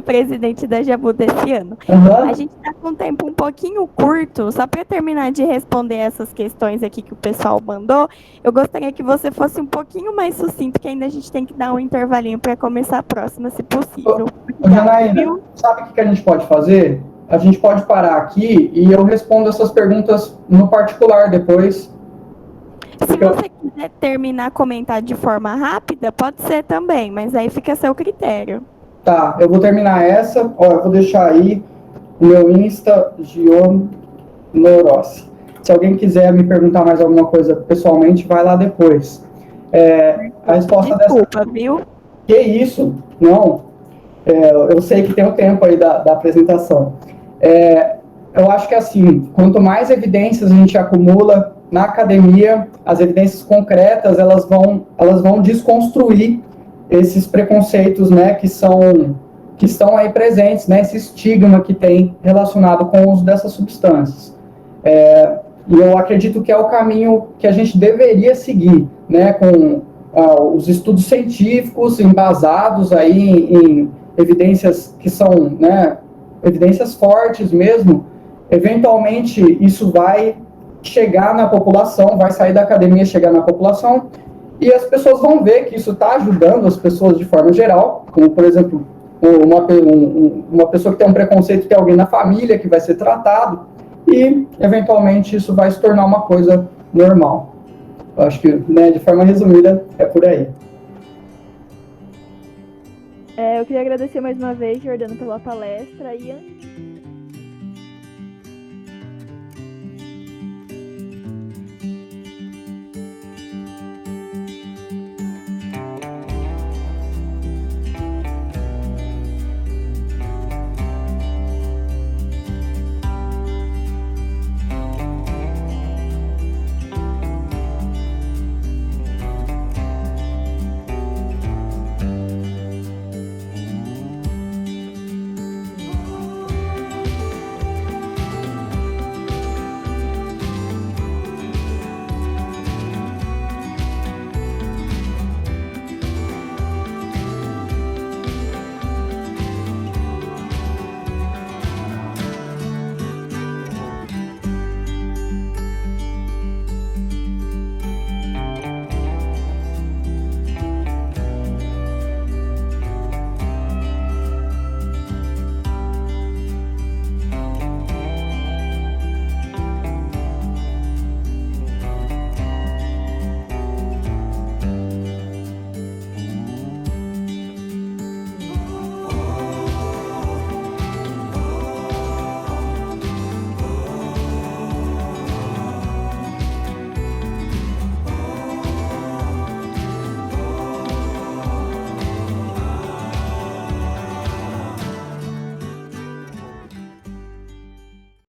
[SPEAKER 3] presidente da Jabu desse ano.
[SPEAKER 1] Uhum.
[SPEAKER 3] A gente está com um tempo um pouquinho curto, só para terminar de responder essas questões aqui que o pessoal mandou, eu gostaria que você fosse um pouquinho mais sucinto, que ainda a gente tem que dar um intervalinho para começar a próxima, se possível.
[SPEAKER 1] Janaína, sabe o que a gente pode fazer? A gente pode parar aqui e eu respondo essas perguntas no particular depois.
[SPEAKER 3] Se você quiser terminar a comentar de forma rápida, pode ser também, mas aí fica a seu critério.
[SPEAKER 1] Tá, eu vou terminar essa, eu vou deixar aí o meu Insta, Gionorossi. Se alguém quiser me perguntar mais alguma coisa pessoalmente, vai lá depois. A resposta
[SPEAKER 3] Desculpa, viu?
[SPEAKER 1] Que isso? Não. Eu sei que tem o tempo aí da apresentação. Eu acho que, assim, quanto mais evidências a gente acumula na academia, as evidências concretas, elas vão desconstruir esses preconceitos, né, que estão aí presentes, né, esse estigma que tem relacionado com o uso dessas substâncias. E eu acredito que é o caminho que a gente deveria seguir, né, com os estudos científicos embasados aí em evidências que são, né, evidências fortes mesmo. Eventualmente isso vai chegar na população, vai sair da academia, chegar na população, e as pessoas vão ver que isso está ajudando as pessoas de forma geral, como, por exemplo, uma pessoa que tem um preconceito, tem alguém na família que vai ser tratado, e, eventualmente, isso vai se tornar uma coisa normal. Eu acho que, né, de forma resumida, é por aí.
[SPEAKER 2] Eu queria agradecer mais uma vez, Jordano, pela palestra. E